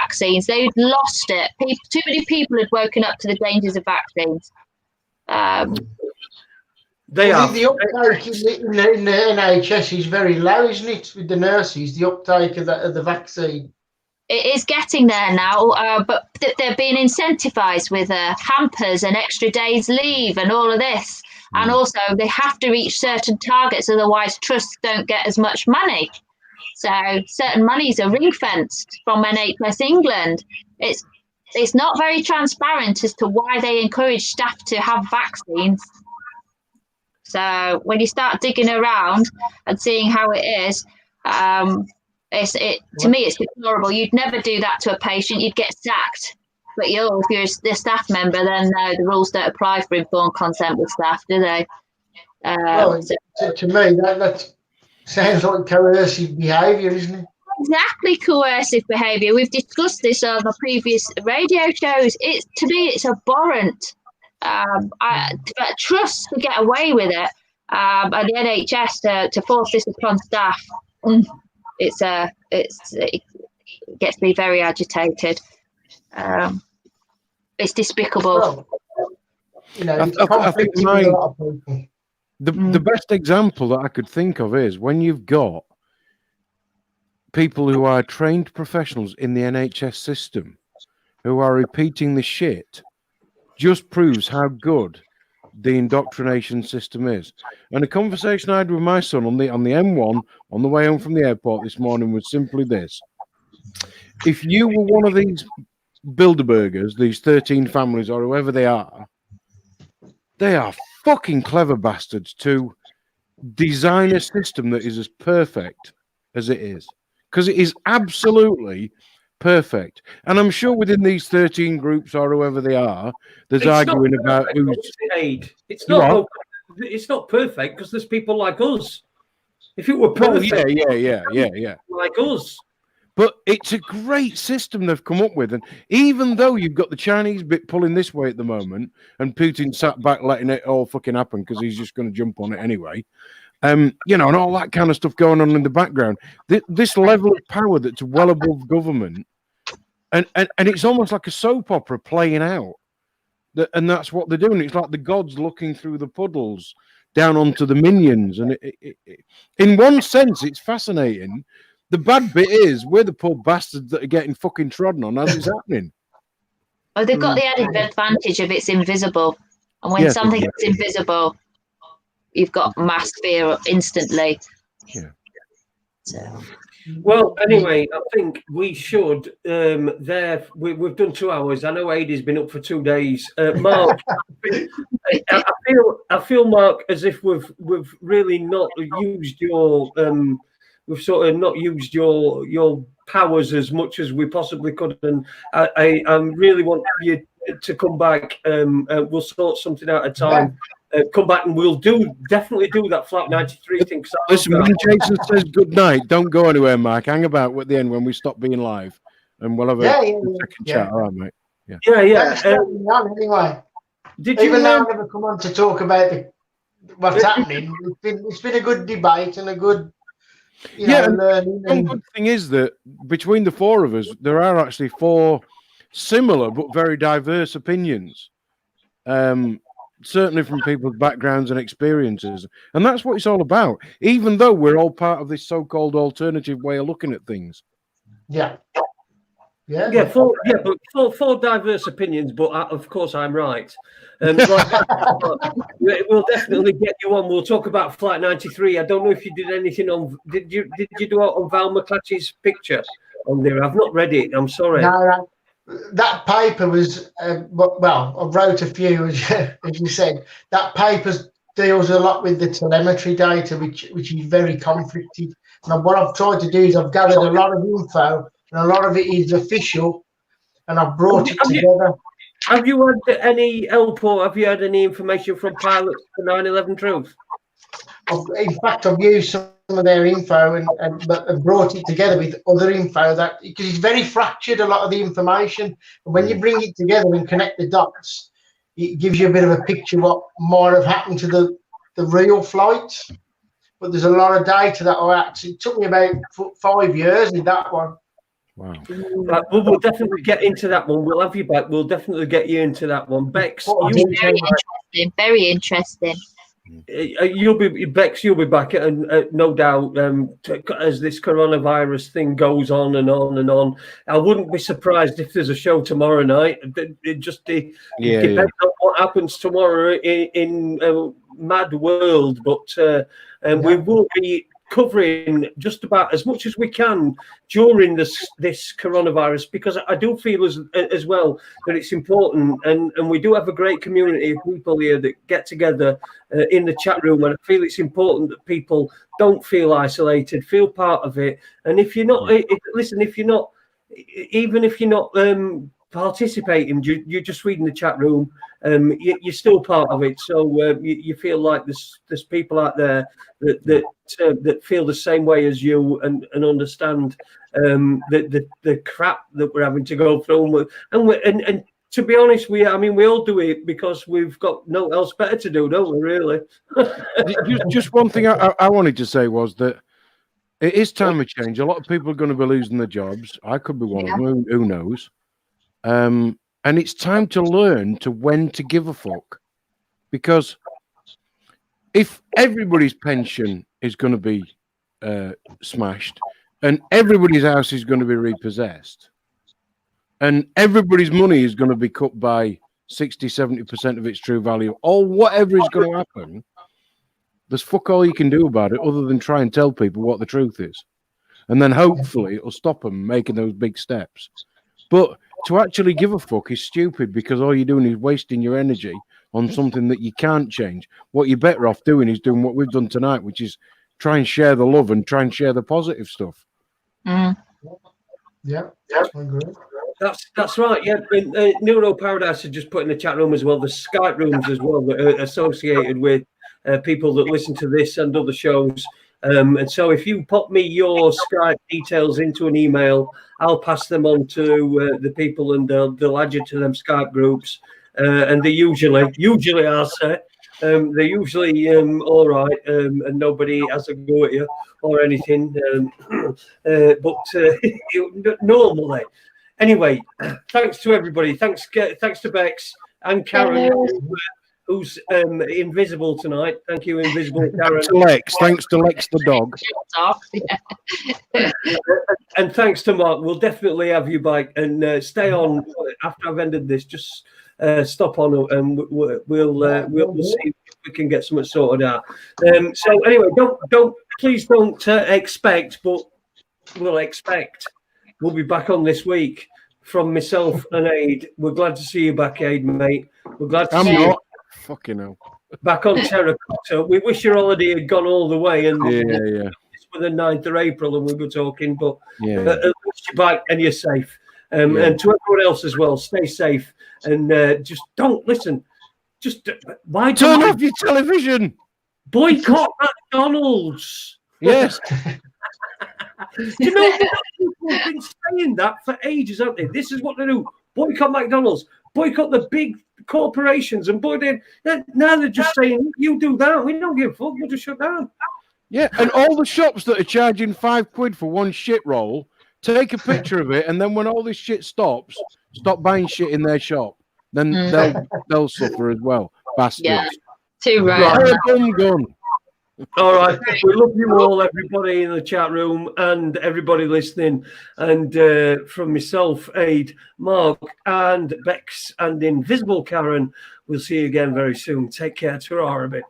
S4: Vaccines, they'd lost it. Too many people had woken up to the dangers of vaccines.
S1: The
S3: uptake in the NHS is very low, isn't it? With the nurses, the uptake of the vaccine.
S4: It is getting there now, but they're being incentivised with hampers and extra days leave and all of this. And also, they have to reach certain targets, otherwise trusts don't get as much money. So certain monies are ring-fenced from NHS England. It's not very transparent as to why they encourage staff to have vaccines. So when you start digging around and seeing how it is, to me it's deplorable. You'd never do that to a patient. You'd get sacked. But if you're a staff member, then the rules don't apply for informed consent with staff, do they?
S3: To me, that sounds like coercive behaviour, isn't it?
S4: Exactly, coercive behaviour. We've discussed this on the previous radio shows. To me, it's abhorrent. Trusts to get away with it, and the NHS to force this upon staff. It gets me very agitated. It's despicable.
S2: I think the best example that I could think of is when you've got people who are trained professionals in the NHS system who are repeating the shit, just proves how good the indoctrination system is. And a conversation I had with my son on the M1 on the way home from the airport this morning was simply this: if you were one of these Bilderbergers, these 13 families or whoever they are fucking clever bastards to design a system that is as perfect as it is, because it is absolutely perfect. And I'm sure within these 13 groups or whoever they are, there's arguing about who's
S1: it's not perfect because there's people like us. If it were perfect,
S2: yeah,
S1: like us.
S2: But it's a great system they've come up with. And even though you've got the Chinese bit pulling this way at the moment and Putin sat back letting it all fucking happen because he's just going to jump on it anyway, and all that kind of stuff going on in the background, this level of power that's well above government, and it's almost like a soap opera playing out. And that's what they're doing. It's like the gods looking through the puddles down onto the minions. And in one sense, it's fascinating. The bad bit is we're the poor bastards that are getting fucking trodden on as it's happening.
S4: Oh, they've got the added advantage of it's invisible. And when something is invisible, you've got mass fear instantly.
S2: Yeah.
S4: So.
S1: Well, anyway, I think we should. We've done 2 hours. I know Adie's been up for 2 days. Mark, I feel, Mark, as if we've really not used your we've sort of not used your powers as much as we possibly could, and I really want you to come back. We'll sort something out at a time. Come back and we'll definitely do that Flight 93 thing.
S2: Listen, when Jason says good night, don't go anywhere, Mark. Hang about at the end when we stop being live, and we'll have a second chat. All right, mate.
S3: Yeah. Anyway, even though I never come on to talk about what's happening, it's been a good debate and a good, learning.
S2: One good thing is that between the four of us, there are actually 4 similar but very diverse opinions. Certainly from people's backgrounds and experiences. And that's what it's all about, even though we're all part of this so-called alternative way of looking at things.
S3: Yeah.
S1: Four diverse opinions, but of course I'm right. We'll definitely get you on. We'll talk about Flight 93. I don't know if you did anything on. Did you do it on Val McClatchy's picture on there? I've not read it. I'm sorry.
S3: No. That paper was I wrote a few, as you said. That paper deals a lot with the telemetry data, which is very conflicted. And what I've tried to do is I've gathered a lot of info, and a lot of it is official, and I've brought it together.
S1: Have you had any help, or have you had any information from pilots for 9/11 Truth?
S3: In fact, I've used some of their info and brought it together with other info because it's very fractured, a lot of the information. And when you bring it together and connect the dots, it gives you a bit of a picture of what might have happened to the real flight. But there's a lot of data that it took me about 5 years with that one.
S2: Wow.
S1: We'll definitely get into that one. We'll have you back. We'll definitely get you into that one. Bex,
S4: very interesting.
S1: You'll be back, and no doubt, as this coronavirus thing goes on and on and on. I wouldn't be surprised if there's a show tomorrow night. It just depends on what happens tomorrow in mad world, but we will be covering just about as much as we can during this coronavirus, because I do feel as well that it's important, and we do have a great community of people here that get together in the chat room, and I feel it's important that people don't feel isolated, feel part of it. And if you're not even if you're not participating, you're just reading the chat room, you're still part of it. So you feel like there's people out there that feel the same way as you and understand the crap that we're having to go through. And to be honest, we all do it because we've got no else better to do, don't we? Really.
S2: Just one thing I wanted to say was that it is time of change. A lot of people are going to be losing their jobs. I could be one of them. Who knows? And it's time to learn when to give a fuck, because if everybody's pension is going to be smashed, and everybody's house is going to be repossessed, and everybody's money is going to be cut by 60-70% of its true value, or whatever is going to happen, there's fuck all you can do about it other than try and tell people what the truth is, and then hopefully it'll stop them making those big steps. But to actually give a fuck is stupid, because all you're doing is wasting your energy on something that you can't change. What you're better off doing is doing what we've done tonight, which is try and share the love and try and share the positive stuff.
S3: Yeah, I agree.
S1: That's right. Yeah, Neuro Paradise has just put in the chat room as well. The Skype rooms as well that are associated with people that listen to this and other shows. And so if you pop me your Skype details into an email, I'll pass them on to the people, and they'll add you to them Skype groups. And they usually I'll say, they're usually all right, and nobody has a go at you or anything. But normally. Anyway, thanks to everybody. Thanks to Bex and Karen, who's invisible tonight. Thank you, invisible Karen.
S2: Thanks to Lex the dog.
S1: And thanks to Mark. We'll definitely have you back, and stay on after I've ended this. Just stop on, and we'll see if we can get something sorted out. So anyway, please don't expect, but will expect. We'll be back on this week from myself and Ade. We're glad to see you back, Ade, mate. We're glad to see you
S2: fucking hell.
S1: Back on Terracotta. We wish your holiday had gone all the way, and
S2: yeah.
S1: It's for the 9th of April, and we were talking, but at least you're back and you're safe. And to everyone else as well, stay safe and just don't listen. Just why
S2: turn off your television?
S1: Boycott McDonald's.
S2: Yes.
S1: You know, people have been saying that for ages, haven't they? This is what they do. Boycott McDonald's. Boycott the big corporations. And now they're just saying, you do that. We don't give a fuck. We'll just shut down.
S2: Yeah, and all the shops that are charging £5 for one shit roll, take a picture of it, and then when all this shit stops, stop buying shit in their shop. Then they'll suffer as well. Bastards.
S4: Yeah, too right.
S2: Gun.
S1: All right. We love you all, everybody in the chat room and everybody listening. And from myself, Ade, Mark, and Bex, and Invisible Karen, we'll see you again very soon. Take care. Ta-ra a bit.